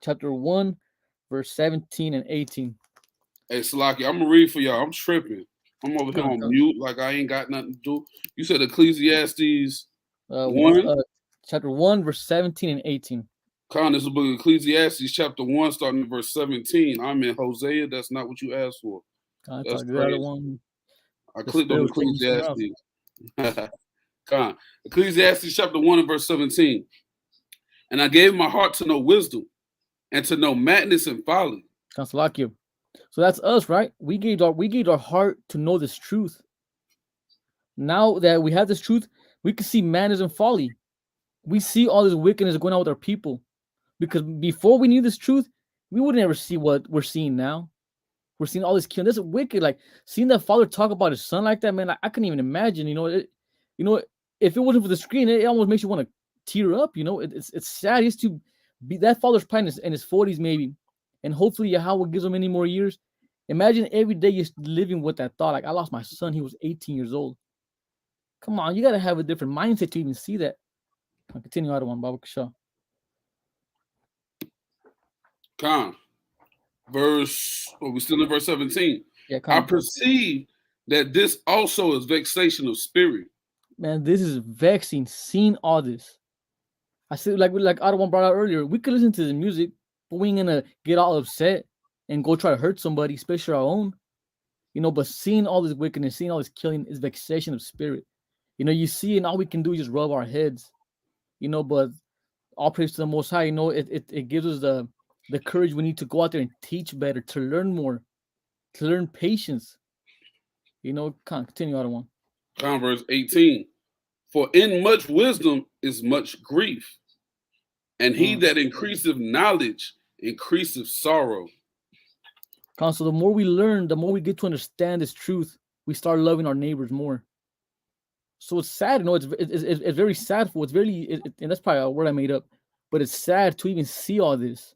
chapter 1, verse 17 and 18. Hey, Salaki, I'm gonna read for y'all. I'm tripping. I'm over here on mute, like I ain't got nothing to do. You said Ecclesiastes 1? Chapter 1, verse 17 and 18. Con, this is the book of Ecclesiastes, chapter 1, starting at verse 17. I'm in Hosea. That's not what you asked for. That's crazy. I clicked on Ecclesiastes. Con. Ecclesiastes, chapter 1, and verse 17. And I gave my heart to know wisdom and to know madness and folly. So that's us, right? We gave our heart to know this truth. Now that we have this truth, we can see madness and folly. We see all this wickedness going on with our people. Because before we knew this truth, we would never see what we're seeing now. We're seeing all this killing. This is wicked. Like seeing that father talk about his son like that, man. I couldn't even imagine. If it wasn't for the screen, it almost makes you want to tear up. It's sad. He's to be that father's probably in his 40s maybe, and hopefully Yahweh gives him many more years. Imagine every day you're living with that thought. Like I lost my son. He was 18 years old. Come on, you gotta have a different mindset to even see that. I'll continue out of one, Baba Kashapp. Con. We still in verse 17. Yeah, I perceive that this also is vexation of spirit. Man, this is vexing, seeing all this. I said, like Adawan brought out earlier, we could listen to the music, but we ain't gonna get all upset and go try to hurt somebody, especially our own. But seeing all this wickedness, seeing all this killing is vexation of spirit. You see, and all we can do is just rub our heads. But all praise to the Most High. It gives us the courage we need to go out there and teach better, to learn more, to learn patience. Continue on one. Verse 18. For in much wisdom is much grief, and he that increaseth knowledge increaseth sorrow. So the more we learn, the more we get to understand this truth, we start loving our neighbors more. So it's sad, it's very sad. And that's probably a word I made up, but it's sad to even see all this,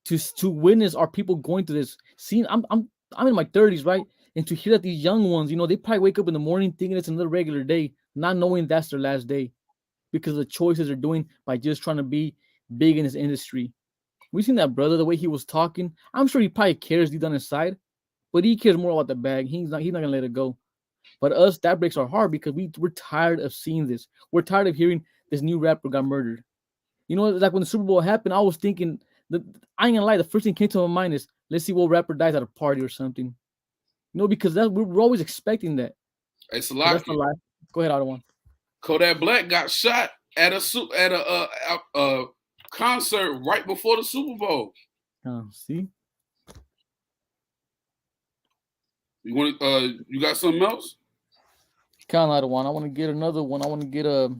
to witness our people going through this. Seeing, I'm in my 30s, right? And to hear that these young ones, they probably wake up in the morning thinking it's another regular day, not knowing that's their last day, because of the choices they're doing by just trying to be big in this industry. We've seen that brother, the way he was talking. I'm sure he probably cares deep down inside, but he cares more about the bag. He's not gonna let it go. But us, that breaks our heart because we're tired of seeing this. We're tired of hearing this new rapper got murdered. Like when the Super Bowl happened, I was thinking that I ain't gonna lie. The first thing came to my mind is let's see what rapper dies at a party or something. Because we're always expecting that. Hey, Salaki. Go ahead, Adawan. Kodak Black got shot at a concert right before the Super Bowl. See. You got something else? Kind of one. I want to get another one. I want to get a.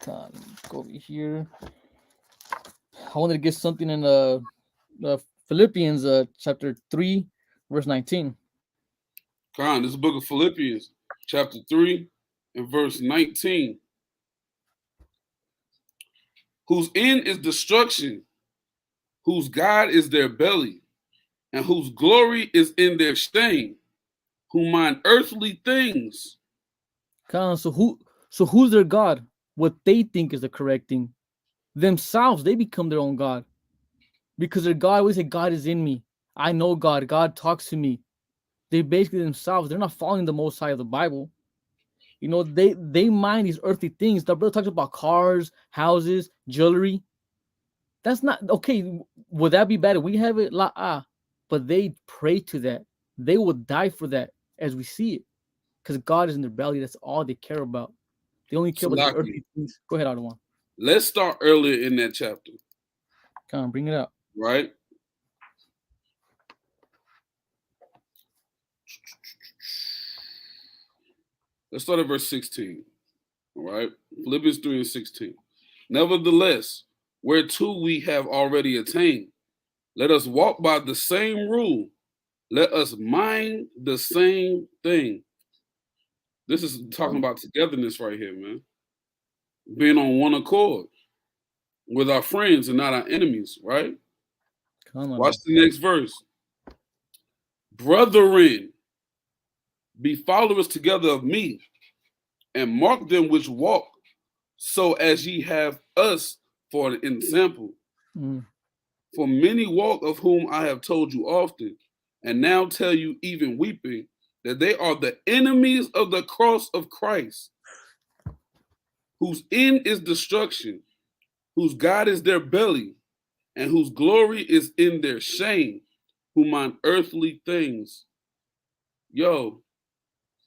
Go over here. I wanted to get something in the Philippians chapter 3, verse 19. This is the book of Philippians, chapter 3, and verse 19. Whose end is destruction, whose God is their belly, and whose glory is in their shame, who mind earthly things. So who's their God? What they think is the correct thing. Themselves, they become their own God. Because their God always say, God is in me. I know God. God talks to me. They basically themselves, they're not following the Most High of the Bible. You know, they mind these earthly things. The brother talks about cars, houses, jewelry. That's not okay. Would that be bad if we have it? But they pray to that. They will die for that as we see it. Because God is in their belly. That's all they care about. They only care about these earthly things. Go ahead, Adawan. Let's start earlier in that chapter. Come on, bring it up. Right? Let's start at verse 16. All right? Philippians 3 and 16. Nevertheless, whereto we have already attained, let us walk by the same rule. Let us mind the same thing. This is talking about togetherness right here, man. Being on one accord with our friends and not our enemies, right? Come on. Watch the next verse. Brethren, be followers together of me, and mark them which walk, so as ye have us for an example. For many walk, of whom I have told you often, and now tell you even weeping, that they are the enemies of the cross of Christ, whose end is destruction, whose God is their belly, and whose glory is in their shame, who mind earthly things. Yo,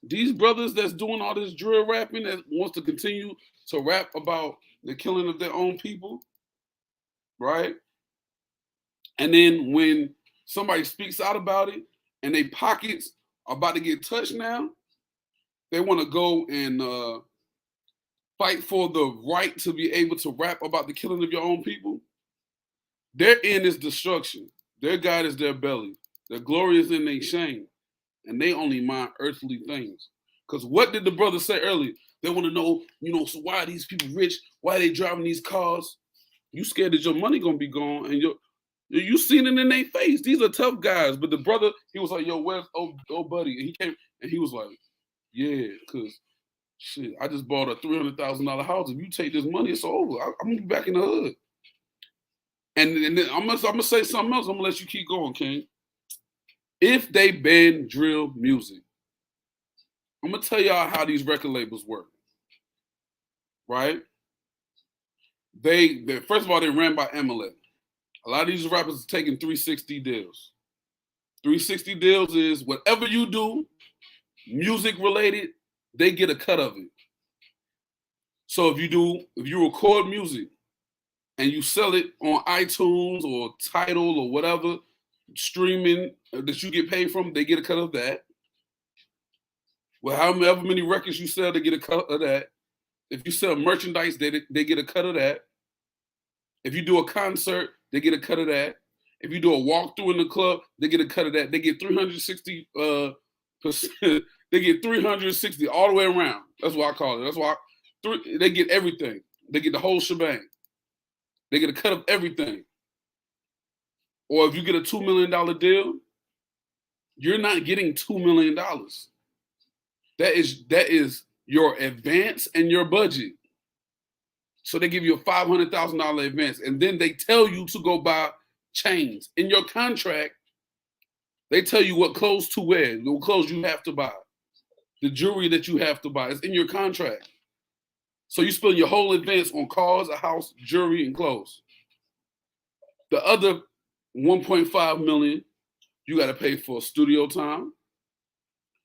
these brothers that's doing all this drill rapping that wants to continue to rap about the killing of their own people, right? And then when somebody speaks out about it and their pockets are about to get touched now, they want to go and fight for the right to be able to rap about the killing of your own people. Their end is destruction. Their God is their belly. Their glory is in their shame. And they only mind earthly things. Because what did the brother say earlier? They want to know, so why are these people rich? Why are they driving these cars? You scared that your money going to be gone, and you seen it in their face. These are tough guys. But the brother, he was like, yo, where's old buddy? And he came and he was like, yeah, because shit, I just bought a $300,000 house. If you take this money, it's over. I'm going to be back in the hood. And then I'm gonna say something else. I'm going to let you keep going, King. If they ban drill music, I'm going to tell y'all how these record labels work. Right? They first of all, they ran by Amalek. A lot of these rappers are taking 360 deals. 360 deals is whatever you do, music related, they get a cut of it. So if you record music and you sell it on iTunes or Tidal or whatever streaming that you get paid from, they get a cut of that. Well, however many records you sell, they get a cut of that. If you sell merchandise, they get a cut of that. If you do a concert, they get a cut of that. If you do a walkthrough in the club, they get a cut of that. They get 360 percent. They get 360 all the way around. That's what I call it. That's why they get everything. They get the whole shebang. They get a cut of everything. Or if you get a $2 million deal, you're not getting $2 million. That is your advance and your budget. So they give you a $500,000 advance, and then they tell you to go buy chains. In your contract, they tell you what clothes to wear, what clothes you have to buy, the jewelry that you have to buy. It's in your contract. So you spend your whole advance on cars, a house, jewelry, and clothes. The other 1.5 million, you got to pay for studio time.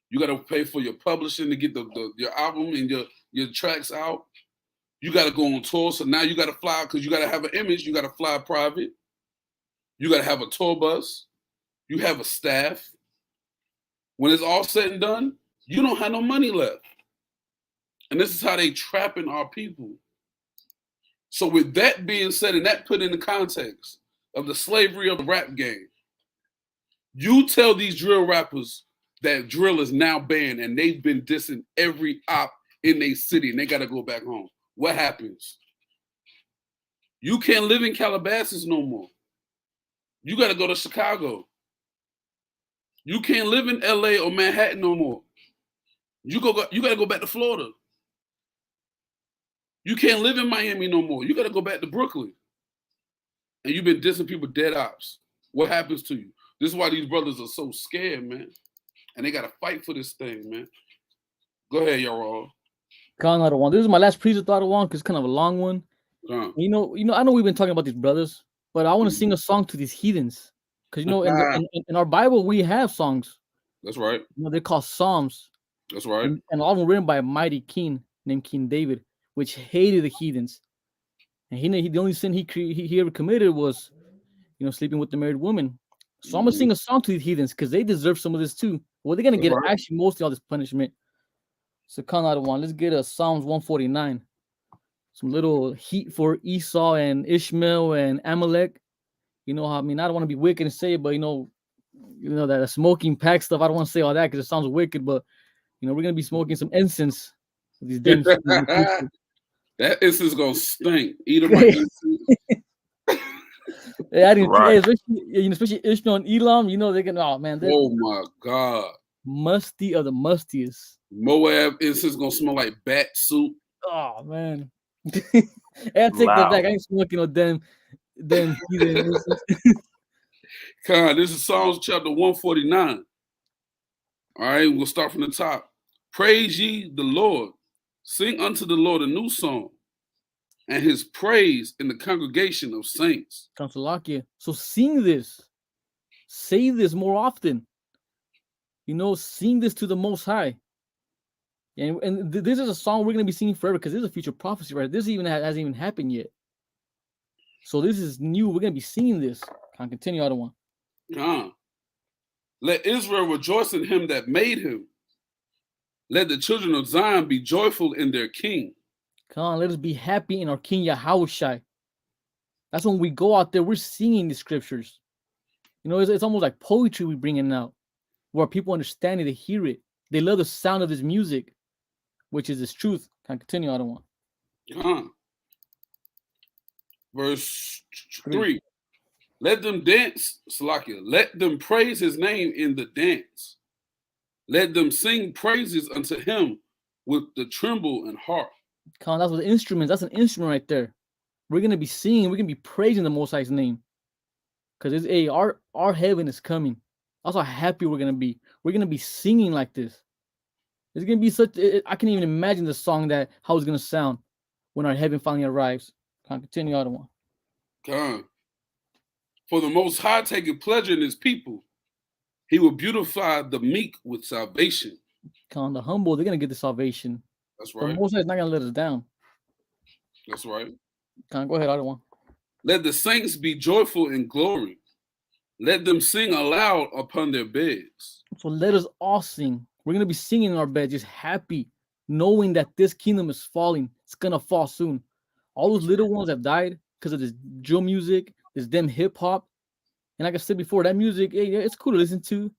You got to pay for your publishing to get your album and your tracks out. You got to go on tour. So now you got to fly because you got to have an image. You got to fly private. You got to have a tour bus. You have a staff. When it's all said and done, you don't have no money left. And this is how they trapping our people. So with that being said, and that put in the context of the slavery of the rap game, you tell these drill rappers that drill is now banned and they've been dissing every op in their city and they got to go back home. What happens? You can't live in Calabasas no more. You got to go to Chicago. You can't live in LA or Manhattan no more. You got to go back to Florida. You can't live in Miami no more. You got to go back to Brooklyn. And you've been dissing people dead ops. What happens to you? This is why these brothers are so scared, man. And they got to fight for this thing, man. Go ahead, y'all. Con out of one. This is my last preset out of one because it's kind of a long one. Con. I know we've been talking about these brothers, but I want to sing a song to these heathens. Because in our Bible we have songs. That's right. They're called Psalms. That's right. And all of them written by a mighty king named King David, which hated the heathens. And the only sin he ever committed was, sleeping with the married woman. So I'm gonna sing a song to these heathens because they deserve some of this too. Well, they're gonna get actually mostly all this punishment. So count out of one. Let's get a Psalms 149. Some little heat for Esau and Ishmael and Amalek. I don't want to be wicked and say it, but that smoking pack stuff. I don't want to say all that because it sounds wicked, but we're gonna be smoking some incense. These damn that incense gonna stink. Eat them like I didn't right. Especially Ishmael and Elam, they're gonna. Oh man! Oh my God! Musty of the mustiest. Moab incense gonna smell like bat soup. Oh man! I take that back. I ain't smoking no damn. God, this is Psalms chapter 149. All right, we'll start from the top. Praise ye the Lord. Sing unto the Lord a new song, and his praise in the congregation of saints. So sing this. Say this more often. Sing this to the Most High. And this is a song we're going to be singing forever because this is a future prophecy, right? This hasn't even happened yet. So this is new. We're going to be singing this. I'll continue out of one. Let Israel rejoice in him that made him. Let the children of Zion be joyful in their king. Come on, let us be happy in our King Yahushua. That's when we go out there, we're singing the scriptures. It's almost like poetry we bring in out, where people understand it, they hear it. They love the sound of his music, which is his truth. Can I continue out of one? Verse 3. Let them dance, Salakia. Let them praise his name in the dance. Let them sing praises unto him with the tremble and harp. Come on, that's what the instruments. That's an instrument right there. We're gonna be singing. We're gonna be praising the Most High's name, because our heaven is coming. That's how happy we're gonna be. We're gonna be singing like this. It's gonna be I can't even imagine the song how it's gonna sound when our heaven finally arrives. Can I continue out of one? Come. For the Most High taketh pleasure in his people. He will beautify the meek with salvation. Come on, the humble, they're gonna get the salvation. That's right. The Most High is not gonna let us down. That's right. Come on, go ahead, other one. Let the saints be joyful in glory. Let them sing aloud upon their beds. So let us all sing. We're gonna be singing in our bed, just happy, knowing that this kingdom is falling. It's gonna fall soon. All those little ones have died because of this drill music, this damn hip hop. And like I said before, that music, it's cool to listen to.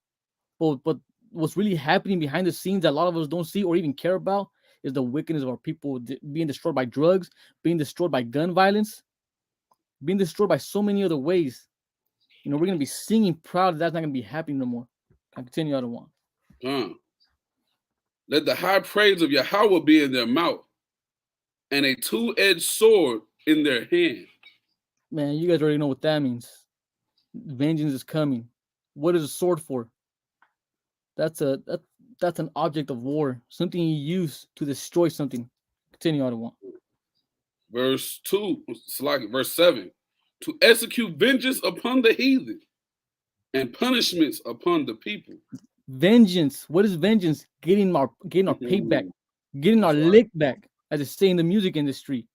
But what's really happening behind the scenes that a lot of us don't see or even care about is the wickedness of our people being destroyed by drugs, being destroyed by gun violence, being destroyed by so many other ways. We're going to be singing proud that's not going to be happening no more. I continue out of one. Let the high praise of Yahweh be in their mouth and a two-edged sword in their hand. Man, you guys already know what that means. Vengeance is coming. What is a sword for? That's an object of war, something you use to destroy something. Continue out of one. Verse 2, verse 7. To execute vengeance upon the heathen and punishments upon the people. Vengeance. What is vengeance? Getting our payback, getting our lick back, as they say in the music industry.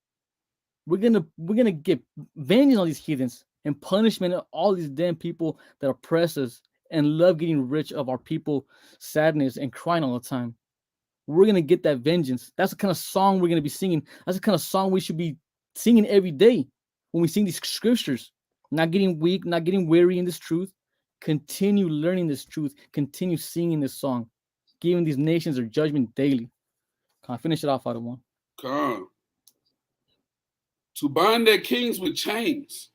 We're gonna get vengeance on these heathens and punishment of all these damn people that oppress us and love getting rich of our people sadness and crying all the time. We're gonna get that vengeance. That's the kind of song we're gonna be singing. That's the kind of song we should be singing every day when we sing these scriptures. Not getting weak, not getting weary in this truth. Continue learning this truth. Continue singing this song, giving these nations their judgment daily. Can I finish it off out of one? Come. To bind their kings with chains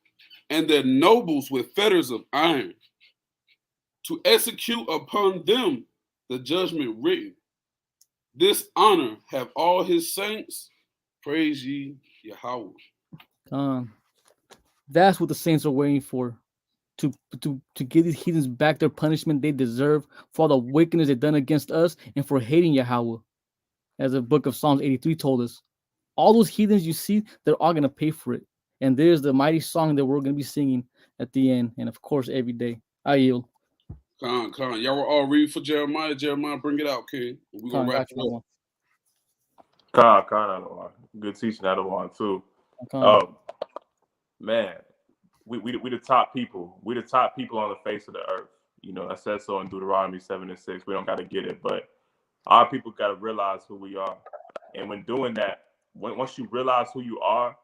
and their nobles with fetters of iron, to execute upon them the judgment written. This honor have all his saints. Praise ye Yahweh. That's what the saints are waiting for. To give these heathens back their punishment they deserve for all the wickedness they've done against us and for hating Yahweh. as the book of Psalms 83 told us. All those heathens you see, they're all going to pay for it. And there's the mighty song that we're going to be singing at the end. And of course, every day. I yield. Con. Y'all were all ready for Jeremiah. Jeremiah, bring it out, King. We're going to wrap it up. Con, good teaching out of one too. Man, we the top people. We the top people on the face of the earth. You know, I said so in Deuteronomy 7:6. We don't got to get it, but our people got to realize who we are. And when doing that, once you realize who you are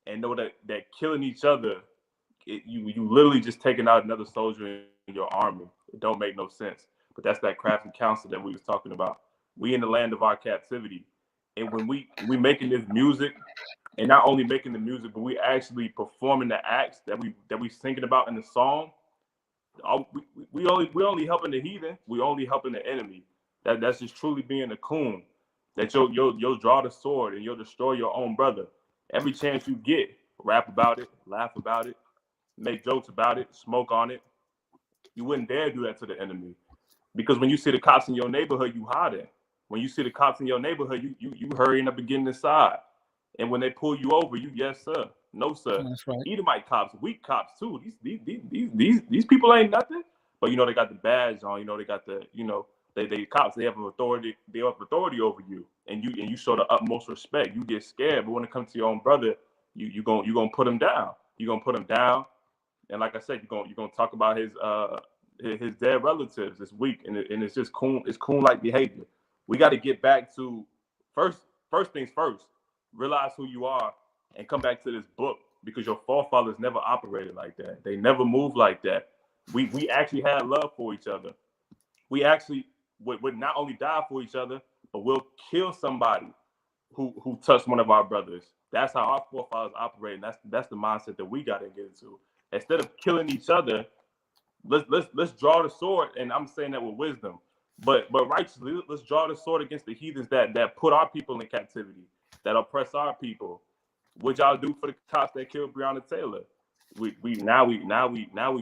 and know that killing each other, you literally just taking out another soldier in your army. It don't make no sense. But that's that craft and counsel that we was talking about. We in the land of our captivity. And when we making this music, and not only making the music, but we actually performing the acts that we thinking about in the song, we only helping the heathen. We only helping the enemy. That's just truly being a coon. That you'll draw the sword and you'll destroy your own brother. Every chance you get, rap about it, laugh about it, make jokes about it, smoke on it. You wouldn't dare do that to the enemy. Because when you see the cops in your neighborhood, you hiding. When you see the cops in your neighborhood, you hurrying up and getting inside. And when they pull you over, you yes sir, no sir. That's right. Edomite cops, weak cops too. These people ain't nothing. But you know they got the badge on. You know they got the they cops. They have authority. They have authority over you, and you show the utmost respect. You get scared, but when it comes to your own brother, you gonna put him down. You gonna put him down. And like I said, you're gonna talk about his dead relatives this week, and it's just cool. It's coon-like behavior. We got to get back to first things first. Realize who you are and come back to this book, because your forefathers never operated like that. They never moved like that. We actually had love for each other. We actually would not only die for each other, but we'll kill somebody who touched one of our brothers. That's how our forefathers operate, and that's the mindset that we got to get into. Instead of killing each other, let's draw the sword, and I'm saying that with wisdom, but righteously, let's draw the sword against the heathens that put our people in captivity, that oppress our people. What y'all do for the cops that killed Breonna Taylor? We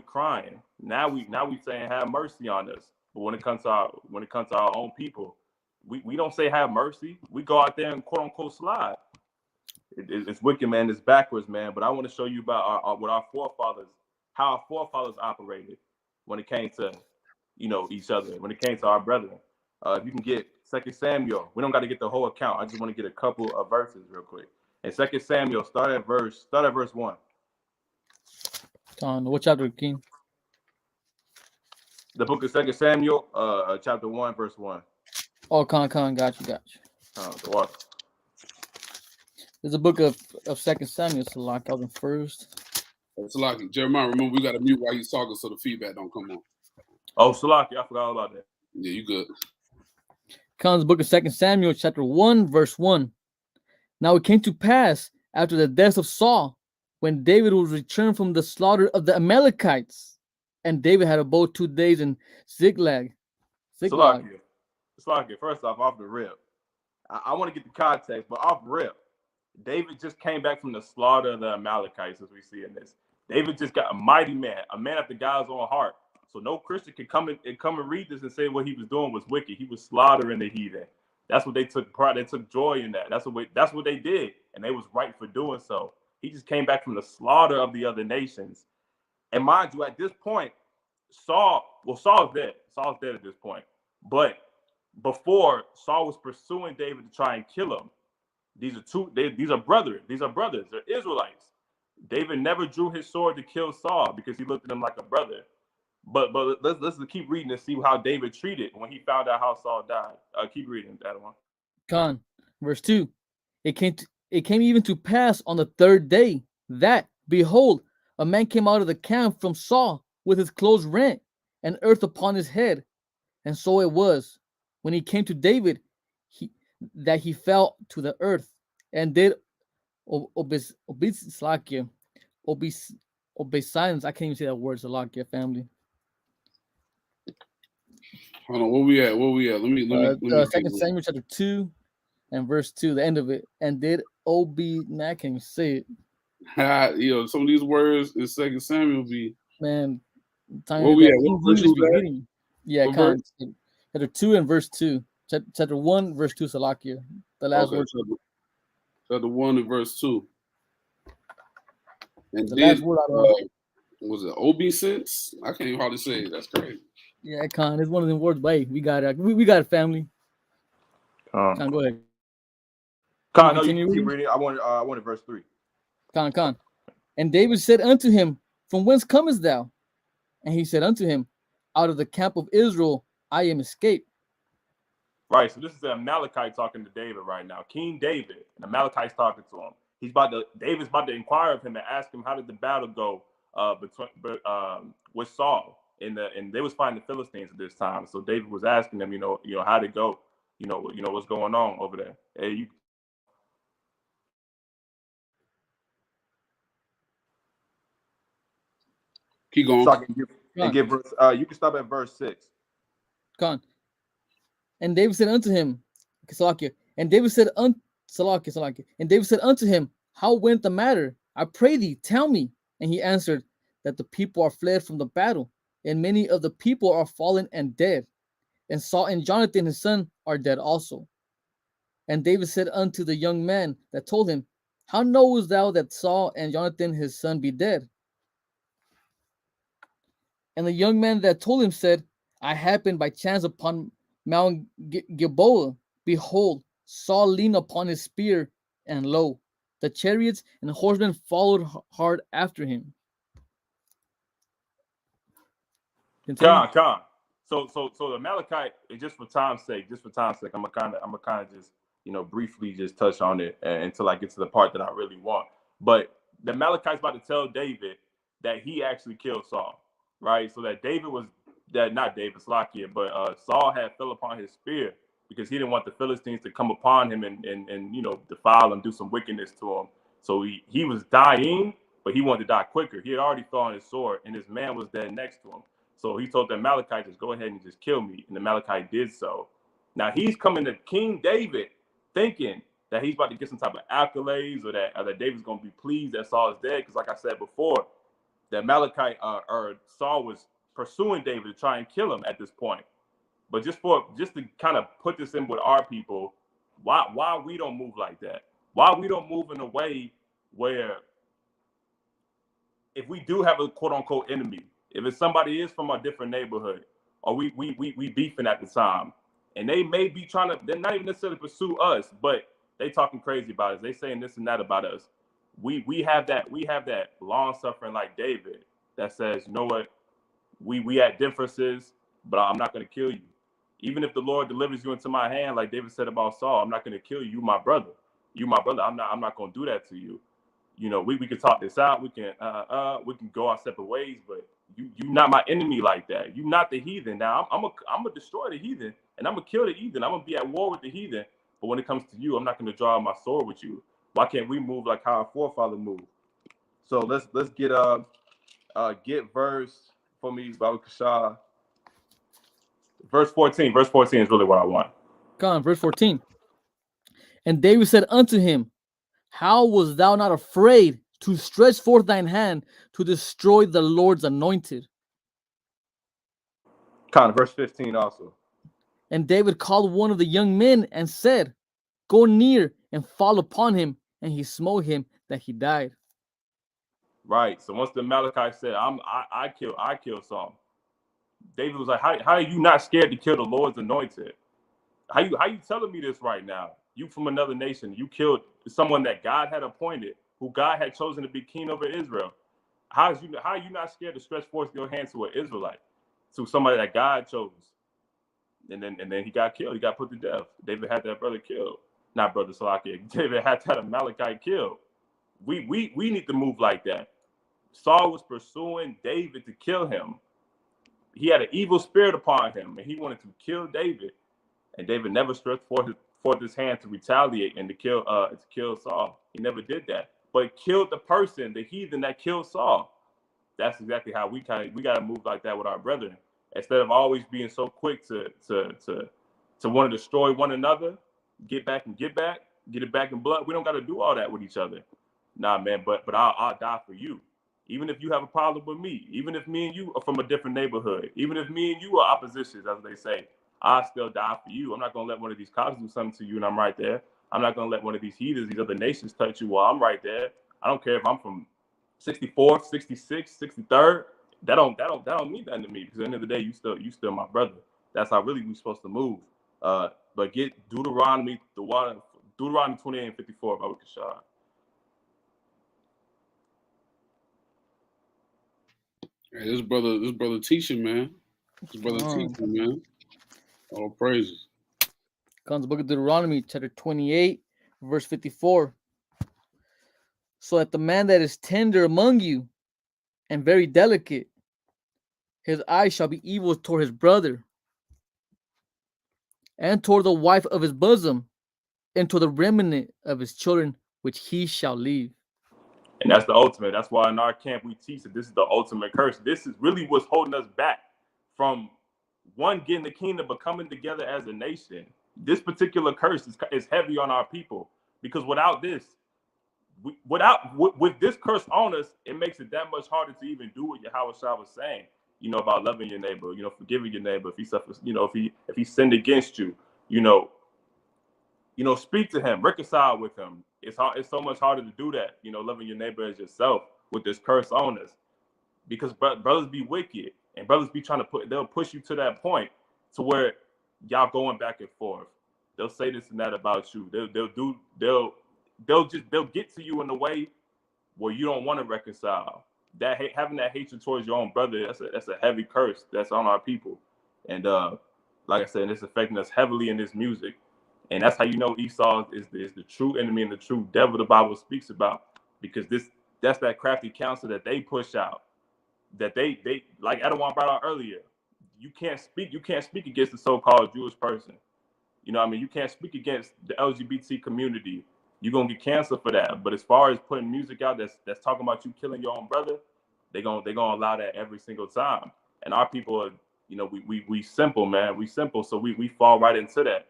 crying. Now we saying have mercy on us. But when it comes to our own people, we don't say have mercy. We go out there and quote unquote slide. It's wicked, man. It's backwards, man. But I want to show you about how our forefathers operated when it came to each other, when it came to our brethren. If you can get 2 Samuel, we don't got to get the whole account. I just want to get a couple of verses real quick. In 2 Samuel, start at verse 1. What chapter, King? The book of 2 Samuel, chapter 1, verse 1. Oh, got you. The water. There's a book of 2 Samuel, so lock out the first. Salaki, Jeremiah, remember we got to mute while he's talking so the feedback don't come on. Oh, Salaki, I forgot all about that. Yeah, you good. Comes the book of 2 Samuel, chapter 1, verse 1. Now it came to pass after the death of Saul, when David was returned from the slaughter of the Amalekites, and David had abode 2 days in Ziklag. Salaki, first off the rip. I want to get the context, but off rip, David just came back from the slaughter of the Amalekites, as we see in this. David just got a mighty man, a man after God's own heart. So no Christian could come and read this and say what he was doing was wicked. He was slaughtering the heathen. That's what they took pride. They took joy in that. That's what they did, and they was right for doing so. He just came back from the slaughter of the other nations. And mind you, at this point, Saul's dead. Saul's dead at this point. But before, Saul was pursuing David to try and kill him. These are brothers. They're Israelites. David never drew his sword to kill Saul because he looked at him like a brother. But let's keep reading and see how David treated when he found out how Saul died. Keep reading that one. Verse 2. It came even to pass on the 3rd day that, behold, a man came out of the camp from Saul with his clothes rent and earth upon his head. And so it was, when he came to David, that he fell to the earth and did obeisance. I can't even say that word, Salakia, family. Hold on, where we at? Let me 2 Samuel chapter 2 and verse 2, the end of it. And did I can't even say it. Some of these words in 2 Samuel be man. Where we at? What verse was that? Yeah, chapter 2 and verse 2. chapter 1, verse 2, Salakia. The last word. Chapter 1 and verse 2. And The then, last word out of was it obeisance? I can't even hardly say it. That's crazy. Yeah, Con, it's one of them words, but hey, we got it. We got it, family. Con, go ahead. Con, no, you can keep reading. I wanted verse 3. Con. And David said unto him, From whence comest thou? And he said unto him, Out of the camp of Israel I am escaped. Right, so this is the Amalekite talking to David right now. King David, and Amalekite's talking to him. David's about to inquire of him and ask him how did the battle go with Saul, and they was fighting the Philistines at this time. So David was asking them, how did it go, what's going on over there. Hey, keep going. You can stop at verse 6. Con. And David said unto him, Salakia. And David said unto Salakia. And David said unto him, How went the matter? I pray thee, tell me. And he answered, That the people are fled from the battle, and many of the people are fallen and dead. And Saul and Jonathan his son are dead also. And David said unto the young man that told him, How knowest thou that Saul and Jonathan his son be dead? And the young man that told him said, I happened by chance upon Mount Gilboa. Behold, Saul leaned upon his spear, and lo, the chariots and horsemen followed hard after him. Con. So the Amalekite, just for time's sake, I'm gonna kind of just briefly just touch on it until I get to the part that I really want. But the Amalekite's about to tell David that he actually killed Saul, right? So that Saul had fell upon his spear because he didn't want the Philistines to come upon him and defile and do some wickedness to him. So he was dying, but he wanted to die quicker. He had already thrown his sword, and his man was dead next to him. So he told the Amalekite, just go ahead and just kill me. And the Amalekite did so. Now he's coming to King David thinking that he's about to get some type of accolades or that David's going to be pleased that Saul is dead. Because like I said before, the Amalekite or Saul was pursuing David to try and kill him at this point. But just to kind of put this in with our people, why we don't move like that? Why we don't move in a way where if we do have a quote unquote enemy, if it's somebody is from a different neighborhood, or we beefing at the time, and they may be they're not even necessarily pursue us, but they talking crazy about us. They saying this and that about us. We have that long suffering like David that says, you know what, we had differences, but I'm not going to kill you. Even if the Lord delivers you into my hand, like David said about Saul, I'm not going to kill you. You my brother. I'm not going to do that to you. We can talk this out. We can go our separate ways, but you not my enemy like that. You not the heathen. Now I'm gonna destroy the heathen, and I'm gonna kill the heathen. I'm gonna be at war with the heathen. But when it comes to you, I'm not gonna draw my sword with you. Why can't we move like how our forefather moved? So let's get verse for me, Baba Cashapp. Verse 14. Verse 14 is really what I want. Come on, verse 14. And David said unto him, How was thou not afraid to stretch forth thine hand to destroy the Lord's anointed? Kind of verse 15 also. And David called one of the young men and said, Go near and fall upon him. And he smote him that he died. Right. So once the Amalekite said, I kill Saul, David was like, how are you not scared to kill the Lord's anointed? How you telling me this right now? You from another nation, you killed someone that God had appointed, who God had chosen to be king over Israel. How are you not scared to stretch forth your hands to an Israelite, to somebody that God chose? And then he got killed. He got put to death. David had that brother killed. Not brother Salakia. David had that Amalekite killed. We need to move like that. Saul was pursuing David to kill him. He had an evil spirit upon him, and he wanted to kill David. And David never stretched forth his hand to retaliate and to kill Saul. He never did that, but killed the person, the heathen that killed Saul. That's exactly how we got to move like that with our brethren. Instead of always being so quick to want to destroy one another, get it back in blood. We don't got to do all that with each other. Nah, man. But I'll die for you. Even if you have a problem with me, even if me and you are from a different neighborhood, even if me and you are oppositions, as they say, I still die for you. I'm not going to let one of these cops do something to you and I'm right there. I'm not going to let one of these heathens, these other nations touch you while I'm right there. I don't care if I'm from 64th, 66th, 63rd. That don't mean nothing to me, because at the end of the day, you still my brother. That's how really we're supposed to move. But get Deuteronomy 28 and 54 by Cashapp. Hey, this brother teaching, man. This brother teaching, man. All praises. Comes the book of Deuteronomy, chapter 28, verse 54. So that the man that is tender among you and very delicate, his eyes shall be evil toward his brother, and toward the wife of his bosom, and toward the remnant of his children, which he shall leave. And that's the ultimate. That's why in our camp we teach that this is the ultimate curse. This is really what's holding us back from, one, getting the kingdom, but coming together as a nation. This particular curse is heavy on our people, because without this, with this curse on us, it makes it that much harder to even do what Yahweh was saying, about loving your neighbor, forgiving your neighbor if he suffers, if he sinned against you, speak to him, reconcile with him. It's hard. It's so much harder to do that, loving your neighbor as yourself with this curse on us, because brothers be wicked and brothers be trying to they'll push you to that point to where y'all going back and forth. They'll say this and that about you. They'll get to you in a way where you don't want to reconcile. Having that hatred towards your own brother, that's a heavy curse that's on our people. And like I said, it's affecting us heavily in this music. And that's how you know Esau is the true enemy and the true devil the Bible speaks about, because that's that crafty counsel that they push out, that they like Adam brought out earlier. You can't speak against the so-called Jewish person. You can't speak against the LGBT community. You're gonna get canceled for that. But as far as putting music out that's talking about you killing your own brother, they're gonna allow that every single time. And our people are, we simple, man. We simple, so we fall right into that.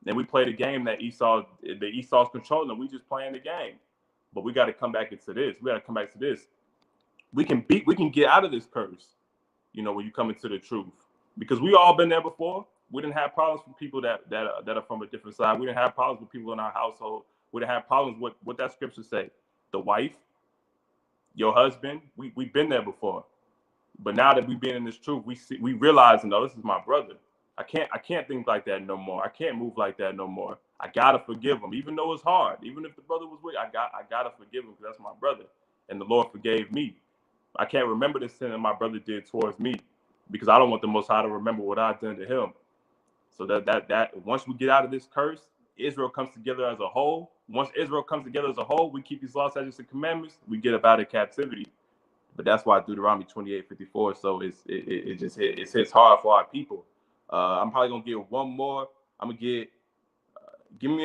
And we play the game that Esau's controlling. We just playing the game. But we got to come back into this. We got to come back to this. We can get out of this curse, when you come into the truth. Because we all been there before. We didn't have problems with people that are from a different side. We didn't have problems with people in our household. We didn't have problems with what that scripture say. The wife, your husband, we've been there before. But now that we've been in this truth, we realize, no, this is my brother. I can't think like that no more. I can't move like that no more. I gotta forgive him, even though it's hard. Even if the brother was wicked, I gotta forgive him, because that's my brother, and the Lord forgave me. I can't remember the sin that my brother did towards me, because I don't want the Most High to remember what I've done to him. So that once we get out of this curse, Israel comes together as a whole. Once Israel comes together as a whole, we keep these laws, statutes, and commandments. We get up out of captivity. But that's why Deuteronomy 28:54. So it hits hard for our people. I'm probably gonna get one more. I'm gonna give me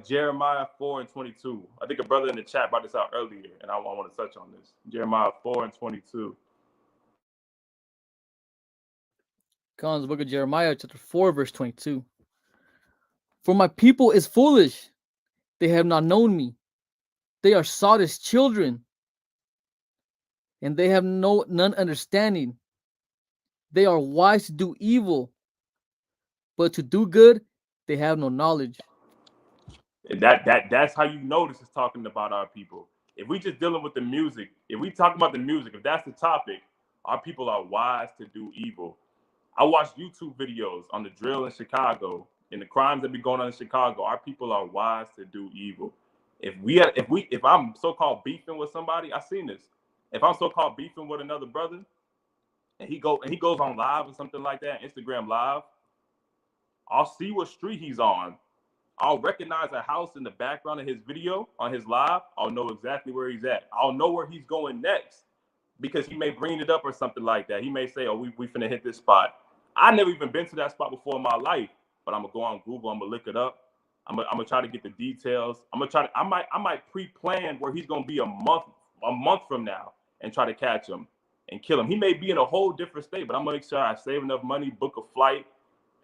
Jeremiah 4:22. I think a brother in the chat brought this out earlier, and I want to touch on this. Jeremiah 4:22. Come on, the book of Jeremiah, chapter 4, verse 22. For my people is foolish; they have not known me. They are sought as children, and they have none understanding. They are wise to do evil, but to do good they have no knowledge. And that's how you know this is talking about our people. If we just dealing with the music, if we talk about the music, if that's the topic, our people are wise to do evil. I watch YouTube videos on the drill in Chicago and the crimes that be going on in Chicago. Our people are wise to do evil. If I'm so-called beefing with somebody, I seen this. If I'm so-called beefing with another brother, and he goes on live or something like that, Instagram live, I'll see what street he's on. I'll recognize a house in the background of his video on his live. I'll know exactly where he's at. I'll know where he's going next, because he may bring it up or something like that. He may say, "Oh, we finna hit this spot." I never even been to that spot before in my life, but I'm gonna go on Google. I'm gonna look it up. I'm gonna try to get the details. I might pre-plan where he's gonna be a month from now and try to catch him and kill him. He may be in a whole different state, but I'm gonna make sure I save enough money, book a flight,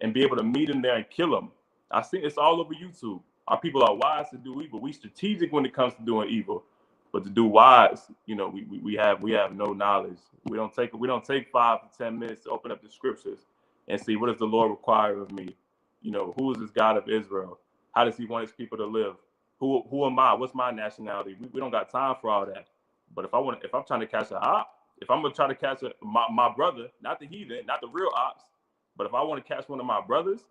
and be able to meet him there and kill him. I see it's all over YouTube. Our people are wise to do evil. We strategic when it comes to doing evil, but to do wise, we have no knowledge. We don't take 5 to 10 minutes to open up the scriptures and see what does the Lord require of me. You know, who is this God of Israel? How does he want his people to live? Who am I? What's my nationality? We don't got time for all that. But if I'm trying to catch a op, if I'm gonna try to catch my brother, not the heathen, not the real ops, but if I want to catch one of my brothers,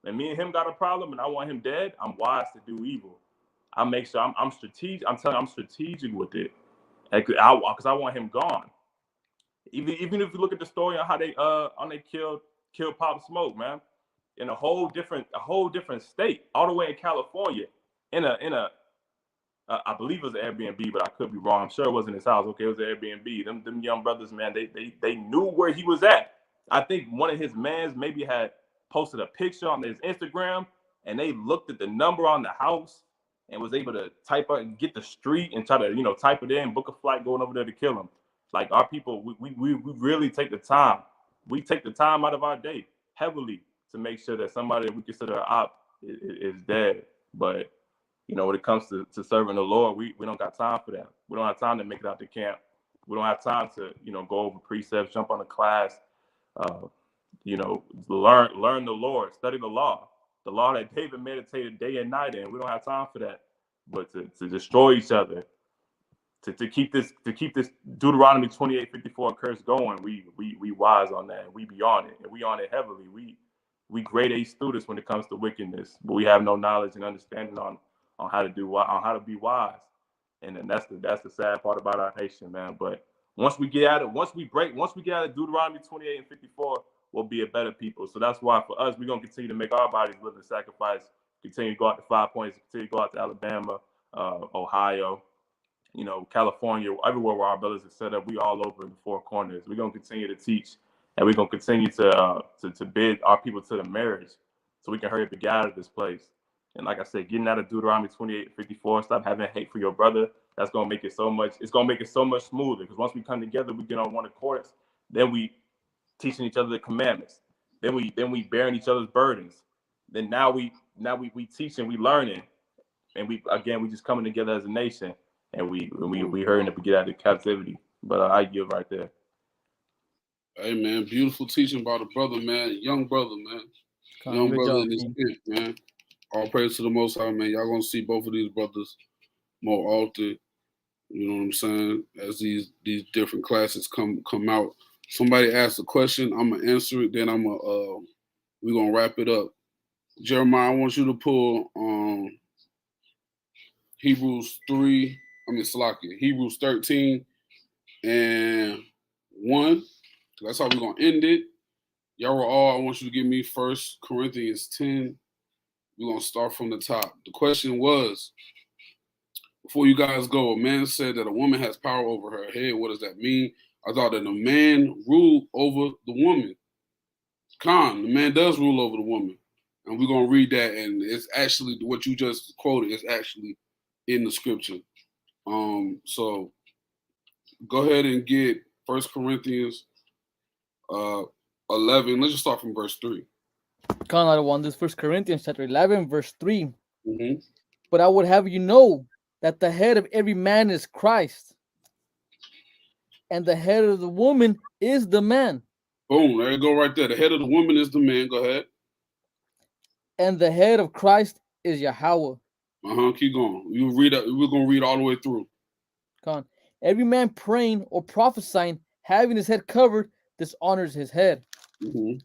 and me and him got a problem, and I want him dead, I'm wise to do evil. I make sure I'm strategic. I'm strategic with it, because I want him gone. Even if you look at the story on how they killed Pop Smoke, man, in a whole different state, all the way in California, in a I believe it was an Airbnb, but I could be wrong. I'm sure it wasn't his house. Okay, it was an Airbnb. Them young brothers, man, they knew where he was at. I think one of his mans maybe had posted a picture on his Instagram, and they looked at the number on the house and was able to type out and get the street and try to type it in, book a flight going over there to kill him. Like, our people, we really take the time. We take the time out of our day heavily to make sure that somebody that we consider an op is dead. But when it comes to serving the Lord, we don't got time for that. We don't have time to make it out the camp. We don't have time to go over precepts, jump on a class, learn the Lord, study the law that David meditated day and night in. We don't have time for that. But to destroy each other, to keep this Deuteronomy 28:54 curse going, we wise on that. We be on it, and we on it heavily. We grade A students when it comes to wickedness, but we have no knowledge and understanding on how to be wise. And then that's the sad part about our nation, man. But once we get out of Deuteronomy 28:54, we'll be a better people. So that's why for us, we're gonna continue to make our bodies living sacrifice, continue to go out to 5 Points, continue to go out to Alabama, Ohio, California, everywhere where our brothers are set up. We all over in the four corners. We're gonna continue to teach, and we're gonna continue to bid our people to the marriage, so we can hurry up and get out of this place. And like I said, getting out of Deuteronomy 28:54, stop having hate for your brother. That's gonna make it so much. It's gonna make it so much smoother, because once we come together, we get on one accord. Then we teaching each other the commandments. Then we bearing each other's burdens. Then now we teaching, we learning, and we just coming together as a nation, and we hurrying up to get out of captivity. But I give right there. Hey man, beautiful teaching by the brother, man, young brother, man, young brother in his camp, man. All praise to the Most High, man. Y'all gonna see both of these brothers more often. You know what I'm saying? As these different classes come out. Somebody asked a question, I'm gonna answer it. Then we're gonna wrap it up. Jeremiah, I want you to pull Hebrews 13 and 1. That's how we're gonna end it. Y'all were all. I want you to give me 1 Corinthians 10. We're going to start from the top. The question was, before you guys go, a man said that a woman has power over her head. What does that mean? I thought that a man ruled over the woman. The man does rule over the woman. And we're going to read that, and it's actually, what you just quoted is actually in the scripture. So go ahead and get 1 Corinthians 11. Let's just start from verse 3. I want this 1 Corinthians chapter 11, verse 3. Mm-hmm. But I would have you know that the head of every man is Christ, and the head of the woman is the man. Boom, there you go right there. The head of the woman is the man. Go ahead. And the head of Christ is Yahweh. Keep going. We're going to read all the way through. Every man praying or prophesying, having his head covered, dishonors his head. Mm-hmm.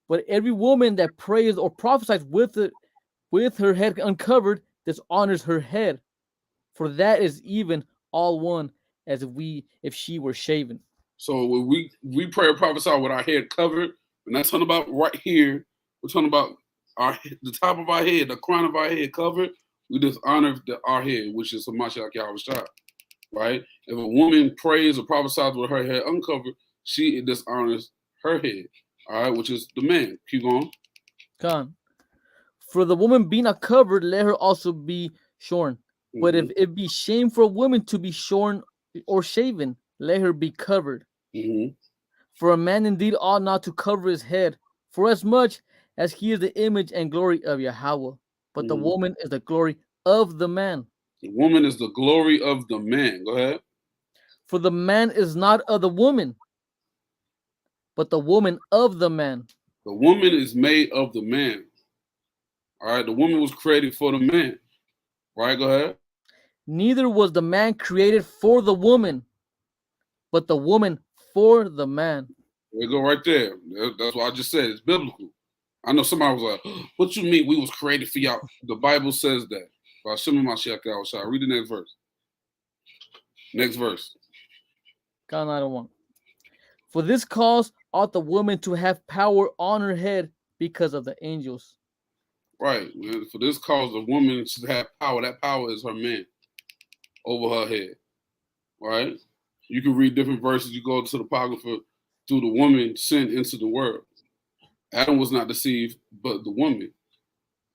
But every woman that prays or prophesies with her head uncovered dishonors her head, for that is even all one, as if she were shaven. So when we pray or prophesy with our head covered, we're not talking about right here. We're talking about the top of our head, the crown of our head covered. We dishonor our head, which is Mashiach Yahushua, right? If a woman prays or prophesies with her head uncovered, she dishonors her head. All right, which is the man. Keep going. For the woman be not covered, let her also be shorn. Mm-hmm. But if it be shame for a woman to be shorn or shaven, let her be covered. Mm-hmm. For a man indeed ought not to cover his head, for as much as he is the image and glory of Yahweh. But the woman is the glory of the man. The woman is the glory of the man. Go ahead. For the man is not of the woman, but the woman of the man. The woman is made of the man. All right, the woman was created for the man. Right, go ahead. Neither was the man created for the woman, but the woman for the man. There you go right there. That's what I just said. It's biblical. I know somebody was like, what you mean we was created for y'all? The Bible says that. Read the next verse. Next verse. God 901. For this cause ought the woman to have power on her head because of the angels. Right. Man. For this cause the woman should have power. That power is her man over her head. Right? You can read different verses. You go to the Apocrypha, through the woman sent into the world. Adam was not deceived, but the woman.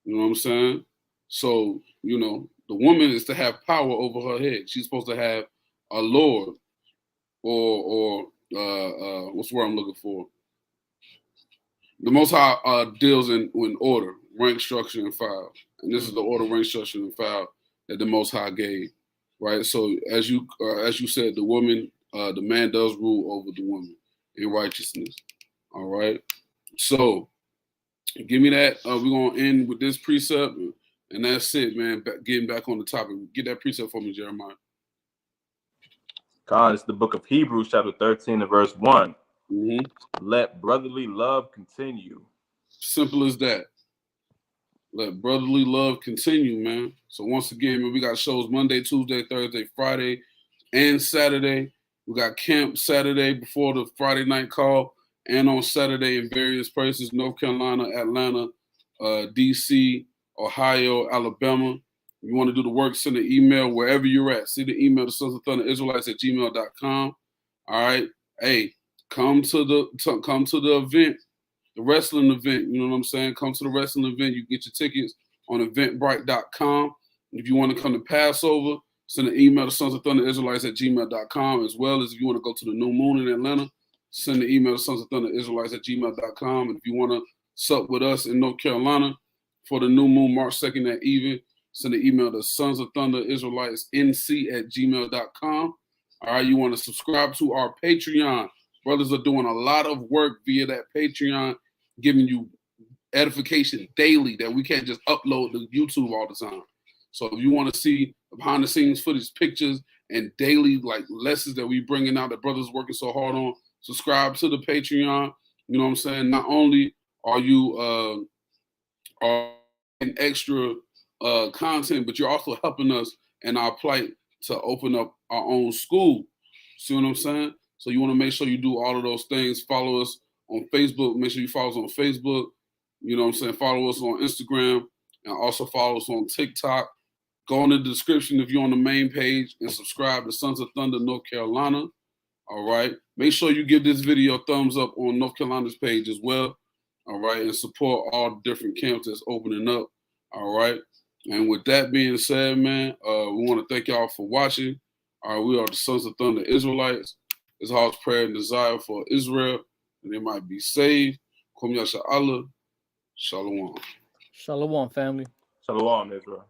You know what I'm saying? So, you know, the woman is to have power over her head. She's supposed to have a lord or what's the word I'm looking for? The Most High deals in order, rank, structure, and file. And this is the order, rank, structure, and file that the Most High gave. Right? So as you said, the woman, the man does rule over the woman in righteousness. All right? So give me that. We're going to end with this precept, and that's it, man. Getting back on the topic. Get that precept for me, Jeremiah. God, it's the book of Hebrews, chapter 13 and verse 1. Mm-hmm. Let brotherly love continue. Simple as that. Let brotherly love continue, man. So once again, man, we got shows Monday, Tuesday, Thursday, Friday, and Saturday. We got camp Saturday before the Friday night call, and on Saturday in various places: North Carolina, Atlanta, DC, Ohio, Alabama. If you want to do the work, send an email wherever you're at. See the email to Sons of Thunder Israelites at gmail.com. All right. Hey, come to the event, the wrestling event. You know what I'm saying? Come to the wrestling event. You can get your tickets on eventbrite.com. If you want to come to Passover, send an email to Sons of Thunder Israelites at gmail.com, as well as if you want to go to the New Moon in Atlanta, send an email to Sons of Thunder Israelites at gmail.com. And if you want to sup with us in North Carolina for the New Moon March 2nd at even, send an email to Sons of Thunder Israelites NC at gmail.com. All right, you want to subscribe to our Patreon. Brothers are doing a lot of work via that Patreon, giving you edification daily that we can't just upload to YouTube all the time. So if you want to see behind the scenes footage, pictures, and daily like lessons that we bringing out that brothers working so hard on, subscribe to the Patreon. You know what I'm saying? Not only are you are an extra content, but you're also helping us in our plight to open up our own school. See what I'm saying? So you want to make sure you do all of those things. Follow us on Facebook. Make sure you follow us on Facebook. You know what I'm saying? Follow us on Instagram and also follow us on TikTok. Go in the description if you're on the main page and subscribe to Sons of Thunder North Carolina. All right. Make sure you give this video a thumbs up on North Carolina's page as well. All right. And support all the different camps that's opening up. All right. And with that being said, man, we want to thank y'all for watching. All right. We are the Sons of Thunder Israelites. It's our prayer and desire for Israel, and they might be saved. Kum Yasha Allah. Shalom. Shalom, family. Shalom, Israel.